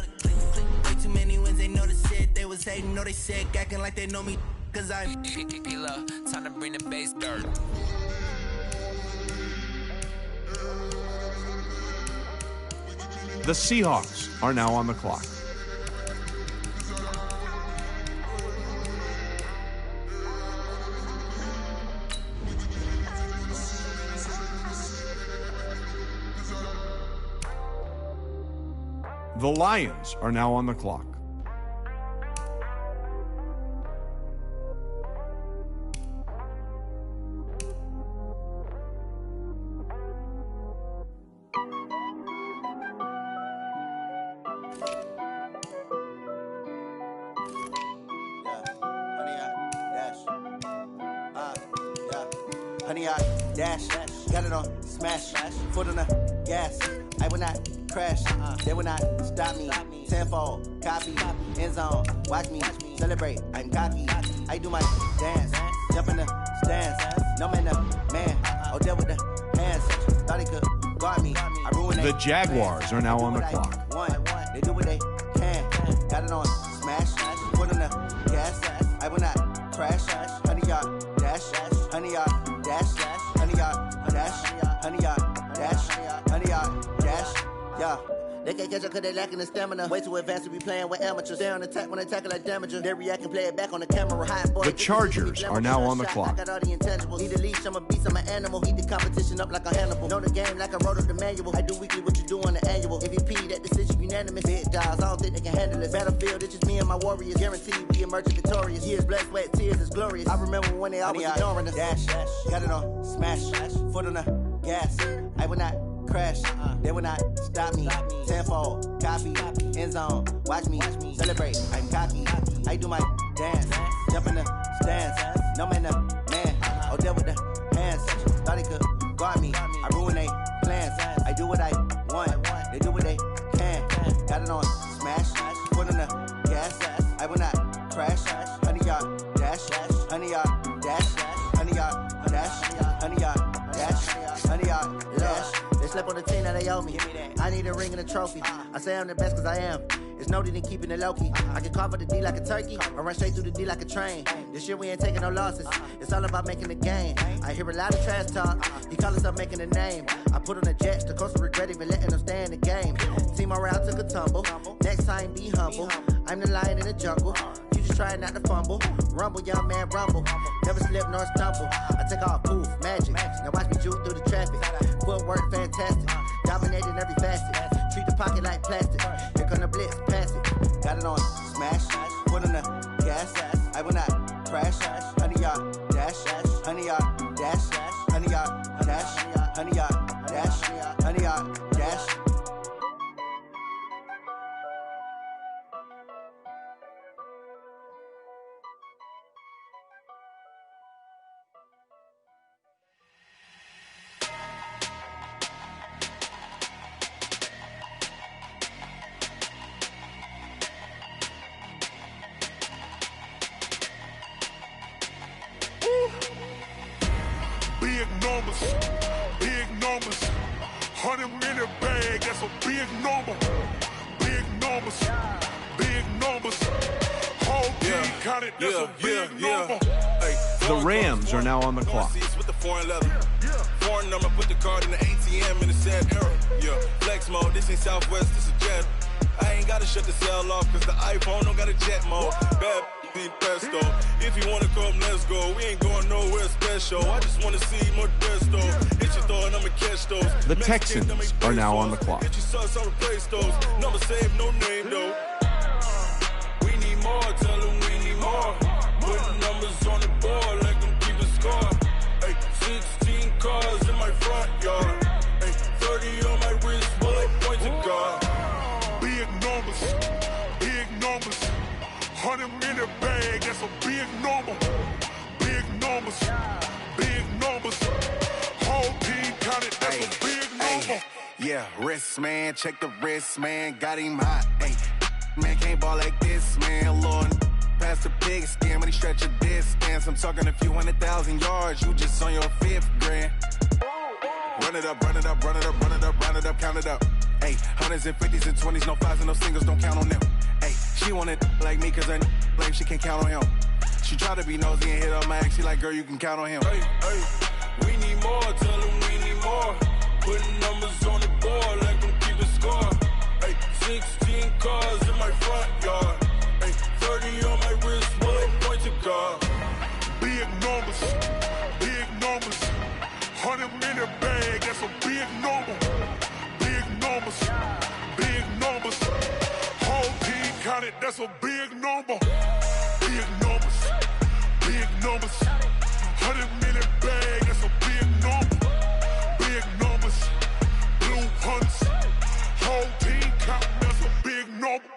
Way too many wins, they know the shit. They was hating, know they sick, acting like they know me. Cause I'm P-P-P-Love, time to bring the bass bird. The Seahawks are now on the clock. The Lions are now on the clock. Honey, I dash, got it on smash, foot on the gas. I will not crash, they will not stop me. Tenfold, copy, end zone, watch me celebrate. I'm cocky, I do my dance, jump in the stands, no man, man, oh there with the hands, thought he could guard me. I ruined The Jaguars are now on the clock. They do what they can, got it on smash, put on the gas, I will not crash, 100-yard dash, 100-yard dash, 100-yard dash, 100-yard dash, 100-yard dash, yeah. They can't catch up cause they lacking the stamina. Way too advanced to be playing with amateurs. They on attack when they tackle like damager. They react and play it back on the camera. High boy, The Chargers are now on the clock. I got all the intangibles. Need a leash, I'm a beast, I'm an animal. Eat the competition up like a Hannibal. Know the game like I wrote up the manual. I do weekly what you do on the annual. MVP, that decision unanimous. Big dogs, I don't think they can handle it. Battlefield, it's just me and my warriors. Guaranteed we emerge victorious. Years, blood, sweat, tears, is glorious. I remember when they always ignoring us. Dash, got it on smash, foot on the gas. I will not crash, they will not stop me. Tenfold, copy, end zone, watch me celebrate. I'm cocky, I do my dance, jump in the stands, no man, man, oh there with the hands, thought he could guard me. I ruin they plans, I do what I want, they do what they can. Got it on smash, foot on the gas, I will not crash. 100-yard dash, 100-yard dash, 100-yard dash, 100-yard dash, 100-yard dash. They slept on the team that they owe me. I need a ring and a trophy. I say I'm the best cause I am. It's noted in keeping it low-key. I can carve up the D like a turkey or run straight through the D like a train. This year we ain't taking no losses. It's all about making the game. I hear a lot of trash talk. He call himself making a name. I put on the Jets. The coach will regret even letting them stay in the game. Team morale took a tumble. Next time be humble. I'm the lion in the jungle. You just try not to fumble. Rumble, young man, rumble. Never slip nor stumble. I take off, poof, magic. Now watch me juke through the traffic. Footwork fantastic. Dominating every facet. Treat the pocket like plastic. Here come the blitz, pass it. Got it on smash. Put on the gas. I will not crash. 100-yard dash. 100-yard dash. 100-yard dash. 100-yard dash. 100-yard dash. Big numbers, 100-minute bag, that's a big number. Big numbers, whole team counted, that's a big number. The Rams are now on the clock. With the foreign leather. Foreign number, put the card in the ATM in the sad era. Yeah, flex mode, this ain't Southwest, this is Jet. I ain't gotta shut the cell off, cause the iPhone don't got a jet mode. Bad need pesto. If you wanna come, let's go. We ain't going nowhere special. I just wanna see more Desto. Hit your throw and I'ma catch those. The Texans are now on the clock. Hit your sus, I'll replace those. Number save, no name though. We need more, tell them we need more. Putting numbers on the board like them keep a score. Ay, 16 cars in my front yard. Ay, 30 on my wrist, while I point to God. Big numbers, 100-minute bag, that's a big number. Big numbers, whole team counted, that's a big number. Yeah, wrist man, check the wrist man, got him hot. Ay, man can't ball like this, man. Lord, past the big skin when he stretch a distance. I'm talking a few 100,000 yards, you just on your 5th grand. Run it up, count it up. Ay, 100s and 50s and 20s, no 5s and no singles, don't count on them. Ay, she want it like me, cause her like she can't count on him. She try to be nosy and hit up my ex, she like, girl, you can count on him. Hey, we need more, tell them we need more. Putting numbers on the board like them keep a score. Hey, 16 cars in my front yard. Hey, 30 on my wrist, while I point to God. Big numbers, 100-minute bag, that's a big number. Big numbers, whole team counted, that's a big number. Big numbers, 100-minute bag, that's a big number. Big numbers, blue hunts, whole team counting, that's a big number.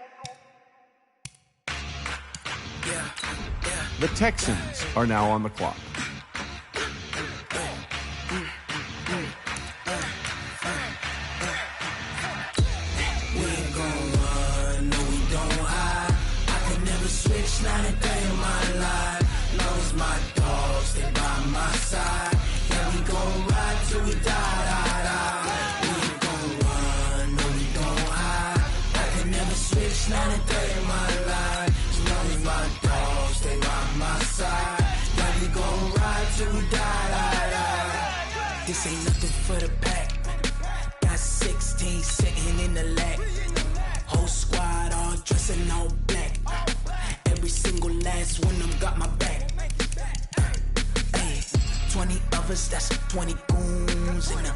The Texans are now on the clock. We ain't gon' run, no we don't hide. my side. Yeah, we gon' ride till we die, die, die. We ain't gon' run, no, we gon' hide. I can never switch, now and day in my life. As long as my dogs stay by my side. Yeah, we gon' ride till we die, die, die. This ain't nothing for the pack. Got 16 sitting in the lap. Whole squad all dressing all black. Every single last one of them got my back. Hey, 20 of us, that's 20 goons. And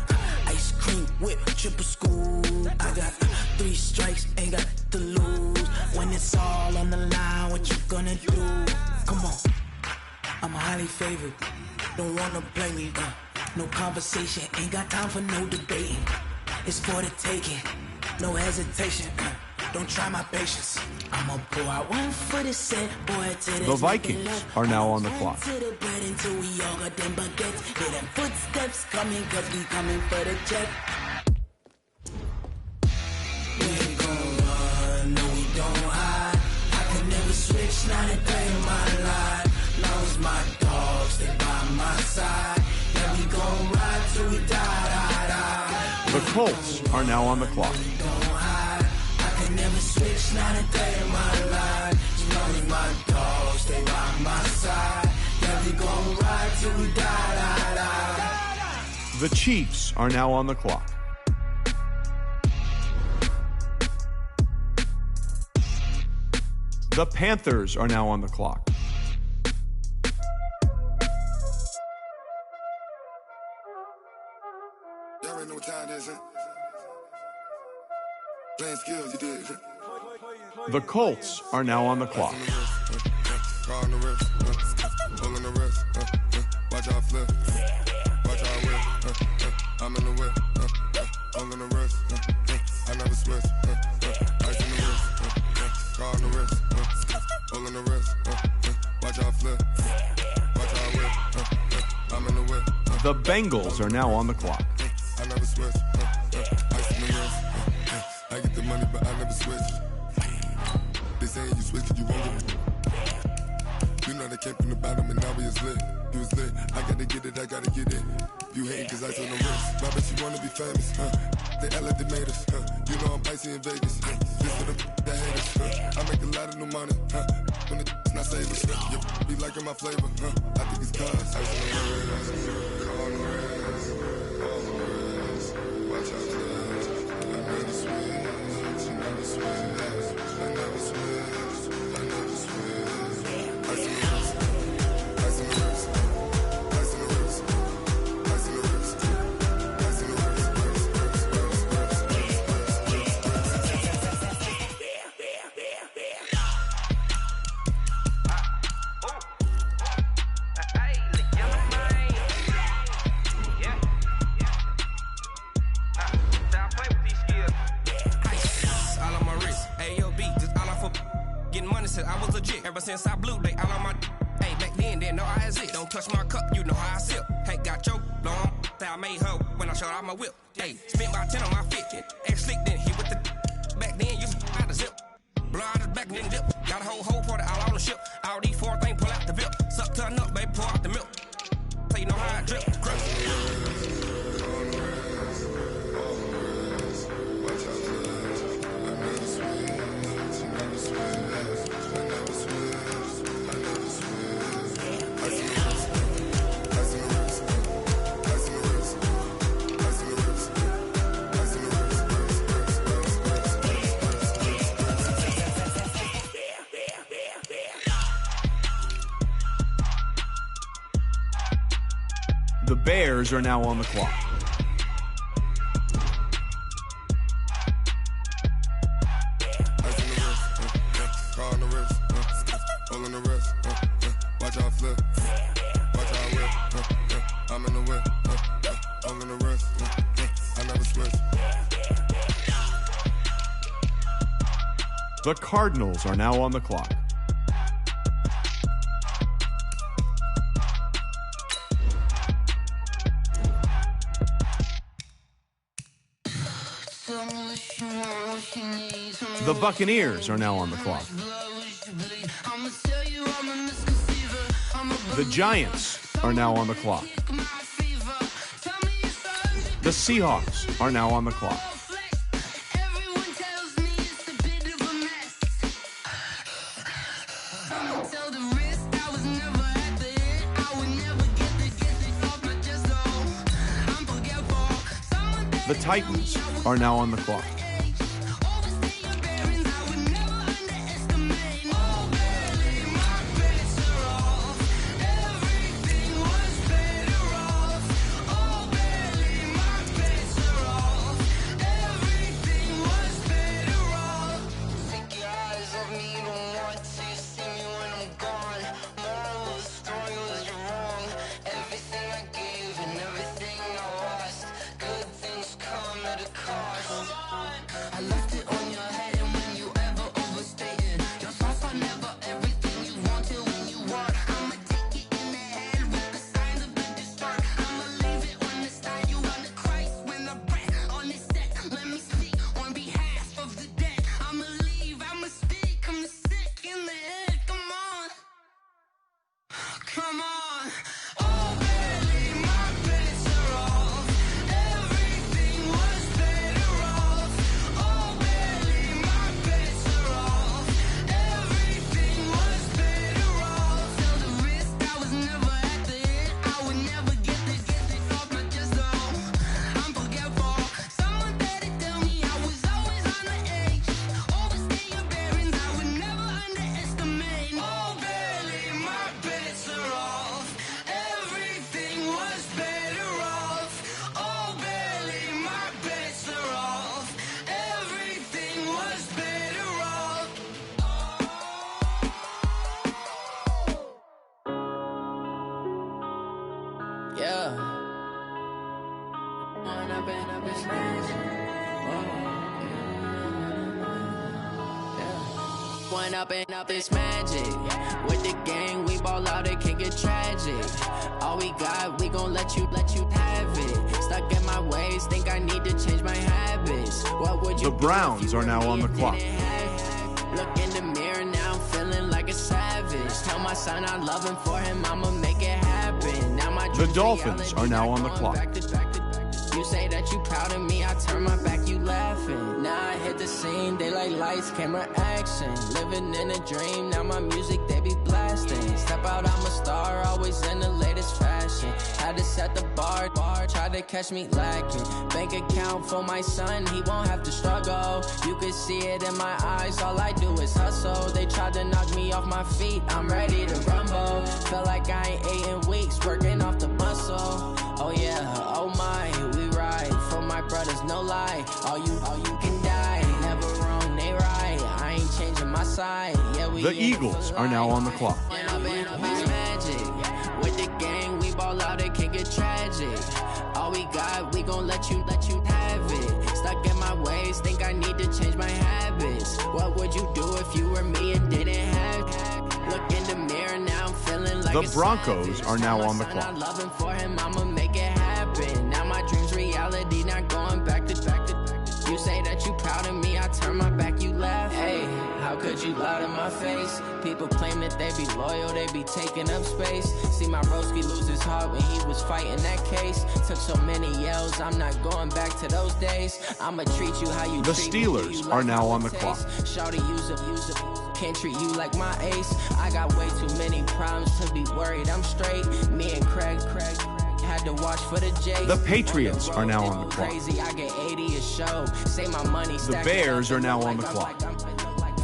ice cream whip, triple school. I got 3 strikes, ain't got to lose. When it's all on the line, what you gonna do? Come on, I'm highly favored. Don't wanna play me, no conversation. Ain't got time for no debating. It's for the taking, no hesitation. Don't try my patience. I'ma pour out one for the set, boy, to The Vikings are now on the clock. to the bread until we all got them baguettes. Hear them footsteps coming, cause we coming for the check. We ain't gon' run, no, we don't hide. I can never switch, not a day in my life. Long as my dogs stay by my side. Yeah, we gon' ride till we die, die, die. The Colts are now on the clock. Never switch, not a day in my life. As long as my dogs stay by my side. Yeah, we gon' ride till we die, die, die. The Chiefs are now on the clock. The Panthers are now on the clock. Y'all already know what time it is, huh? Playing skills, you did. The Colts are now on the clock. Car on the wrist, pull on the wrist, watch out flip, watch out whip, I'm in the whip, pull on the wrist, I never switch, ice in the wrist, car on the wrist, pull on the wrist, watch out flip, watch out whip, I'm in the whip. The Bengals are now on the clock. I never switch, ice in the wrist. I get the money, but I never switch. They saying you switch, you won't get it. You know they came from the bottom and now we is lit. You was lit, I gotta get it, I gotta get it. You hating cause I on the wrist. I bet you wanna be famous, They elevated us, You know I'm icy in Vegas, This for the that hate us, I make a lot of new money, When it's not savers, You be liking my flavor, I think it's cause ice on the wrist, car on the wrist, all on the wrist. Watch out for this. I never switch. Ever since I blew, they all on my. Hey, back then, didn't know I had it. Don't touch my cup, you know how I sip. Hey, got your long. I made her when I showed out my whip. Hey, spent about 10 on my fit. Ex slick, then hit with the. Back then, used to out the zip. Blood is back, then dip. Got a whole party all on the ship. All these 4 things, pull out the VIP. Suck to a nut, baby, pour out the milk. So you know how I drip. The Bears are now on the clock. Watch out flip, watch out whip, I'm in the whip, I'm in the wrist, I never switch. The Cardinals are now on the clock. The Buccaneers are now on the clock. The Giants are now on the clock. The Seahawks are now on the clock. The Titans are now on the clock. Up this magic with the gang, we ball out, it can get tragic. All we got, we gon' let you have it. Stuck in my ways, think I need to change my habits. What would you The Browns are now on the clock. Look in the mirror now, I'm feeling like a savage. Tell my son I love him, for him I'ma make it happen. Now my The Dolphins are now on the clock. You say that you proud of me, I turn my back, you laughing. Now I hit the scene, they like lights, camera, action. Living in a dream, now my music, they be blasting. Step out, I'm a star, always in the latest fashion. Had to set the bar, try to catch me lacking. Bank account for my son, he won't have to struggle. You can see it in my eyes, all I do is hustle. They tried to knock me off my feet, I'm ready to rumble. Felt like I ain't ate in weeks, working off the muscle. Oh yeah, oh my, we ride for my brothers, no lie. All you can die, never wrong, they right. I ain't changing my side. Yeah, we The Eagles are now on the clock. Magic with the gang, we ball out, it can get tragic. All we got, we gon' let you have it. Stuck in my ways, think I need to change my habits. What would you do if you were me and didn't have it? Look in the mirror now, I'm feeling like The Broncos are now on the clock. I love him, for him I'ma make it happen. Now my dreams reality, not going back to. You say that you proud of me, I turn my back, you laugh. Hey, how could you lie to my face? People claim that they be loyal, they be taking up space. See my broski lose his heart when he was fighting that case. Took so many yells, I'm not going back to those days. I'ma treat you how you The treat me. Steelers are now on the clock. Shawty, use up, can't treat you like my ace. I got way too many problems to be worried, I'm straight. Me and Craig had to watch for the J's. The Patriots are now on the clock. Crazy, I get 80 a show. Say my money. The Bears are now on the clock.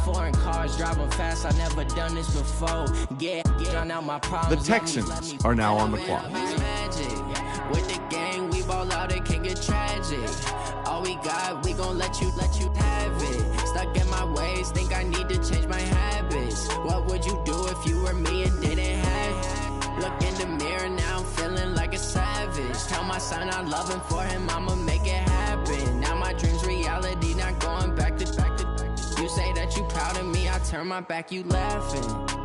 Foreign cars driving fast, I never done this before. Get out my problems. The Texans are now on the clock. Magic with the gang, we ball out, it can get tragic. All we got, we gon' let you have it. Stuck in my ways, think I need to change my habits. What would you do if you were me and didn't have it? Look in the mirror now, I'm feeling like a savage. Tell my son I love him, for him I'ma make it happen. Now my dreams reality, not going back to. You say that you proud of me, I turn my back, you laughing.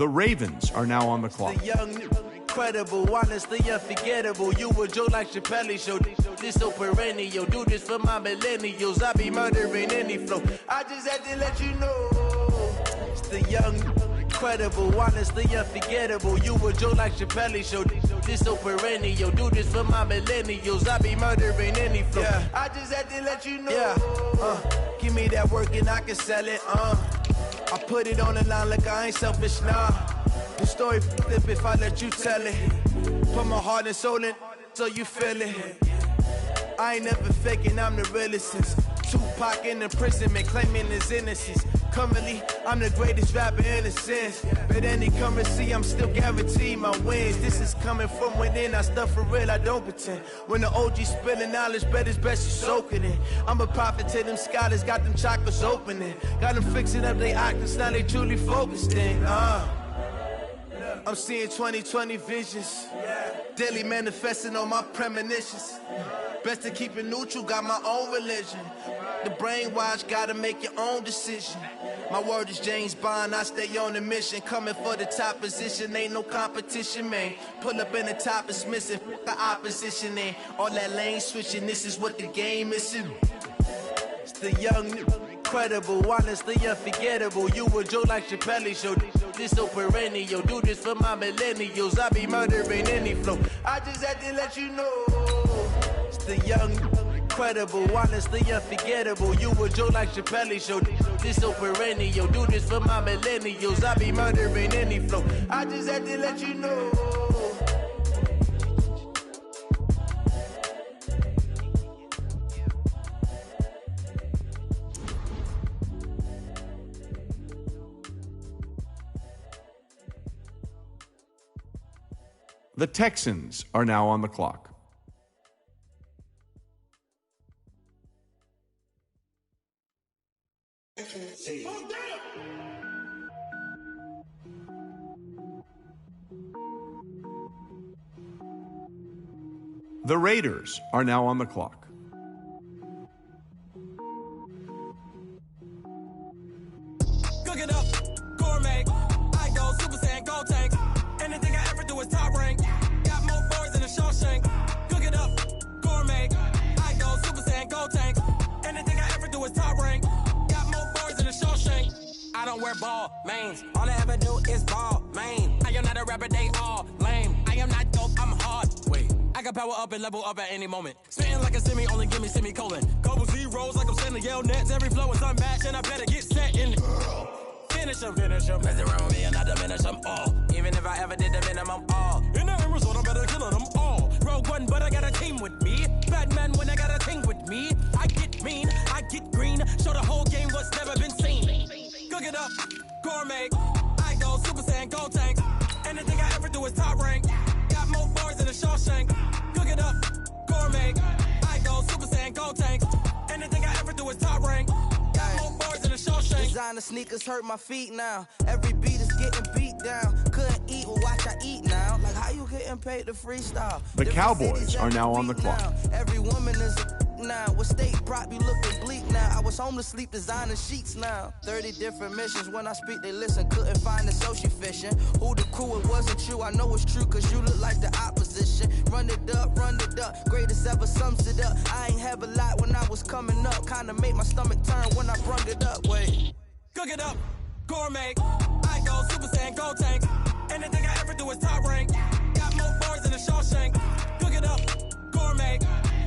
The Ravens are now on the clock. The young, incredible, honestly unforgettable. You a Joe like Chappelle show. This so perennial. Do this for my millennials. I be murdering any flow. I just had to let you know. It's the young, incredible, honestly unforgettable. You a Joe like Chappelle show. This so perennial. Do this for my millennials. I be murdering any flow. Yeah. I just had to let you know. Yeah. Give me that work and I can sell it. I put it on the line like I ain't selfish, nah. The story flip if I let you tell it. Put my heart and soul in so you feel it. I ain't never faking, I'm the realest since Tupac in imprisonment, claiming his innocence. Currently, I'm the greatest rapper in a sense. But any currency, I'm still guaranteed my wins. This is coming from within, I stuff for real, I don't pretend. When the OG spilling knowledge, bet it's best you soak it in. I'm a prophet to them scholars, got them chakras opening. Got them fixing up they octaves, now they truly focused in. I'm seeing 2020 visions. Daily manifesting on my premonitions. Best to keep it neutral, got my own religion. The brainwash, gotta make your own decision. My word is James Bond, I stay on the mission. Coming for the top position, ain't no competition, man. Pull up in the top, it's missing, the opposition in. All that lane switching, this is what the game is. It's the young, incredible, honestly unforgettable. You a Joe like Chappelle show. This so perennial. Do this for my millennials. I be murdering any flow. I just had to let you know. It's the young, incredible, honestly unforgettable. You a Joe like Chappelle show. This so perennial. Do this for my millennials. I be murdering any flow. I just had to let you know. The Texans are now on the clock. The Raiders are now on the clock. Cook it up, gourmet. I go Super Saiyan, go tank. Anything I ever do is top rank. Got more boys than a Shawshank. Cook it up, gourmet. I go Super Saiyan, go tank. Anything I ever do is top rank. Got more boys than a Shawshank. I don't wear ball mains. All I ever do is ball main. I am not a rapper, they all lame. I am not dope, I'm hard. Wait, I can power up and level up at any moment. Spitting like a semi, only give me semicolon. Couple zeros like I'm sending yell nets. Every flow is unmatched and I better get set in. Finish them. Mess around with me and I diminish them all. Even if I ever did the minimum, all. In the end result, I'm better killing them all. Rogue One, but I got a team with me. Batman when I got a team with me. I get mean, I get green. Show the whole game what's never been seen. Cook it up, gourmet. I go Super Saiyan, go tank. Anything I ever do is top rank. Got more bars than a Shawshank. Cook it up, gourmet. I go Super Saiyan, go tank. Anything I ever do is top rank. Got more bars than a Shawshank. Designer sneakers hurt my feet now. Every beat is getting beat down. Couldn't eat, well watch I eat now. Like how you getting paid to freestyle? The Cowboys are now on the clock. Every woman is now. What state prop you looking bleak now? I was home to sleep designing sheets now. 30 different missions. When I speak they listen. Couldn't find it so she fishing. Who the crew, it wasn't you. I know it's true cause you look like the opposition. Run it up. Greatest ever sums it up. I ain't have a lot when I was coming up. Kinda made my stomach turn when I brung it up. Wait. Cook it up, gourmet. I go Super Saiyan, go tank. Anything I ever do is top rank. Got more bars than a Shawshank. Cook it up, gourmet.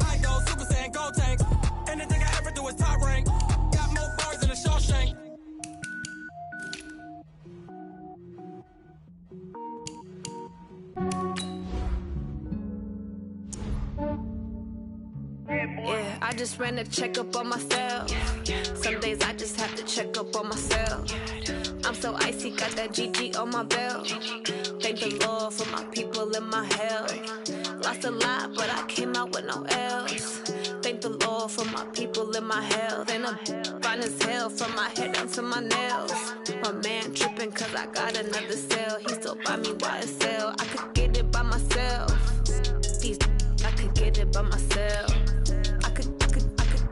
I go Super Saiyan, go tank. Anything I ever do is top rank. Got more bars than a Shawshank. Yeah, I just ran a checkup on myself. Some days I just have to check up on myself. I'm so icy, got that GG on my belt. Thank the Lord for my people and my health. Lost a lot, but I came out with no L's. Thank the Lord for my people and my health. And I'm fine as hell from my head down to my nails. My man tripping cause I got another cell. He still buy me YSL. I could get it by myself. These I could get it by myself. I could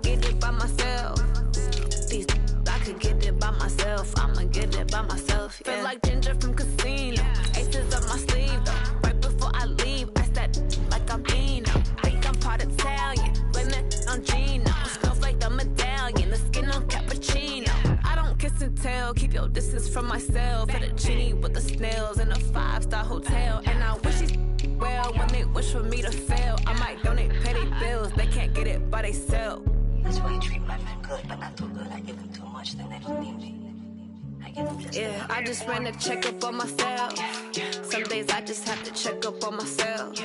get it by myself. These I could get it by myself. I'ma get it by myself. Yeah. Feel like Ginger from Casino. this is from myself. For the genie with the snails in a 5-star hotel. And I wish these well when they wish for me to fail. I might donate petty bills, they can't get it by themselves. That's why you treat my men good, but not too good. I give them too much, then they don't need me. Yeah, I just ran a checkup on myself. Some days I just have to check up on myself.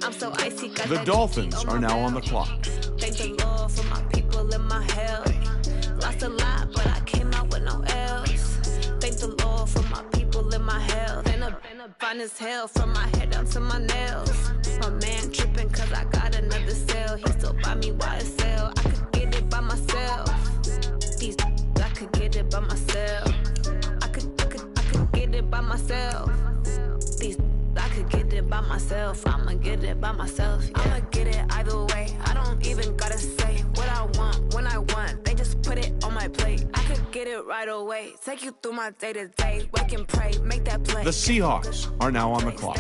I'm so icy, got The that Dolphins GG on are my now belt. on the clock. Thank the Lord for my people in my health. Lost a lot, but I came out with no else. Thank the Lord for my people in my health. And a fine as hell from my head down to my nails. My man tripping cause I got another cell. He still buy me YSL. I could get it by myself. These I could get it by myself. I could get it by myself. These I could get it by myself. I'ma get it by myself. Yeah. I'ma get it either way. I don't even gotta say what I want when I want. They just put it on my plate. I could get it right away. Take you through my day to day. Wake and pray, make that play. The Seahawks are now on the clock.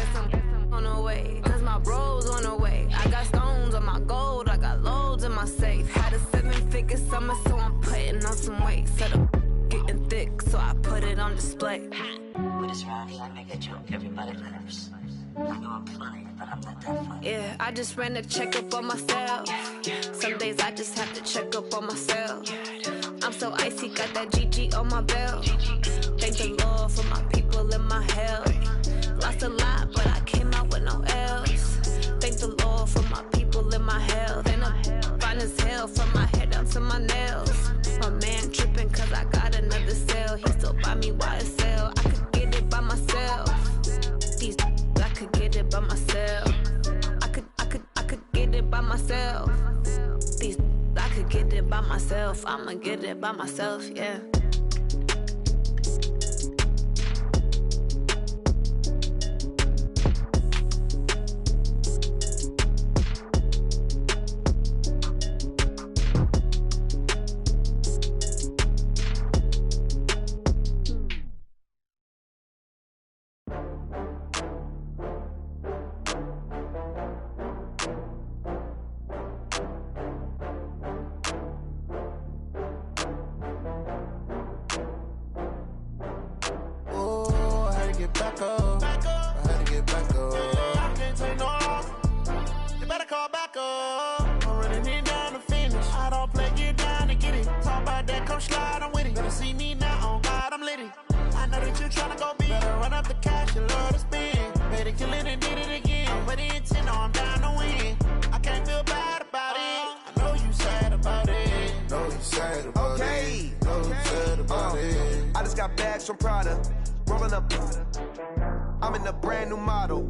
On the way, cause my bro's on the way. I got stones on my gold, I got loads in my safe. Had a 7-figure summer, so I'm putting on some weight. Set up getting thick, so I put it on display. With this round here, I make a joke, everybody laughs. I know I'm funny, but I'm not that funny. Yeah, I just ran a checkup on myself. Some days I just have to check up on myself. I'm so icy, got that GG on my belt. Thank the Lord for my people in my health. Lost a lot, but I came out with no else. Thank the Lord for my people in my health. And I'm fine as hell from my head down to my nails. My man tripping cause I got another cell. He still buy me YSL. I could get it by myself. These I could get it by myself. I could get it by myself. These I could get it by myself. I'ma get it by myself, yeah.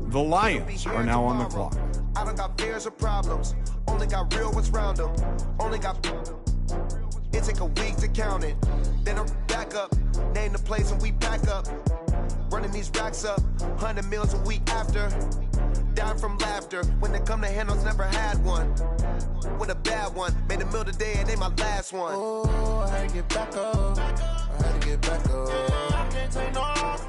The Lions are now on the clock. I don't got fears or problems, only got real ones round them. Only got it take a week to count it. Then I back up, name the place and we pack up. Running these racks up, 100 meals a week after. Dying from laughter, when they come to handles, never had one. With a bad one, made a meal today and they my last one. Oh, I had to get back up, I had to get back up. I can't take no off,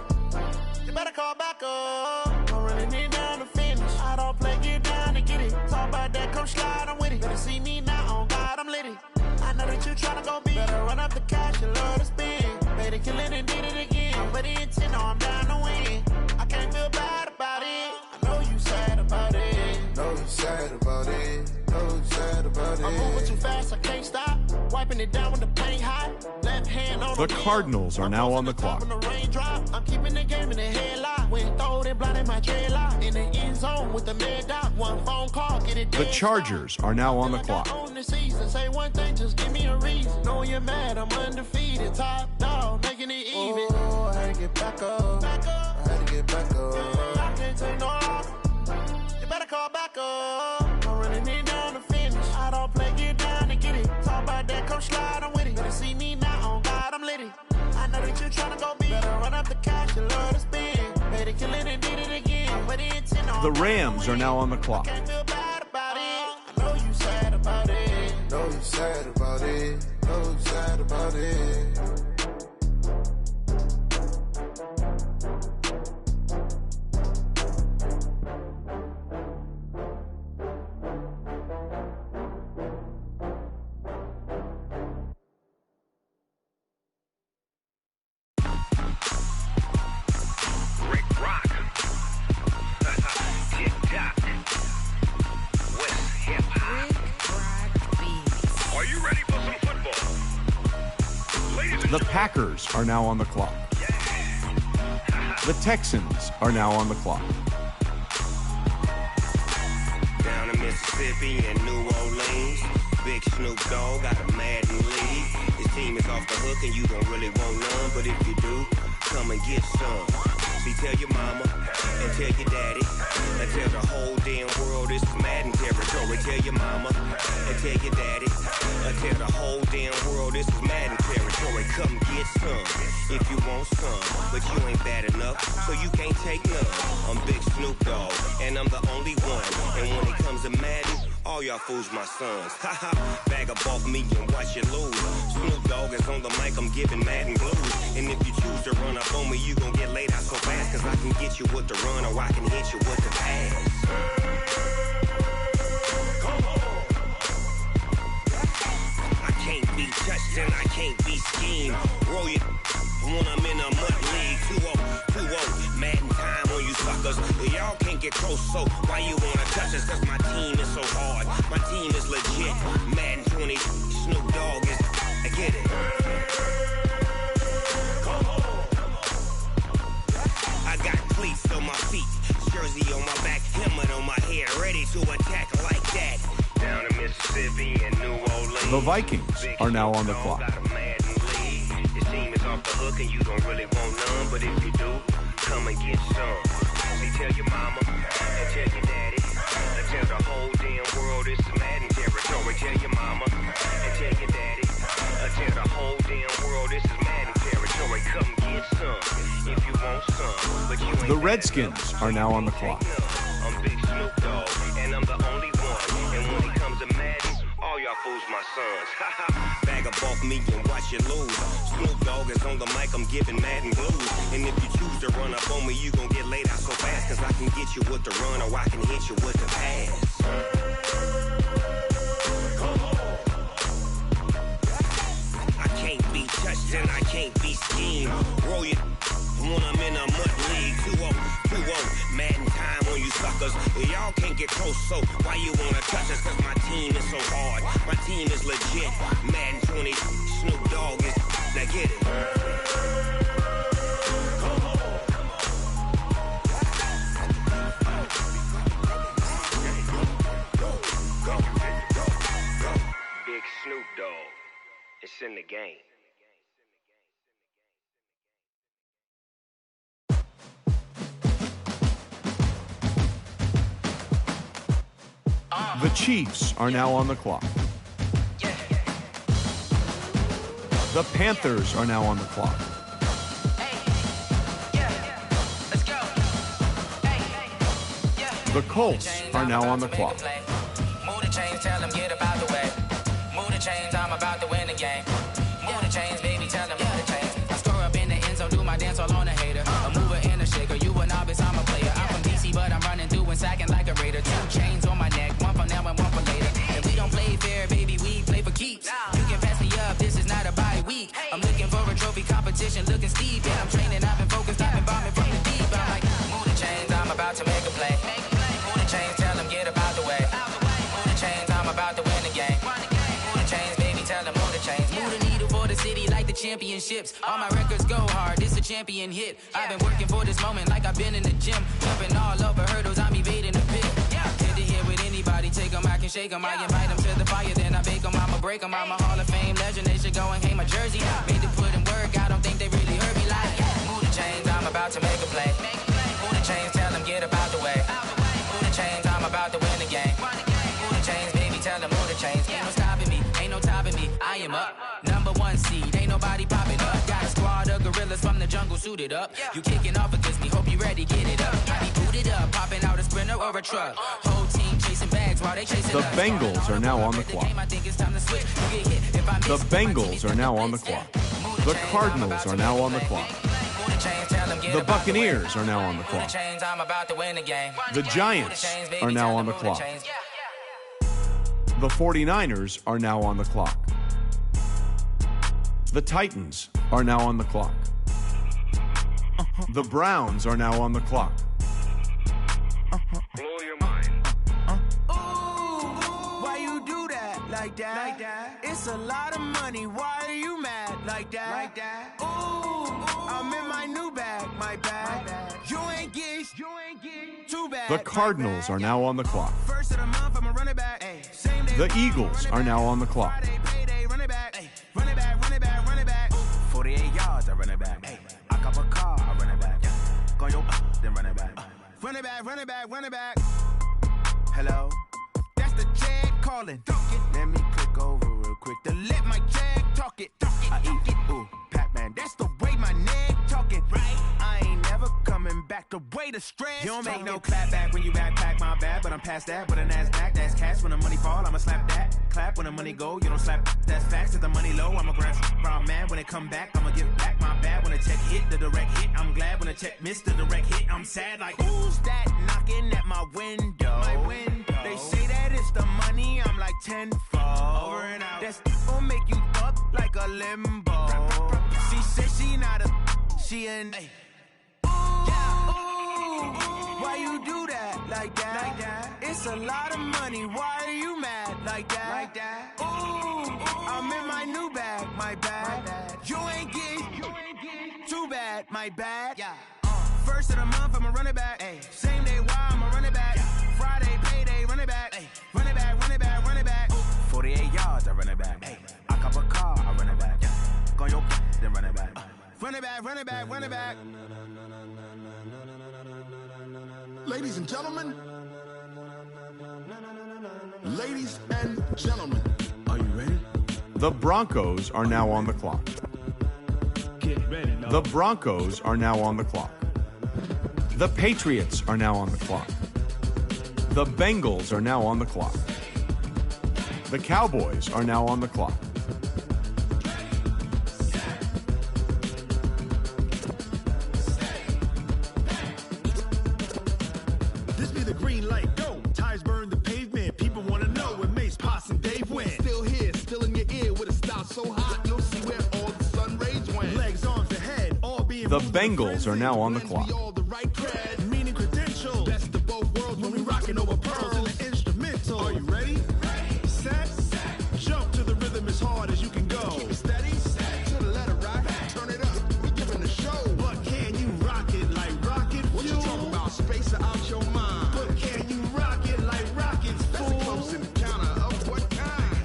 you better call back up. I'm running it down to finish, I don't play, get down to get it. Talk about that, come slide, I'm with it. Better see me now, on God, I'm litty. I know that you tryna go big, better run up the cash and love to spend. Made a killing and did it again, but the intent, no, I'm down to win. I can't feel bad about it, I know you sad about it. Know you sad about it, know you sad about it. I'm moving too fast, I can't stop. Wiping it down with the paint hot. Left hand on the Cardinals are now on the clock. I'm keeping the game in the headlock. When throwed and blinded my dreadlock. In the end zone with the mad dot. One phone call, get it The Chargers are now on the clock. On the season, say one thing, just give me a reason. Know you're mad, I'm undefeated. Top dog, making it even. Oh, I had to get back up. I had to get back up. I can't take no off. You better call back up. I'm running it down to finish. I don't play, get down to get it. Talk about that, come slide, I'm with it. Better see me now, on God, I'm litty. I know that you tryna go big. Better run up the cash and love to spend. Made a killing and did it again. But the intent on The Rams are now on the clock. can't feel bad about it. I know you sad about it. Know you sad about it, know you sad about it. The Packers are now on the clock. The Texans are now on the clock. Down in Mississippi and New Orleans, Big Snoop Dogg got a Madden lead. His team is off the hook and you don't really want none, but if you do, come and get some. See, tell your mama and tell your daddy and tell the whole damn world this is Madden territory. Tell your mama and tell your daddy and tell the whole damn world this is Madden territory. Come get some if you want some, but you ain't bad enough, so you can't take none. I'm Big Snoop Dogg and I'm the only one, and when it comes to Madden, all y'all fools my sons. Haha, bag up off me and watch you lose. Snoop Dogg is on the mic, I'm giving Madden blues. And if you choose to run up on me, you gon' get laid out so fast, cause I can get you with the run or I can hit you with the pass. Come on. I can't be touched and I can't be schemed. Roll you when I'm in a mud league. 2-0, Madden time on you suckers. Y'all can't get close, so why you wanna touch us? Cause my team is so hard, my team is legit. Madden 20, Snoop Dogg is, I get it. Come on. I got cleats on my feet, jersey on my back, helmet on my head, ready to attack like that. Down in Mississippi and New Orleans, The Vikings are now on the clock. Your team is off the hook and you don't really want none, but if you do, come and get some. See, tell your mama and tell your daddy and tell the whole damn world this is Madden territory. Tell your mama and tell your daddy and tell the whole damn world this is Madden territory. Come get some if you want some, but you ain't The Redskins are now on the clock. I'm Big Snoop Dogg and I'm the only one, and when it comes to Madden, all y'all fools my sons. Bag up off me and watch you lose. Snoop Dogg is on the mic, I'm giving Madden blues. And if you choose to run up on me, you gon' get laid out so fast, cause I can get you with the run or I can hit you with the pass. Come on. I can't be touched and I can't be schemed. Roll you when I'm in a mud league. 2-0, Madden time on you suckers. Y'all can't get close, so why you wanna touch us? Cause my team is so hard, my team is legit. Madden 20, Snoop Dogg is, now get it. Come on. Go. Big Snoop Dogg, it's in the game. The Chiefs are now on the clock. The Panthers are now on the clock. The Colts are now on the clock. Move the chains, tell them get about the way. Move the chains, I'm about to win the game. Move the chains, baby, tell them move the chains. I score up in the end zone, do my dance all on a hater. A mover and a shaker, you a novice, I'm a player. I'm from DC, but I'm running through and sacking like a raider. 2 chains on my neck, one for now and one for later. And we don't play fair, baby, we play for keeps. You can pass me up, this is not a bye week. I'm looking for a trophy competition, looking steep. Yeah, I'm training, I've been focused, I've been bombing from the deep. I'm like, move the chains, I'm about to make a play. Move the chains, tell them get about the way. Move the chains, I'm about to win the game. Move the chains, baby, tell them move the chains. Move the needle for the city like the championships. All my records go hard, this a champion hit. I've been working for this moment like I've been in the gym. Jumping all over hurdles, I'm evading the pit. Get to here with anybody, take them, I can shake them. I invite them to the fire, then I bake them, I'ma break them. I'm a Hall of Fame legend, they should go and hang my jersey. Made to put in work, I don't think they really heard me like. Move the chains, I'm about to make a play. Move the chains, tell them get about the way. Move the chains, I'm about to win the game. Move the chains, baby, tell them move the chains. Ain't no stopping me, ain't no topping me, I am up. #1 seed, ain't nobody popping up. Got a squad of gorillas from the jungle suited up. You kicking off against me, hope you ready, get it up. I be booted up, popping out a Sprinter or a truck. Whole team chasing bags while they chasing The us. Bengals are now on the clock. I think it's time to switch. You get hit if I miss. The Bengals are now on the clock. The Cardinals are now on the clock. The Buccaneers are now on the clock. The Giants are now on the clock. The 49ers are now on the clock. The Titans are now on the clock. The Browns are now on the clock. Blow your mind. Why you do that? like that. It's a lot of money, why are you mad like that? Ooh, I'm in my new bag, my bag. You ain't get too bad. The Cardinals are now on the clock. First of the month, I'ma run it back. Same day, The Eagles are now on the clock. payday, run it back. Run it back, run it back, run it back. 48 yards, I run it back. I cop a car, I run it back. Go your then run it back. Run it back, run it back, run it back. Hello? That's the Jag calling. Let me click over real quick to let my Jag talk it. I eat it, ooh, Pac-Man. That's the way my neck talking. Right? I ain't never coming back the way the stress. You don't make no clap back when you backpack, my bad. But I'm past that, but a NASDAQ, that's cash. When the money fall, I'ma slap that. Clap when the money go, you don't slap. That's facts. If the money low, I'ma grab brown man. When it come back, I'ma give back my bad. When the check hit, the direct hit. I'm glad when the check missed the direct hit. I'm sad like, who's that knocking at my window? My window. They say that it's the money, I'm like tenfold. Over and out. That's gon' make you up like a limbo. She said she not a, she an. Why you do that like that? It's a lot of money, why are you mad like that? Ooh, I'm in my new bag, my bag. You ain't get too bad, my bad. First of the month, I'ma run it back. Same day, why I'ma run it back. Friday, payday, run it back. Run it back, run it back, run it back. 48 yards, I run it back. I cop a car, I run it back. Go your then run it back. Run it back, run it back, run it back. Ladies and gentlemen, ladies and gentlemen, are you ready? The Broncos are now on the clock. Get ready now. The Broncos are now on the clock. The Patriots are now on the clock. The Bengals are now on the clock. The Cowboys are now on the clock. This be the green light, go. Tires burn the pavement. People want to know when Mace, Potts, and Dave went. Still here, still in your ear with a style so hot, you'll see where all the sun rays went. Legs, arms, and head, all being The Bengals are now on the clock. All the right cred, meaning credentials. best of both worlds when we rocking over pearls. And the instrumental. Are you ready? Set. Jump to the rhythm as hard as you can go. Keep it steady, to the letter right. Turn it up, we giving the show. But can you rock it like rocket fuel? What you talking about? Space out your mind. But can you rock it like rockets, That's a close fool? encounter of what kind?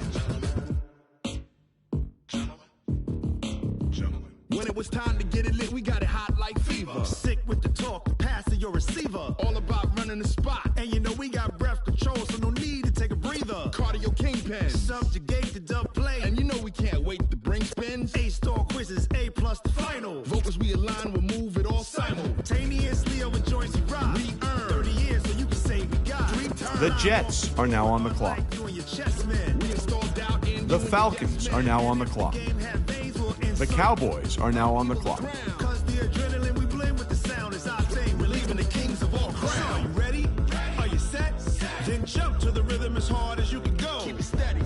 When it was time to get it lit, we got it hot like fever. Sick with the talk, the pass to your receiver. All about running the spot. And you know we got breath control, so no need to take a breather. Cardio kingpin. Subjugate the dub play. And you know we can't wait to bring spins. A-star quizzes, A+ the final. Vocals we align, we'll move it all Simultaneously over joints we rock. We earn 30 years so you can say we got. The Jets are now on the clock. You and your chest men. We installed out in The Falcons are now on the clock. The Cowboys are now on the clock. Cause the adrenaline we blend with the sound is our thing. We're leaving the kings of all crowns. Are you ready? Are you set? Then jump to the rhythm as hard as you can go. Keep it steady,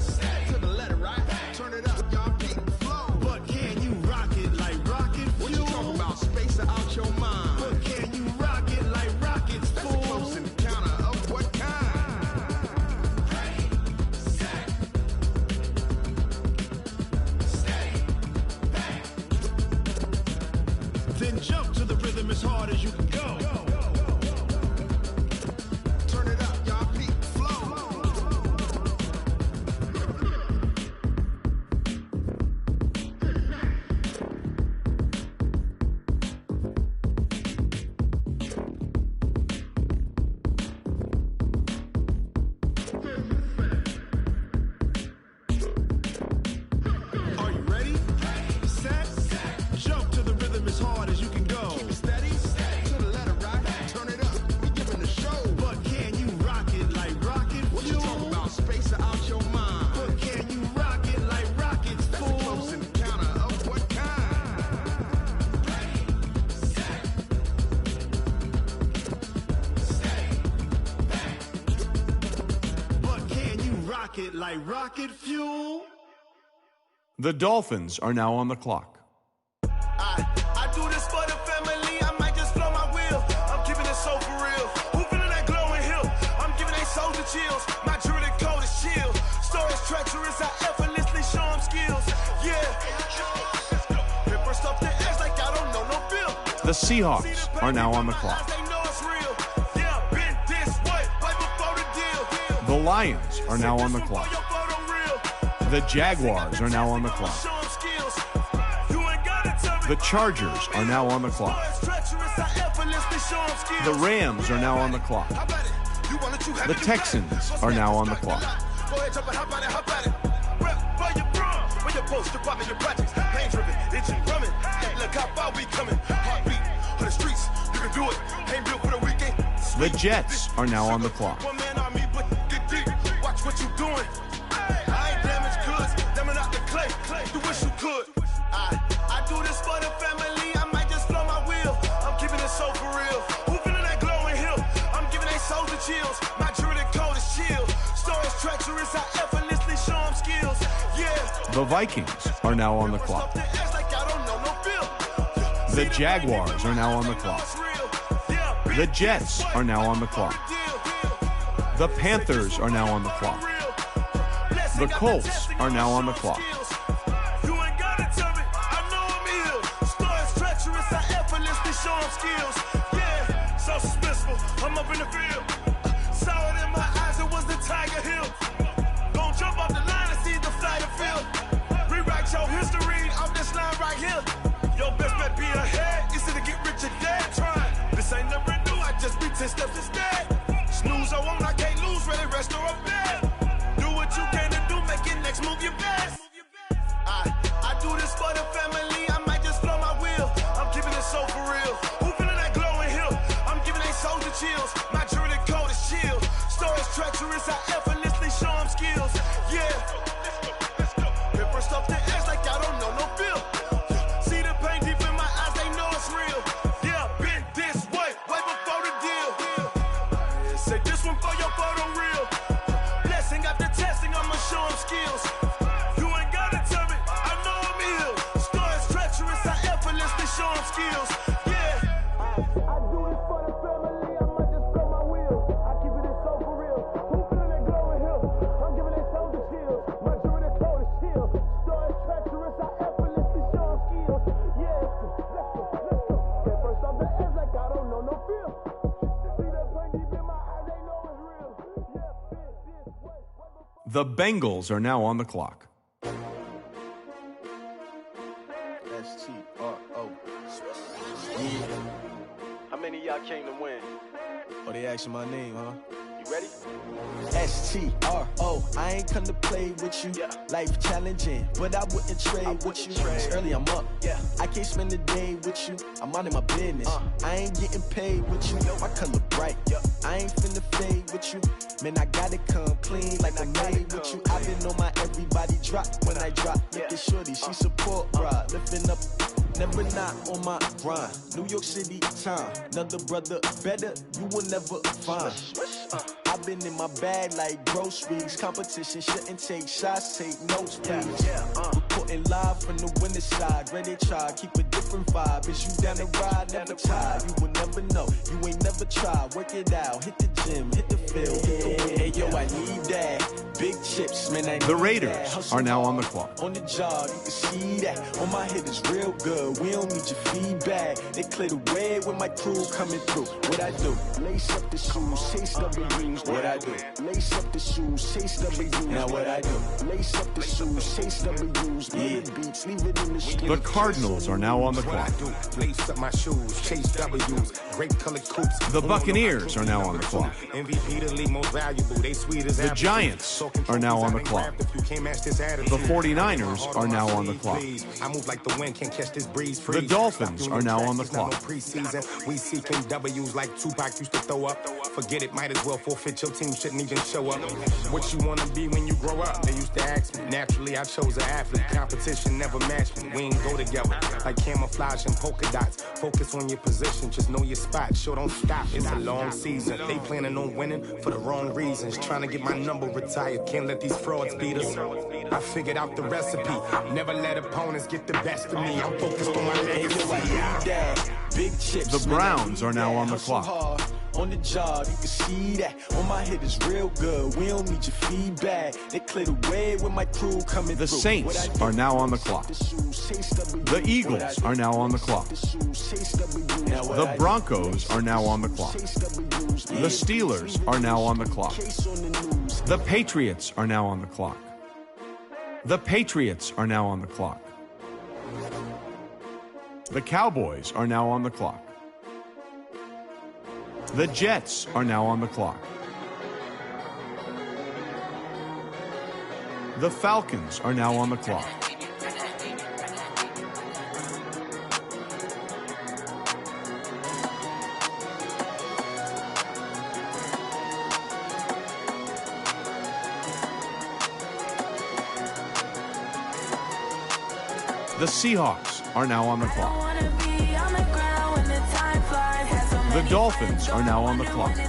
to the letter right. Turn it up, y'all keep the flow. But can you rock it like rocket fuel? What you talking about? Space out your mind. But can you rock it like rockets, That's a fool? close encounter of what kind? Then jump to the rhythm as hard as you can go. Turn it up, y'all keep the flow. Are you ready? Set. Jump to the rhythm as hard as you can go. Keep it steady, to the letter right. Turn it up, we giving the show. But can you rock it like rocket What you fuel? talking about? Space out your mind. But can you rock it like rockets, That's a fool? close encounter of what kind? But can you rock it like rocket fuel? The Dolphins are now on the clock. I do this for the family, I might just blow my wheel. I'm keeping it so for real. Who feeling that glowing hill? I'm giving they soldier chills. My jewelry coat is chill. Storage treacherous, I effortlessly show them skills. Yeah. Pepper stuff the edge like I don't know no bill. The Seahawks are now on the clock. They know it's real. Yeah, been this way, way before the deal. The Lions are now on the clock. The Jaguars are now on the clock. The Chargers are now on the clock. The Rams are now on the clock. The Texans are now on the clock. Go ahead, jump it, hop on it, hop at it. Rep for your prom, for your post, your your projects. Pain driven, itching, drumming. Hey, look how far we coming. Heartbeat on the streets, you can do it. Ain't built for the weekend. The Jets are now on the clock. One man on me, but get deep. Watch what you doing. I ain't damaged goods, damn out the clay. You wish you could. I do this for the family. I might just blow my wheel. I'm keeping it so for real. Who feeling that glowing hill? I'm giving they souls the chills. My jewelry code is chill. Stories treacherous, I effortlessly show them skills. Yeah. The Vikings are now on the clock. The Jaguars are now on the clock. The Jets are now on the clock. The Panthers are now on the clock. The Colts are now on the clock. You ain't gotta tell me, I know I'm ill. Stories treacherous, I effortlessly show them skills. Yeah, so suspenseful, I'm up in the field. Saw it in my eyes, it was the Tiger Hill. Gon' jump off the line and see the flight of field. Rewrite your history off this line right here. Your best bet be ahead, easy to get rich or dead trying. This ain't never new, I just be 10 steps instead. Snooze, I won't, I can't lose, ready, rest or a bed. Do what you can to do, make it next move your best. I do this for the family, I might just blow my wheel. I'm keeping it so for real. Who feeling that glowing hill? I'm giving they souls the chills. My jewelry code is chill. Stories treacherous, I effortlessly show them skills. Yeah. Pepper stuff the edge like I don't know no bill. See the pain deep in my eyes, they know it's real. Yeah, been this way, way before the deal. Say this one for your photo real. Blessing after testing, I'ma show them skills. You ain't gotta tell me, I know I'm ill. Stories treacherous, I effortlessly show them skills. Yeah. I do this for the family, I might just blow my wheel. I keep it so for real. Who feeling that glowing hill? I'm giving they souls the chills. My jewelry code is chill. Stories treacherous, I effortlessly show them skills. Yeah. Let's go. Get first off the edge like I don't know no feel. See that pain deep in my eyes, they know it's real. Yeah, this way. The Bengals are now on the clock. S-T-R-O. How many of y'all came to win? Oh, they asking my name, huh? You ready? S-T-R-O. I ain't come to play with you. Life challenging, but I wouldn't trade with you. It's early, I'm up. I can't spend the day with you. I'm out of my business. I ain't getting paid with you. My color bright. I ain't finna fade with you. Man, I gotta come clean like I made with you. I've been on my everybody drop when I drop. Look at shorty, she support, bruh. Lifting up, never not on my grind. New York City time, another brother better, you will never find. I've been in my bag like groceries. Competition shouldn't take shots, take notes, please. Reporting live from the winter side. Ready to try, keep a different vibe. Is you down the ride, never tired. You will never know, you ain't never tried. Work it out, hit the gym, hit the field, hit the wheel. Hey yo, I need that. Big chips, man, I need The Raiders are now on the clock. on the job, you can see that. On my hit is real good. We don't need your feedback. They clear the way with my crew coming through. What I do? Lace up the shoes, chase W's. What I do? Lace up the shoes, chase W's. Now what I do? Lace up the shoes, chase W's. Good beats, leave it in the street. The Cardinals are now on the clock. Lace up my shoes, chase W's, great colored coops. The Buccaneers are now on the clock. MVP the league most valuable. They sweet as The Giants are now on the clock. The 49ers are now on the clock. I move like the wind, can't catch this breeze. The Dolphins are now on the clock. Preseason, we seeking W's like Tupac used to throw up. Forget it, might as well forfeit. Your team shouldn't even show up. What you wanna be when you grow up? They used to ask me. Naturally, I chose an athlete. Competition never matched me. We ain't go together like camouflage and polka dots. Focus on your position, just know your spot. Show don't stop. It's a long season. They planning on winning for the wrong reasons. Trying to get my number retired. Can't let these frauds beat us. I figured out the recipe. Never let opponents get the best of me. I'm focused on my legacy. Big chips. The Browns are now on the clock. on the job, you can see that. On my head is real good, we don't need your feedback. They clear the way with my crew coming The through. Saints are now on the clock. The Eagles are now on the clock. The Broncos are now on the clock. The Steelers are now on the clock. The Patriots are now on the clock. The Patriots are now on the clock. The Cowboys are now on the clock. The Jets are now on the clock. The Falcons are now on the clock. The Seahawks are now on the clock. The Dolphins are now on the clock. The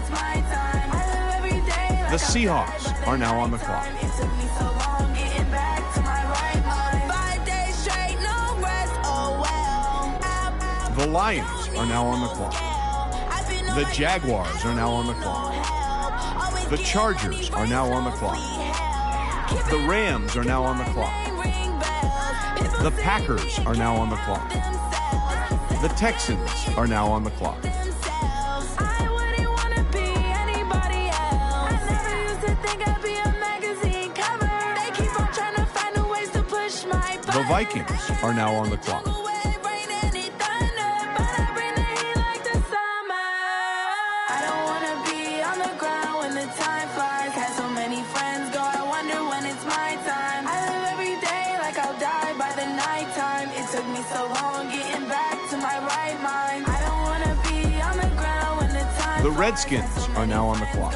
Seahawks are now on the clock. The Lions are now on the clock. The Jaguars are now on the clock. The Chargers are now on the clock. The Rams are now on the clock. The Packers are now on the clock. The Texans are now on the clock. The Vikings are now on the clock. The Redskins are now on the clock.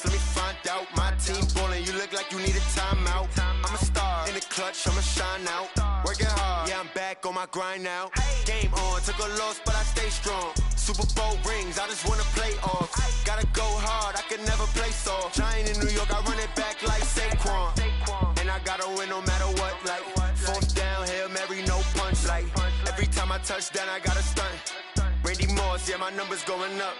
Let me find out. My team ballin', you look like you need a timeout. I'm a star in the clutch, I'ma shine out. Working hard, yeah, I'm back on my grind now. Game on, took a loss, but I stay strong. Super Bowl rings, I just wanna play off. Gotta go hard, I can never play soft. Giant in New York, I run it back like Saquon. And I gotta win no matter what, like fourth down, Hail Mary, no punch. Like every time I touch down, I gotta stunt. Randy Moss, yeah, my numbers going up.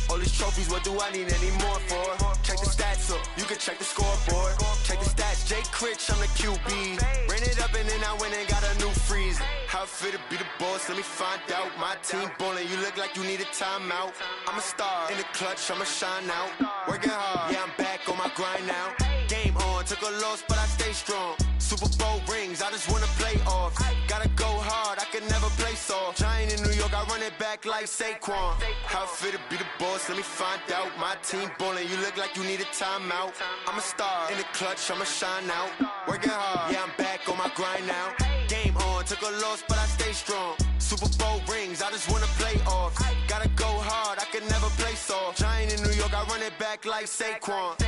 All these trophies, what do I need any more for? Check the stats up, you can check the scoreboard. Check the stats, Jay Critch, I'm the QB. Ran it up and then I went and got a new freeze. How it feel to be the boss, let me find out. My team ballin', you look like you need a timeout. I'm a star in the clutch, I'ma shine out. Working hard, yeah, I'm back on my grind now. Game on, took a loss, but I stay strong. Super Bowl rings, I just wanna play off. Gotta go hard, I can never play soft. Giant in New York, I run it back like Saquon. How it feel to be the boss, let me find out. My team ballin', you look like you need a timeout. I'm a star in the clutch, I'ma shine out. Working hard, yeah, I'm back on my grind now. Game on, took a loss, but I stay strong. Super Bowl rings, I just wanna play off. Gotta go hard, I can never play soft. Giant in New York, I run it back like Saquon.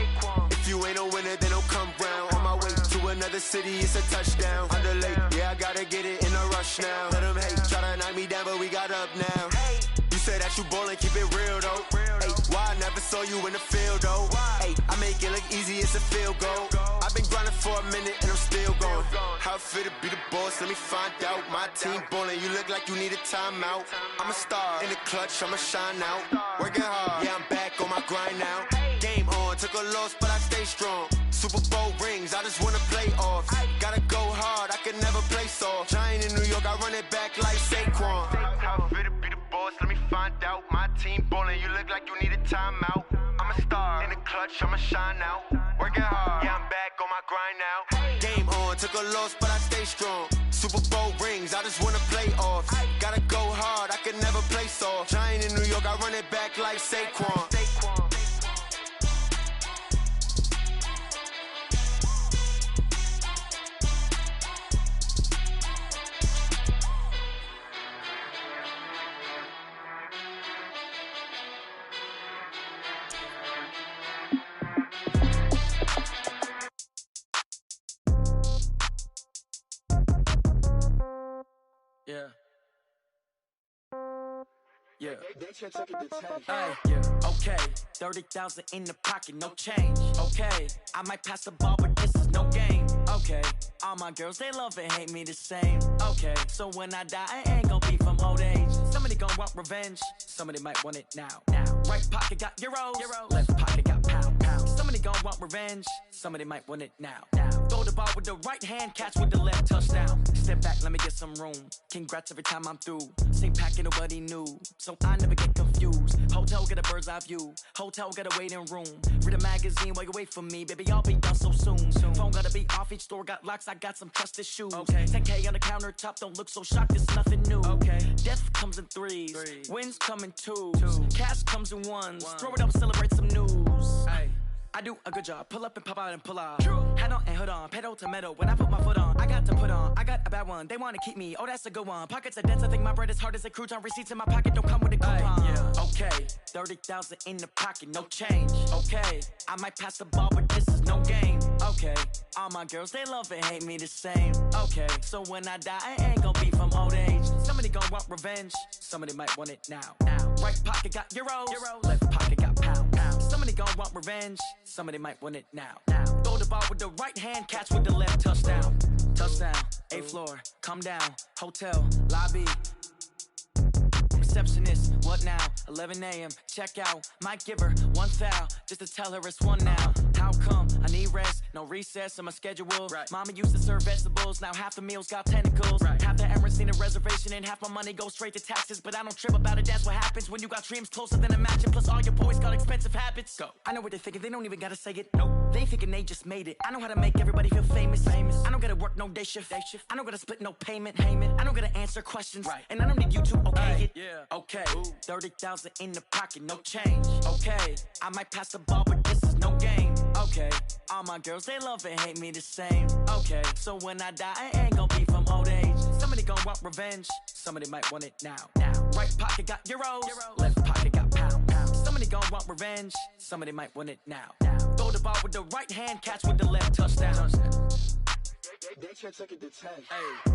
If you ain't a winner, then don't come round. On my way to a another city, it's a touchdown. Underlay, yeah, I gotta get it in a rush now. Let them hate, try to knock me down, but we got up now. You say that you ballin', keep it real though. Hey, why I never saw you in the field though? Hey, I make it look easy, it's a field goal. I've been grinding for a minute and I'm still going. How it feel to be the boss, let me find out. My team ballin', you look like you need a timeout. I'm a star, in the clutch, I'ma shine out. Working hard, yeah, I'm back on my grind now. Game on, took a loss, but I stay strong. Super Bowl rings, I just wanna play off. Gotta go hard, I can never play soft. Giant in New York, I run it back like Saquon. How it feel to be the boss, let me find out. My team ballin', you look like you need a timeout. I'm a star, in the clutch, I'ma shine out. Working hard, yeah, I'm back on my grind now. Game on, took a loss, but I stay strong. Super Bowl rings, I just wanna play off. Gotta go hard, I can never play soft. Giant in New York, I run it back like Saquon. Yeah. Yeah. Hey, yeah. Okay. 30,000 in the pocket, no change. Okay. I might pass the ball, but this is no game. Okay. All my girls, they love and hate me the same. Okay. So when I die, I ain't gon' be from old age. Somebody gon' want revenge. Somebody might want it now. Right pocket got euros. Left pocket got pound. Somebody gon' want revenge. Somebody might want it now. Throw the ball with the right hand, catch with the left, touchdown. Step back, let me get some room. Congrats every time I'm through. Same packet, nobody knew, so I never get confused. Hotel get a bird's eye view. Hotel got a waiting room. Read a magazine while you wait for me, baby. I'll be done so soon. Phone gotta be off. Each store got locks. I got some trusted shoes. Okay. 10K on the countertop. Don't look so shocked. It's nothing new. Okay. Death comes in threes. Wins come in twos. Cash comes in ones. Throw it up, celebrate some news. Ay. I do a good job. Pull up and pop out and pull out. Head on and hood on. Pedal to metal. When I put my foot on, I got to put on. I got a bad one. They want to keep me. Oh, that's a good one. Pockets are dense. I think my bread is hard as a crouton. Receipts in my pocket don't come with a coupon. Yeah. Okay. 30,000 in the pocket. No change. Okay. I might pass the ball, but this is no game. Okay. All my girls, they love and hate me the same. Okay. So when I die, I ain't gonna be from old age. Somebody gon' want revenge. Somebody might want it now. Right pocket got euros. Left pocket got pound. Somebody gon' want revenge. Somebody might want it now. Throw the ball with the right hand, catch with the left, touchdown. Touchdown, 8th floor, come down, hotel, lobby. Receptionist, what now? 11 a.m., check out. Might give her one foul, just to tell her it's one now. How come? I need rest, no recess in my schedule. Mama used to serve vegetables, now half the meals got tentacles. Half the Emirates need a reservation and half my money goes straight to taxes. But I don't trip about it, that's what happens when you got dreams closer than a mansion. Plus all your boys got expensive habits. Go. I know what they're thinking, they don't even gotta say it. Nope. They thinking they just made it. I know how to make everybody feel famous. I don't gotta work no day shift. I don't gotta split no payment. I don't gotta answer questions. And I don't need you to okay it. Okay, 30,000 in the pocket, no change. Okay, I might pass the ball, but this is no game. Okay, all my girls, they love and hate me the same. Okay, so when I die, I ain't gon' be from old age. Somebody gon' want revenge. Somebody might want it now. Right pocket got euros. Left pocket got pound. Somebody gon' want revenge. Somebody might want it now. Throw the ball with the right hand, catch with the left, touchdown. They can't take it to 10. Hey.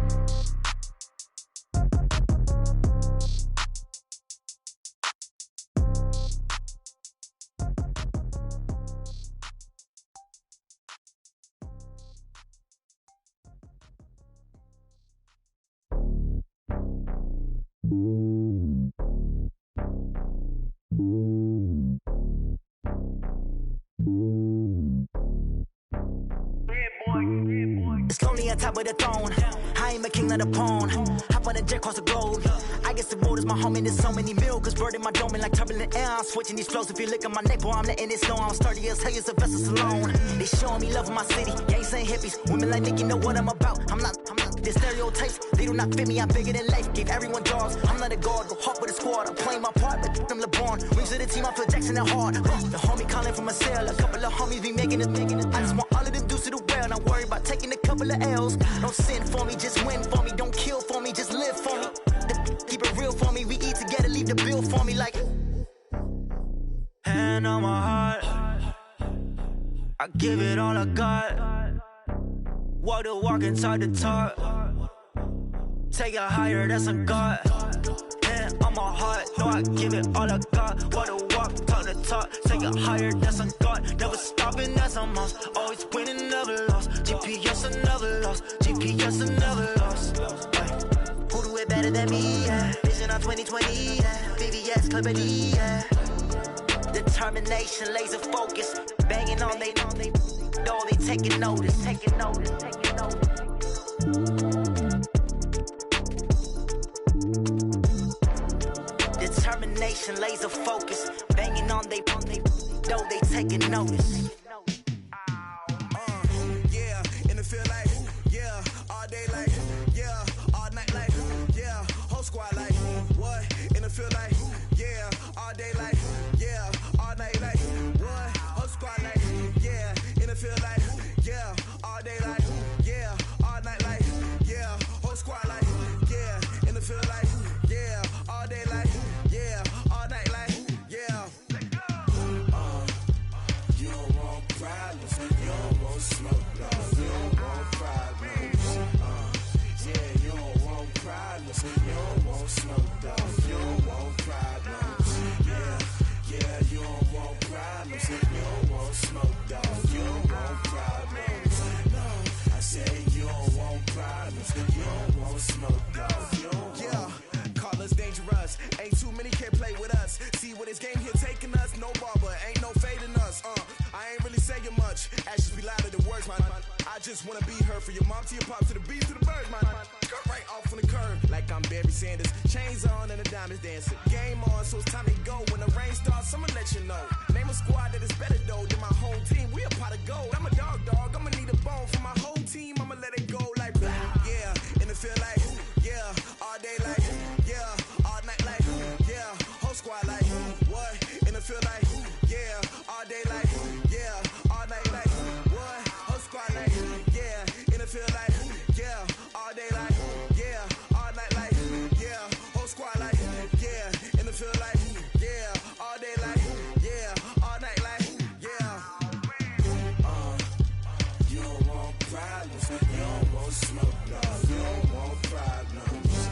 It's lonely on top of the throne. I ain't a king, not a pawn. Hop on a jet across the globe. I guess the road is my home and there's so many milkers birding my dome like turbulent air. I'm switching these flows. If you look at my neck, boy, I'm letting it snow. I'm sturdy as hell, it's a vessel alone. They showing me love in my city. Gangs ain't hippies. Women like Nicky know what I'm about. I'm not. The stereotypes, they do not fit me. I'm bigger than life. Gave everyone jaws. I'm not a guard. Go hard with a squad. I'm playing my part, but them LeBron. Rings to the team, I feel Jackson and hard. The homie calling from a cell. A couple of homies be making it. I just want all of them dudes to do well. Not worry about taking a couple of L's. Don't sin for me, just win for me. Don't kill for me, just live for me. Keep it real for me. We eat together, leave the bill for me like. Hand on my heart, I give it all I got. Walk the walk and talk the talk. Take it higher, that's a God. Hand on my heart, know I give it all I got. Walk the walk, talk the talk. Take it higher, that's a God. Never stopping, that's a must. Always winning, never lost. GPS, I never lost. GPS, I never lost. Who do it better than me? Yeah. Vision on 2020. Yeah. VVS, Clippity. Yeah. Determination, laser focus. Banging on they know they taking notice. Taking notice. Taking notice. Determination, laser focus. Banging on they know they taking notice. Yeah, and it feel like, yeah, all day like, yeah, all night like, yeah, whole squad like, what? And it feel like, yeah, all day like, yeah, all night like, what? Whole squad like, yeah, and it feel like, yeah, all day like, yeah, all night like, yeah, whole squad like, yeah, and it feel like, yeah, all day like, yeah, all night like, yeah. You don't want problems, you don't want smoke, dog. You don't want problems. Yeah, you don't want problems, you don't want smoke, dog. You don't want problems. Yeah, you don't want problems, you don't want smoke, dog. You don't want problems. No, I say you don't want problems, you don't want smoke, dog. You don't want. Yeah, call us dangerous. Ain't too many can play with us. See where this game here taking us. No barber, ain't no fading us. I ain't really saying much. Actions be louder than words, man. I just wanna be heard from your mom to your pop to the beat to the birds, man. Cut right off on the curb like I'm Barry Sanders. Chains on and the diamonds dancing. Game on, so it's time to go. When the rain starts, I'ma let you know. Name a squad that is better though than my home team. We a pot of gold. I'm a dog. I'ma need a bone for my whole team. I'ma let it go like blah. Yeah, and it feel like yeah, all day like yeah, all night like yeah, whole squad like what? And it feel like yeah, all day like yeah, all night like what? Whole squad like yeah, and it feel like yeah, all day like yeah, all night like yeah, whole squad like yeah, and it feel like yeah, all day like yeah, all night like yeah. You don't want problems, you don't want smoke, dog. You don't want problems.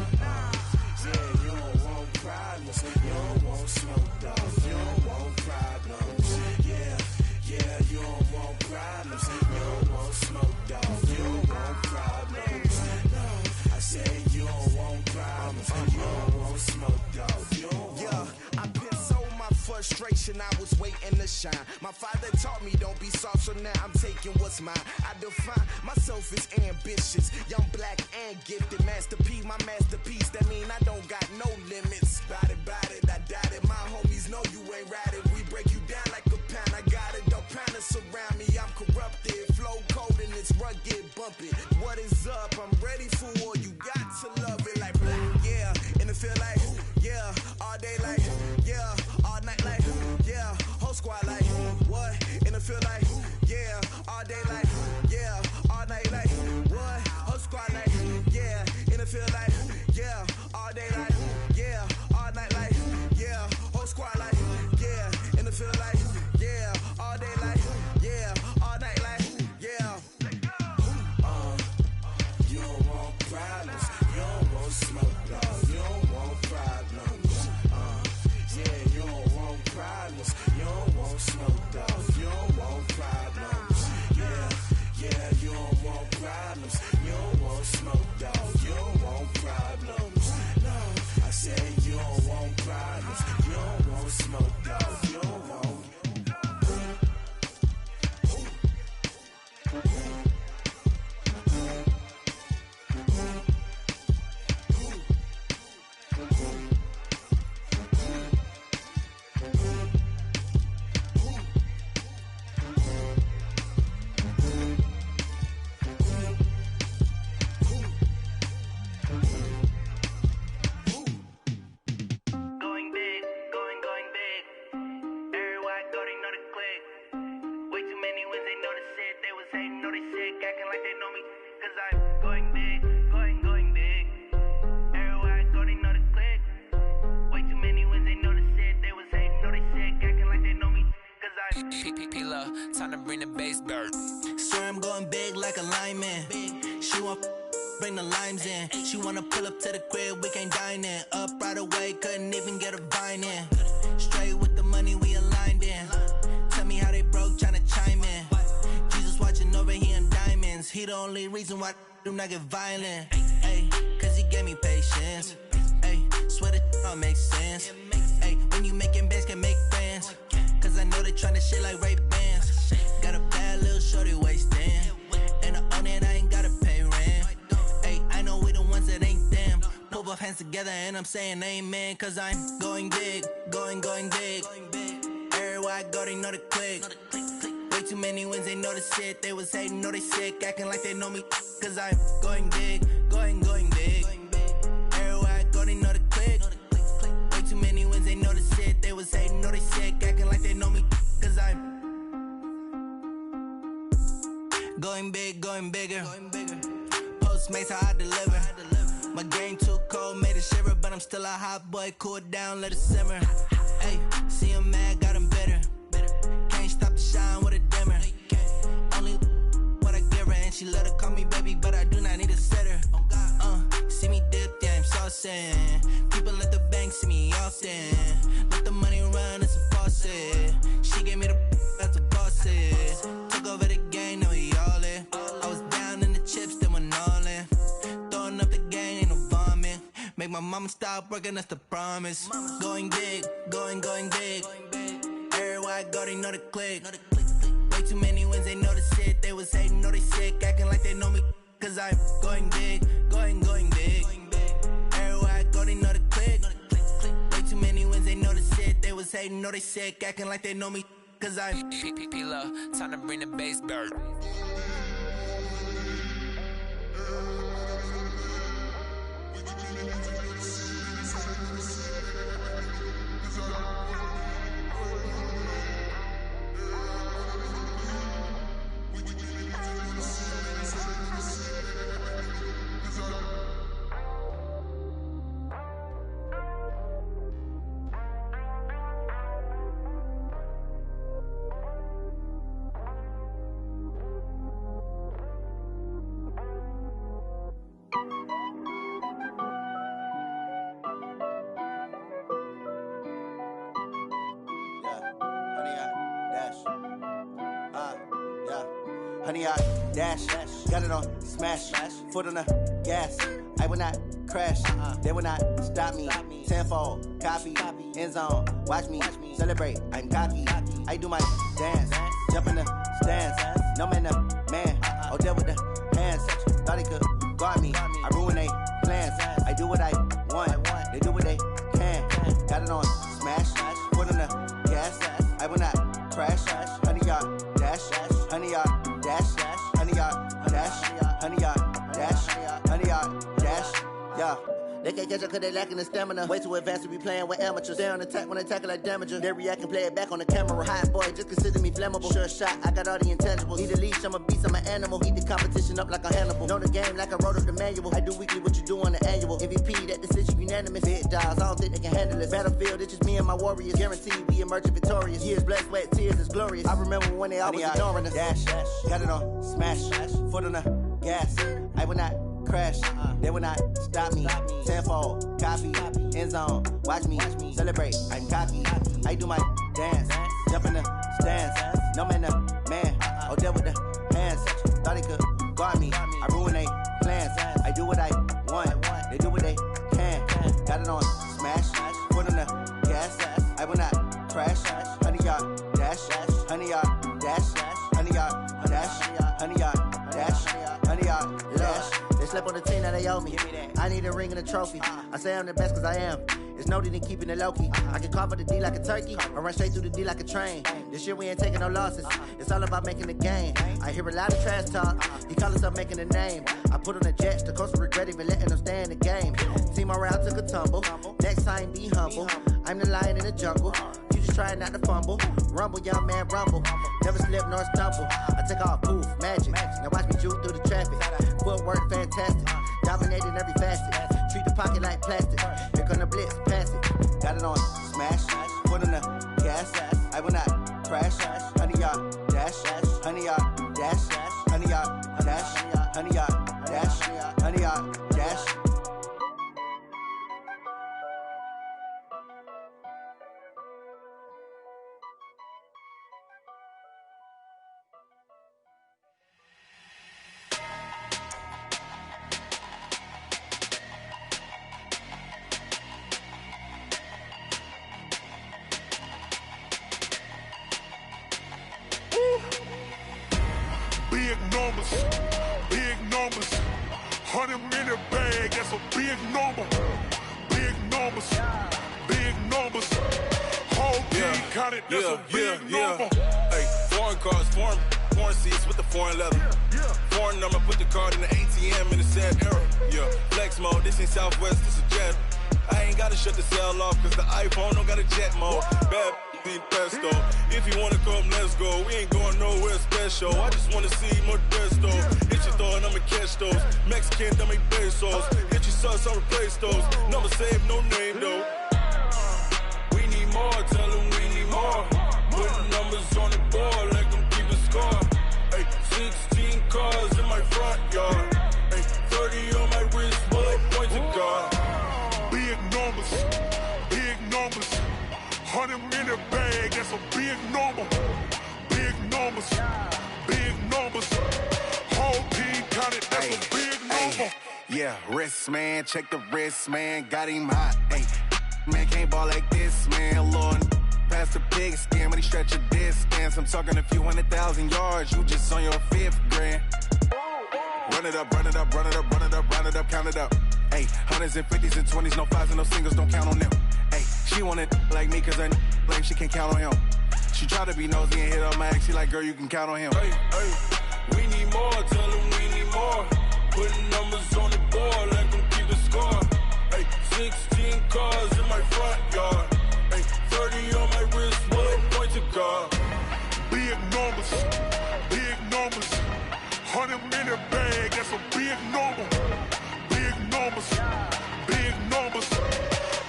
Yeah, you don't want problems, you don't want smoke, dog. You don't want problems. Yeah, you don't want problems, you don't want smoke, dog. You don't want problems. No, I say you don't want problems, you don't want smoke, dog. You don't want. Yeah, I've been so my frustration, I was waiting to shine. My father taught me don't be soft, so now I'm taking what's mine. I define myself as ambitious, young, black, and gifted. Master P, my masterpiece. That mean I don't got no limits. Bout it, I doubt it. My homies know you ain't ratted. We break you down like a pound. I got it, don't pound to surround me. I'm corrupted, flow cold and it's rugged, bumpy. What is up? I'm ready for war. You got to love it like blah. Yeah, and it feel like yeah, all day like yeah, all night like yeah, whole squad like what? And it feel like yeah, all day like yeah, all night like what? Whole squad like yeah, and it feel like yeah, all day like yeah, all night like yeah, whole squad like yeah, and it feel like yeah, all day like yeah, all night like yeah. You don't want problems, you don't want smoke, dog. You don't want problems. Yeah, you don't want problems, you don't want smoke, dog. You don't want problems. Yeah, you don't want problems, you don't want smoke, dog. You don't want problems. No, I say you don't want problems, you don't want smoke, dog. You don't want. Going big, going big. P-Love, time to bring the bass bird. Swear I'm going big like a lineman. She want bring the limes in. She wanna pull up to the crib, we can't dine in. Up right away, couldn't even get a vine in. Straight with the money we aligned in. Tell me how they broke, tryna chime in. Jesus watching over here in diamonds. He the only reason why I do not get violent. Ay, cause he gave me patience. Ay, swear that all makes sense. Ay, when you making bands, can make friends. Cause I know they tryna shit like Ray-Bans. Got a bad little shorty wasting. And I own it, I ain't gotta pay rent. Ay, I know we the ones that ain't them. Put both hands together and I'm saying amen. Cause I'm going big, going big. Everywhere I go, they know the click. Way too many wins, they know the shit. They was hating, know they sick, acting like they know me. Cause I'm going big, going big. Everywhere I go, they know the click. Way too many wins, they know the shit. They was hating, know they sick, acting like they know me. Cause I'm going big, going bigger. Postmates how I deliver. My game too cold, made it shiver. But I'm still a hot boy, cool down, let it simmer. Hey, see him mad, got him bitter. Can't stop the shine with a dimmer. Only what I give her, and she let her call me baby, but I do not need a sitter. See me dip, yeah, I'm saucing. People at the bank see me often. Let the money run, it's a faucet. She gave me the that's a faucet. Took over the game, now we all in. I was down in the chips, then went all in. Throwing up the game, ain't no vomit. Make my mama stop working, that's the promise. Going big, going big. Everywhere I go, they know the click. Way too many wins, they know the shit. They was hating, know they sick, acting like they know me. Cause I'm going big, going big. Everywhere I go, they know the click. Way too many wins, they know the shit. They was hating, know they sick, acting like they know me. Cause I'm P-Love, time to bring the bass bird. Honey, I dash, got it on smash, foot on the gas. I will not crash, they will not stop me. Tenfold, copy, end zone, watch me celebrate. I'm cocky, I do my dance, jump in the stands. No man, the man, oh deal with the hands. Thought he could guard me, I ruin they plans. I do what I want, they do what they can. Got it on smash, foot on the gas. I will not crash, honey, y'all dash, honey, y'all dash, honey, y'all dash, honey, y'all dash, honey, y'all dash, yeah. They can't catch up cause they lacking the stamina. Way too advanced to be playing with amateurs. Stay on attack when they tackle like damager. They react and play it back on the camera. Hot boy, just consider me flammable. Sure shot, I got all the intangibles. Need a leash, I'm a beast, I'm an animal. Eat the competition up like a Hannibal. Know the game like I wrote up the manual. I do weekly what you do on the annual. MVP, that decision unanimous. Big dials, I don't think they can handle it. Battlefield, it's just me and my warriors. Guaranteed we emerging victorious. Years, blood, sweat, tears, it's glorious. I remember when they always ignoring us. Dash, got it on smash, foot on the gas. I will not crash, they will not stop me. Tenfold, copy, end zone, watch me celebrate. I'm cocky, I do my dance, jump in the stands. No man, the man, oh deal with the hands. Thought he could guard me, I ruin they plans. I do what I want, they do what they can. Got it on smash, foot on the gas. I will not crash, honey, y'all dash, honey, y'all dash, honey, y'all dash, honey, y'all dash, honey, y'all dash. They slept on the team that they owe me. I need a ring and a trophy. I say I'm the best cause I am. It's no need in keeping it low-key. I can carve up the D like a turkey or run straight through the D like a train. This year we ain't taking no losses. It's all about making the game. I hear a lot of trash talk. He call us up making a name. I put on the jets. The coach will regret even letting them stay in the game. Team around took a tumble. Next time be humble. I'm the lion in the jungle. You just trying not to fumble. Rumble, young man, rumble. Never slip nor stumble. I take off, poof, magic. Now watch me juke through the traffic. Footwork fantastic. Dominating every facet. Treat the pocket like plastic. Here come the blitz, pass it. Got it on smash, foot on the gas. I will not crash, honey yacht, dash, honey yacht, dash, honey yacht, dash, honey yacht, dash, honey yacht, dash. Big numbers, 100-minute bag, that's a big number. Big numbers, whole team counted, that's a big number. Hey, foreign cars, foreign seats with the foreign leather. Foreign number, put the card in the ATM in the sad era. Yeah, flex mode, this ain't Southwest, this a jet. I ain't gotta shut the cell off, cause the iPhone don't got a jet mode. Bad in pesto. If you wanna come, let's go. We ain't going nowhere special. I just wanna see Modesto. Hit your thought, I'ma catch those. Mexican, that make pesos. Hit your sus, I'll replace those. Number saved, no name though. We need more, tell them we need more. Putting numbers on the board like I'm keeping score. Hey, 16 cars in my front yard. Hey, 30 on my wrist, bullet points of God. Big numbers, 100-minute bag, that's a big number. Big numbers, whole team counted, that's a big number. Yeah, wrist man, check the wrist man, got him hot. Ay, man can't ball like this, man. Lord, past the pig skin, but he stretch a distance. I'm talking a few 100,000 yards, you just on your 5th grand. Run it up, count it up. Ay, hundreds and 50s and 20s, no 5s and no singles, don't count on them. Ay, she want it like me, cause her like she can't count on him. She try to be nosy and hit on my ex, she like, girl, you can count on him. Hey, we need more, tell them we need more. Putting numbers on the board like I'm keeping score. Hey, 16 cars in my front yard. Hey, 30 on my wrist, bullet points of God. Big numbers, 100-minute bag, that's a big number. Big numbers,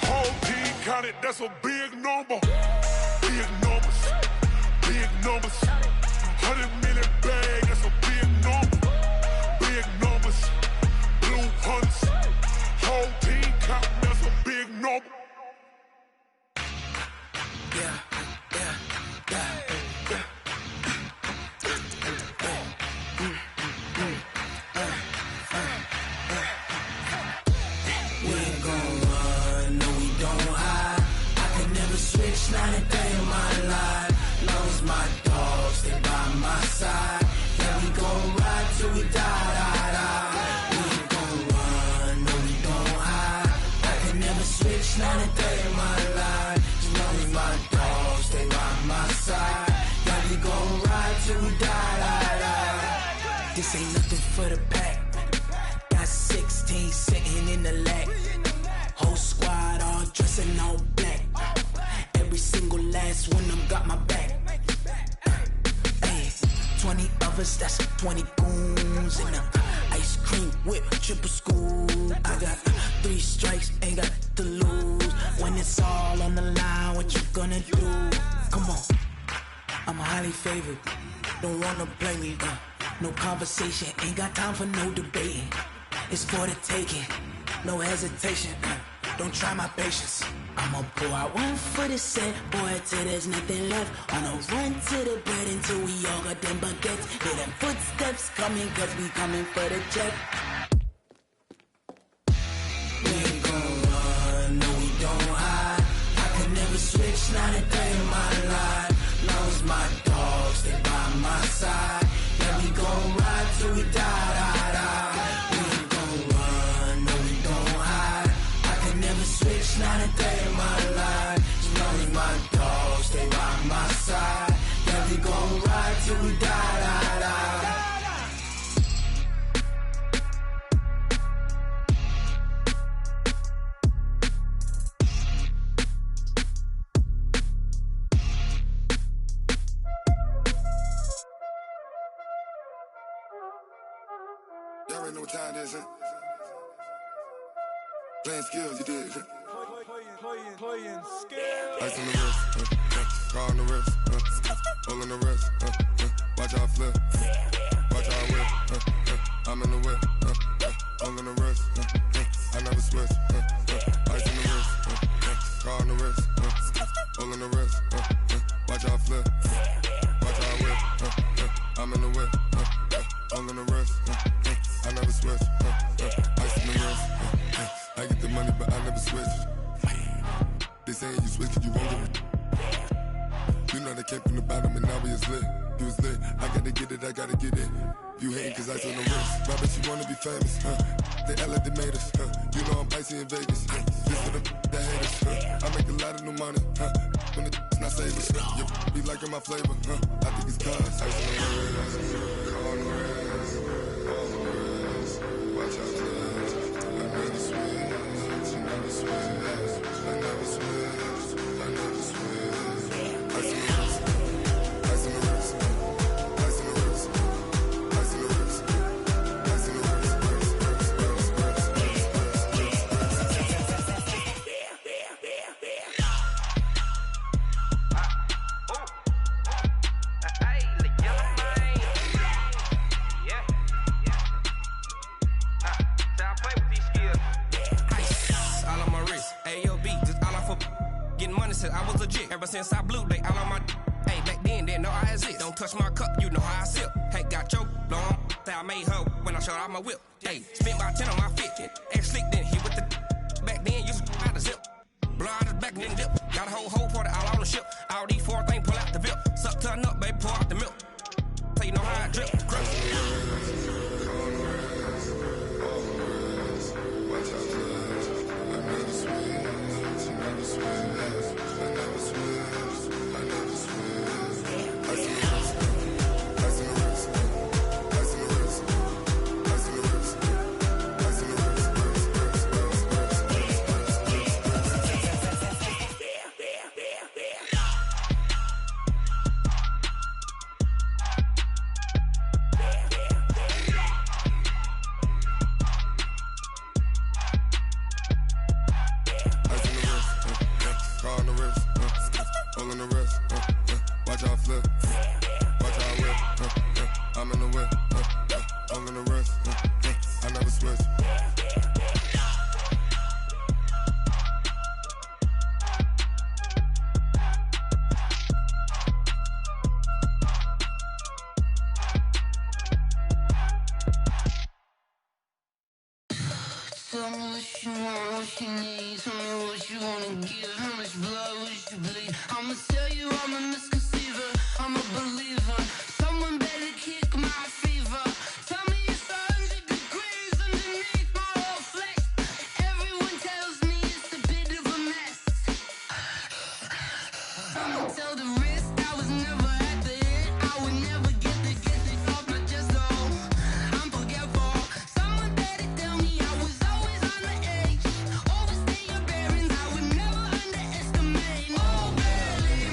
whole team counted, that's a big number. Big numbers, 100-minute bag, that's a big number. Big numbers, blue hunts, whole team counting, that's a big number. Not a day in my life, long as my dogs stay by my side. Yeah, we gon' ride till we die. We ain't gon' run, no we don't hide. I can never switch, not a day in my life, as long as my dogs stay by my side. Yeah, we gon' ride till we die. This ain't nothing for the pack. Got 16 sitting in the lag. Whole squad all dressing all black. Every single last one of them got my back. Ay, 20 of us, that's 20 goons. And a ice cream whip, triple scoop. I got 3 strikes, ain't got to lose. When it's all on the line, what you gonna do? Come on, I'm highly favored. Don't wanna play me, no conversation. Ain't got time for no debating. It's for the taking, no hesitation. Don't try my patience. I'ma pour out one for the set, boy, till there's nothing left. On a run to the bed until we all got them baguettes. Hear them footsteps coming, cause we coming for the jet. We ain't gon' run, no we don't hide. I can never switch, not a day in my life. Long as my dogs stay by my side. Yeah, we gon' ride till we die. We ain't gon' run, no we don't hide. I can never switch, not a day in my life. As long as my dogs stay by my side. Yeah, we gon' ride till we die. Y'all already know what time it is, huh? Playing skills, you did, huh? playing skills. Ice on the wrist, car on the wrist, all on the wrist, watch how I flip, watch how I whip, I'm in the whip, all on the wrist, I never switch, ice on the wrist, car on the wrist, all on the wrist, watch how I flip, watch how I whip, I'm in the whip, all on the wrist, I never switch, ice on the wrist, I get the money but I never switch. They saying you switch cause you won't get it. You know they came from the bottom and now we is lit. You was lit, I gotta get it, I gotta get it. You hating cause ice on the wrist. Why bet you wanna be famous, They act like they made us, You know I'm icy in Vegas, This for the that hate us, I make a lot of new money, When it's not savers, You be liking my flavor, I think it's cause ice on the wrist, on the wrist, on the wrist. Watch out, cuz I never switch, I never switch. I never switch, I never switch. Ice on the wrist, ice on the wrist, ice on the wrist, ice on the wrist, ice on the I was legit ever since I blew they all on my hey back then didn't know I exist. Don't touch my cup, you know how I sip. Hey, got your blown that I made her when I showed out my whip. Hey, spent about 10 on my fit. X slick then hit with the back then used to out the zip. Blow out the back then dip. Got a whole party all on the ship. All these four things pull out the VIP. Suck to a nut, baby, pour out the milk. So you know how I drip. Tell me what you want, what you need. Tell me what you wanna give. How much blood would you bleed? I'ma tell you I'm a misconceiver. I'm a believer. Someone better kick my fever. Tell me it's 100 degrees underneath my whole flesh. Everyone tells me it's a bit of a mess. I'ma tell the risk I was never at the end. I would never get it off my chest though. I'm forgetful. Someone better tell me I was always on the edge. Overstay your bearings, I would never underestimate. Oh, barely.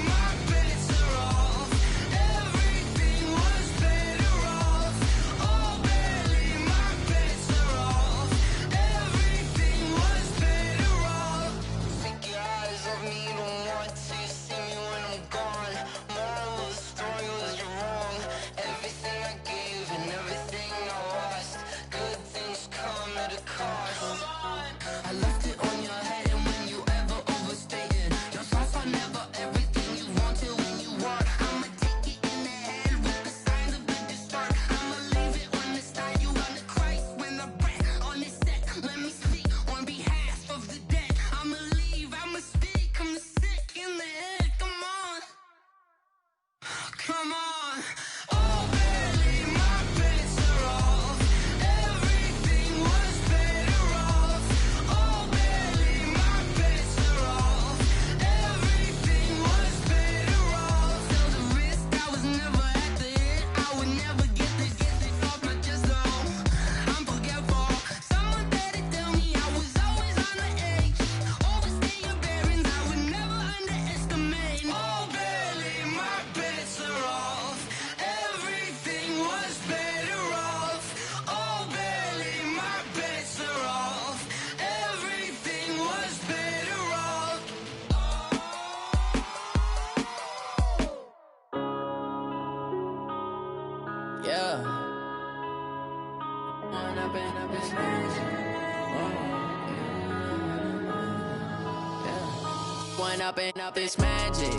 One up and up, it's magic.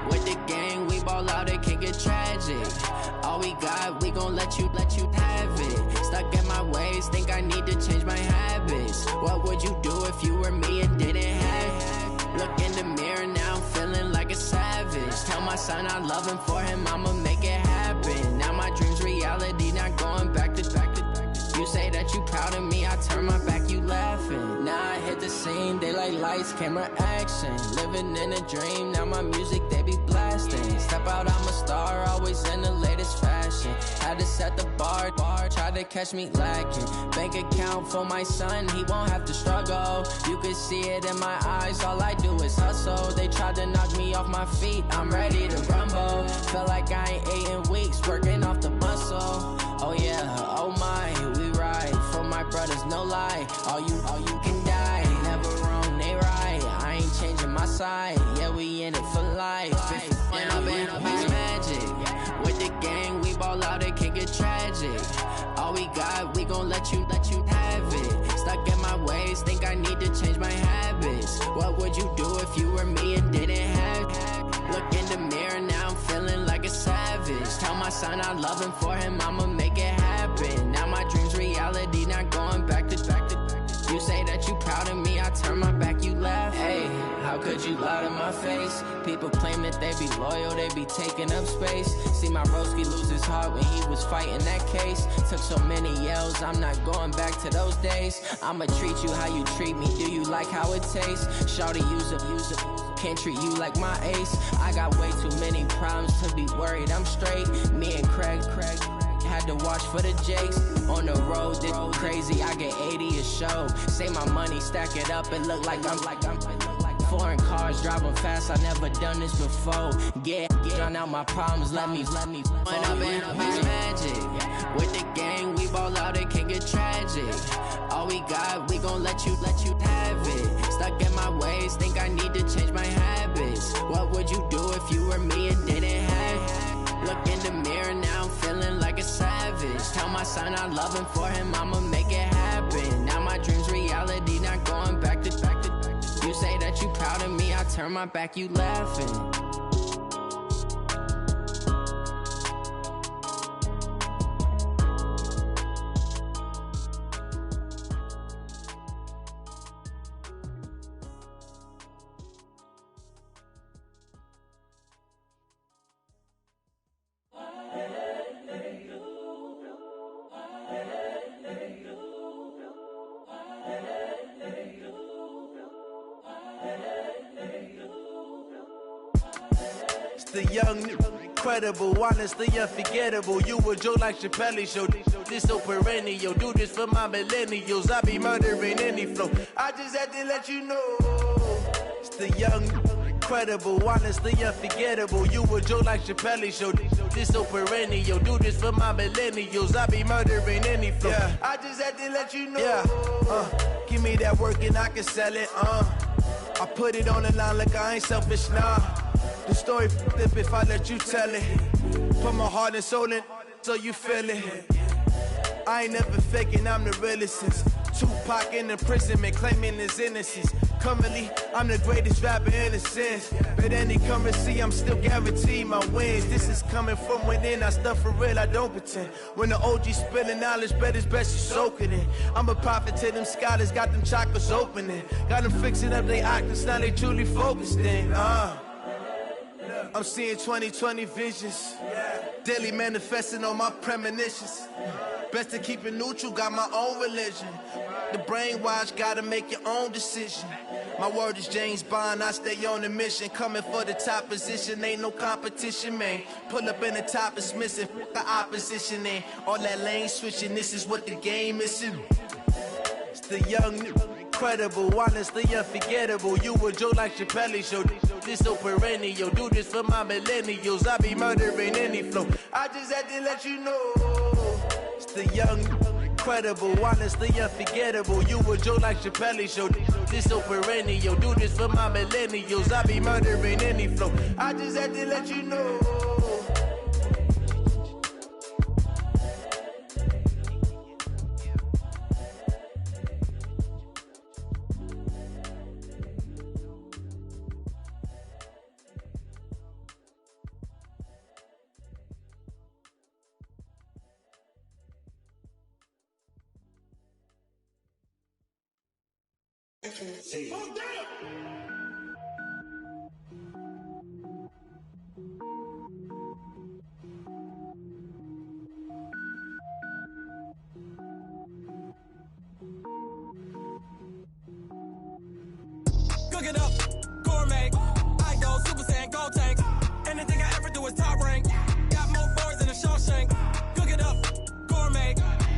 With the gang, we ball out, it can get tragic. All we got, we gon' let you have it. Stuck in my ways, think I need to change my habits. What would you do if you were me and didn't have? Look in the mirror now, I'm feeling like a savage. Tell my son I love him, for him I'ma make it happen. Now my dream's reality, not going back to. You say that you proud of me, I turn my back, you laughing. Now I hit the scene, they like lights, camera, action. Living in a dream, now my music, they be blasting. Step out, I'm a star, always in the latest fashion. Had to set the bar, try to catch me lacking. Bank account for my son, he won't have to struggle. You can see it in my eyes, all I do is hustle. They tried to knock me off my feet, I'm ready to rumble. Feel like I ain't ate in weeks, working off the muscle. Oh yeah, oh my, we ride for my brothers, no lie. All you can die, never wrong, they right. I ain't changing my side, yeah, we in it for life. If up, it's magic. With the gang, we ball out, it can get tragic. All we got, we gon' let you have it. Stuck in my ways, think I need to change my habits. What would you do if you were me and didn't have? Look in the mirror, now I'm feeling like a savage. Tell my son I love him, for him I'ma make it happen. Now my dream's reality, not going back to. You say that you proud of me, I turn my back, you laugh. Hey, how could you lie to my face? People claim that they be loyal, they be taking up space. See my broski lose his heart when he was fighting that case. Took so many yells, I'm not going back to those days. I'ma treat you how you treat me, do you like how it tastes? Shawty, use it. Can't treat you like my ace. I got way too many problems to be worried, I'm straight. Me and Craig had to watch for the Jakes. On the road, this crazy, I get 80 a show. Say my money, stack it up, it look like I'm foreign cars, driving fast, I never done this before. Drown out my problems, let me One up and up, it's magic. With the gang, we ball out, it can get tragic. All we got, we gon' let you have it. Stuck in my ways, think I need to change my habits. What would you do if you were me and didn't have? Look in the mirror, now I'm feeling like a savage. Tell my son I love him, for him I'ma make it happen. Now my dream's reality, not going back to. You say that you proud of me, I turn my back, you laughing. The young, incredible, honestly unforgettable. You a joke like Chappelle Show. This so perennial. Do this for my millennials. I be murdering any flow. I just had to let you know. It's the young, incredible, honestly unforgettable. You a joke like Chappelle Show. This so perennial. Do this for my millennials. I be murdering any flow. Yeah. I just had to let you know. Yeah. Give me that work and I can sell it. I put it on the line like I ain't selfish, nah. The story flip if I let you tell it. Put my heart and soul in so you feel it. I ain't never faking, I'm the realest since Tupac in imprisonment, claiming his innocence. Currently, I'm the greatest rapper in a sense. But any currency, I'm still guaranteed my wins. This is coming from within, I stuff for real, I don't pretend. When the OG spilling knowledge, bet it's best you soak it in. I'm a prophet to them scholars, got them chakras opening. Got them fixing up they octaves, now they truly focused in. I'm seeing 2020 visions. Daily manifesting on my premonitions. Best to keep it neutral, got my own religion. The brainwash, gotta make your own decision. My word is James Bond, I stay on a mission. Coming for the top position, ain't no competition, man. Pull up in the top, it's missing, the opposition ain't. All that lane switching, this is what the game is. It's the young, incredible, honestly unforgettable. You a joke like Chappelle Show. This so perennial. Do this for my millennials. I be murdering any flow. I just had to let you know. It's the young, incredible, honestly unforgettable. You a joke like Chappelle Show. This so perennial. Do this for my millennials. I be murdering any flow. I just had to let you know. seconds. Cook it up, gourmet. I go Super Saiyan, gold tank. Anything I ever do is top rank. Got more boys than a Shawshank. Cook it up, gourmet.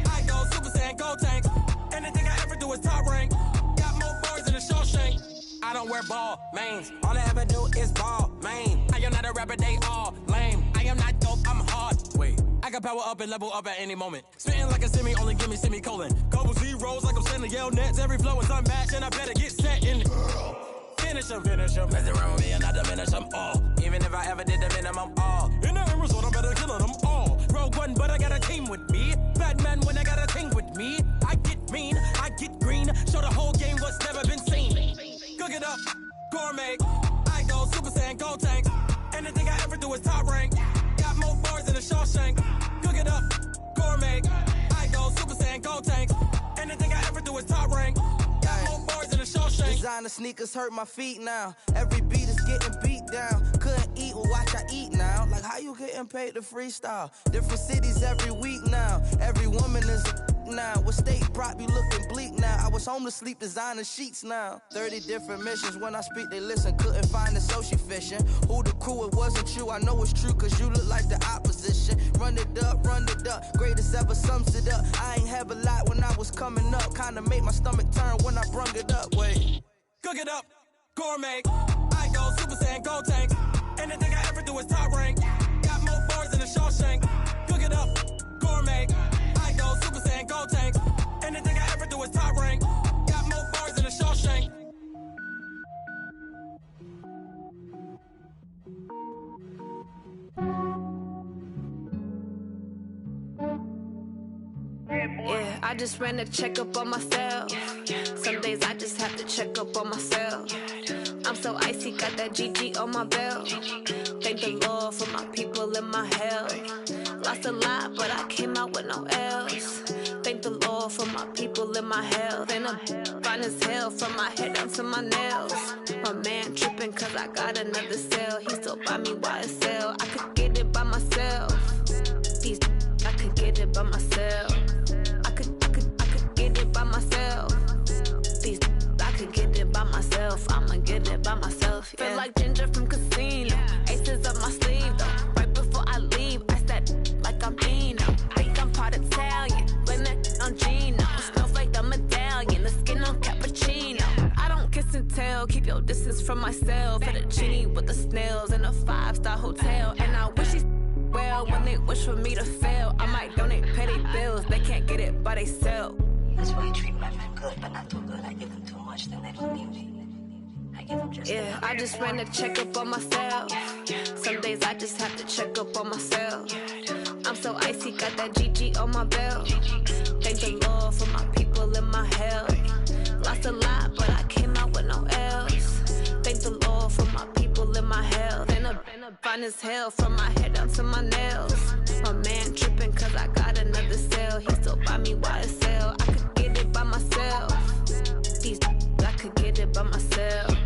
I go Super Saiyan, gold tank. Anything I ever do is top rank. Got more boys than a Shawshank. I don't wear ball mains. All I ever do is ball main. I am not a rapper, they all lame. I am not dope, I'm hard. Wait, I can power up and level up at any moment. Spitting like a semi, only give me semicolon. Couple zeros like I'm sending yell nets. Every flow is unmatched and I better get set in. Finish them. Mess around with me and I diminish them all. Even if I ever did the minimum all. In the end result, I'm better killing them all. Rogue One, but I got a team with me. Batman when I got a thing with me. I get mean, I get green. Show the whole game what's never been seen. Cook it up, gourmet. I go Super Saiyan, gold tank. Anything I ever do is top rank. Got more bars than a Shawshank. Cook it up, gourmet. I go Super Saiyan, gold tank. Anything I ever do is top rank. Got more bars than a Shawshank. Designer sneakers hurt my feet now. Every beat is getting beat down. Couldn't eat, well watch I eat now. Like how you getting paid to freestyle? Different cities every week now. Every woman is a now. What state brought me looking bleak now? I was home to sleep, designer sheets now. 30 different missions. When I speak, they listen. Couldn't find it, so she fishing. Who the crew? It wasn't you. I know it's true, cause you look like the opposition. Run it up, greatest ever sums it up. I ain't have a lot when I was coming up. Kinda made my stomach turn when I brung it up. Wait. Cook it up, gourmet. I go Super Saiyan, gold tank. Anything I ever do is top rank. Got more bars than a Shawshank. Cook it up, gourmet. I go Super Saiyan, gold tank. Anything I ever do is top rank. Got more bars than a Shawshank. Yeah, I just ran a checkup on myself. Some days I just have to check up on myself. I'm so icy, got that GG on my belt. Thank the Lord for my people and my health. Lost a lot, but I came out with no L's. Thank the Lord for my people and my health. And I'm fine as hell from my head down to my nails. My man tripping cause I got another cell. He still buy me YSL. I could get it by myself. These I could get it by myself. I could get it by myself. These I could get it by myself. I'ma get it by myself. Yeah. Feel like Ginger from Casino. Aces up my sleeve though. Right before I leave, I said like I'm Dino. Think I'm part Italian. Blame that on Gino. Snowflake the medallion. The skin on cappuccino. I don't kiss and tell. Keep your distance from myself. Fettuccine with the snails in a 5-star hotel. And I wish he's well when they wish for me to fail. I might donate petty bills. They can't get it by themselves. That's why you treat my friend good, but not too good. I give them too much, then they don't need me. I give them just yeah, I just ran a checkup on myself. Some days I just have to check up on myself. I'm so icy, got that GG on my belt. Thank the Lord for my people and my health. Lost a lot, but I came out with no L's. Thank the Lord for my people and my health. And I'm fine as hell from my head down to my nails. My man tripping cause I got another cell. He still buy me YSL. I could get it by myself. These I could get it by myself.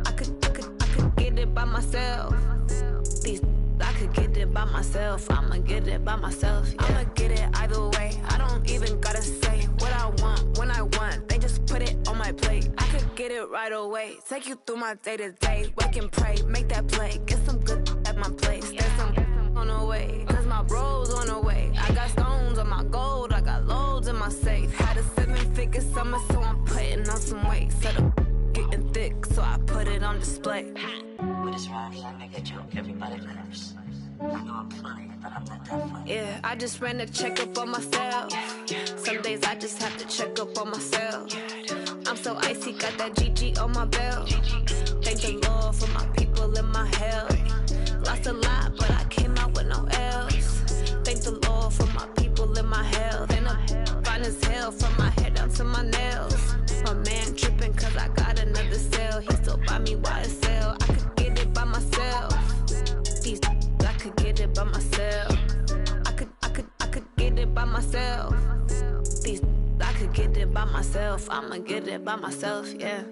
I could get it by myself. These I could get it by myself. I'ma get it by myself. Yeah. I'ma get it either way. I don't even gotta say what I want when I want. They just put it on my plate. I could get it right away. Take you through my day to day. Wake and pray, make that play. Get some good at my place. There's some on the way. Cause my bro's on the way. I got stones on my gold. I got loads in my safe. Had a 7-figure summer, so I'm putting on some weight. Set up getting thick, so I put it on display. With this rhyme, I make a joke, everybody laughs. I know I'm funny, but I'm not that funny. Yeah, I just ran a checkup on myself. Some days I just have to check up on myself. I'm so icy, got that GG on my belt. Thank the Lord for my people and my health. Lost a lot, but I came out with no L's. Thank the Lord for my people and my health. And I'm fine as hell from my head down to my nails. My man tripping cause I got another cell. He still buy me YSL. I could get it by myself. These I could get it by myself. I could get it by myself. These I could get it by myself. I'ma get it by myself, yeah.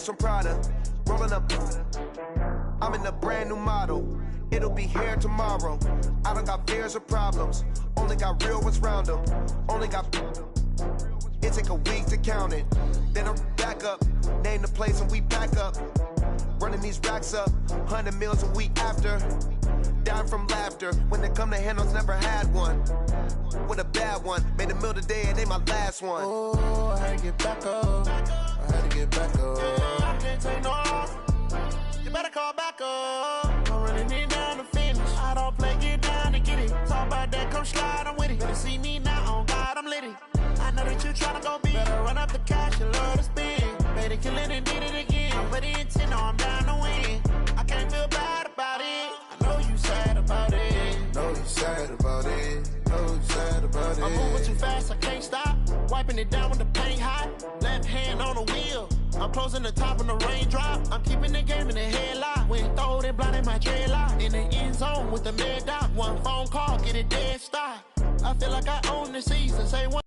From Prada, rolling up. I'm in a brand new model. It'll be here tomorrow. I don't got fears or problems. Only got real ones round them. Only got. It take a week to count it. Then I'm back up. Name the place and we back up. Running these racks up. 100 meals a week after. Dying from laughter. When they come to handles, never had one. With a bad one. Made a meal today and they my last one. Oh, I had to get back up. I had to get back up. I can't take no off. You better call back up. I'm running it down to finish. I don't play, get down to get it. Talk about that, come slide, I'm with it. Better see me now, on God, I'm litty. I know that you tryna go big. Better run up the cash, you love to spend. Made it, kill it, and did it again. I'm with the intent, no, I'm down to win. I can't feel bad about it. I know you sad about it. Know you sad about it. Know you sad about it. I'm moving too fast, I can't stop. Wiping it down with the paint hot. Left hand on the wheel. I'm closing the top when the raindrop. I'm keeping the game in the headlock. When throwed it, blinded my dreadlock. In the end zone with the mad dot. One phone call, get it dead stop. I feel like I own the season. Say one.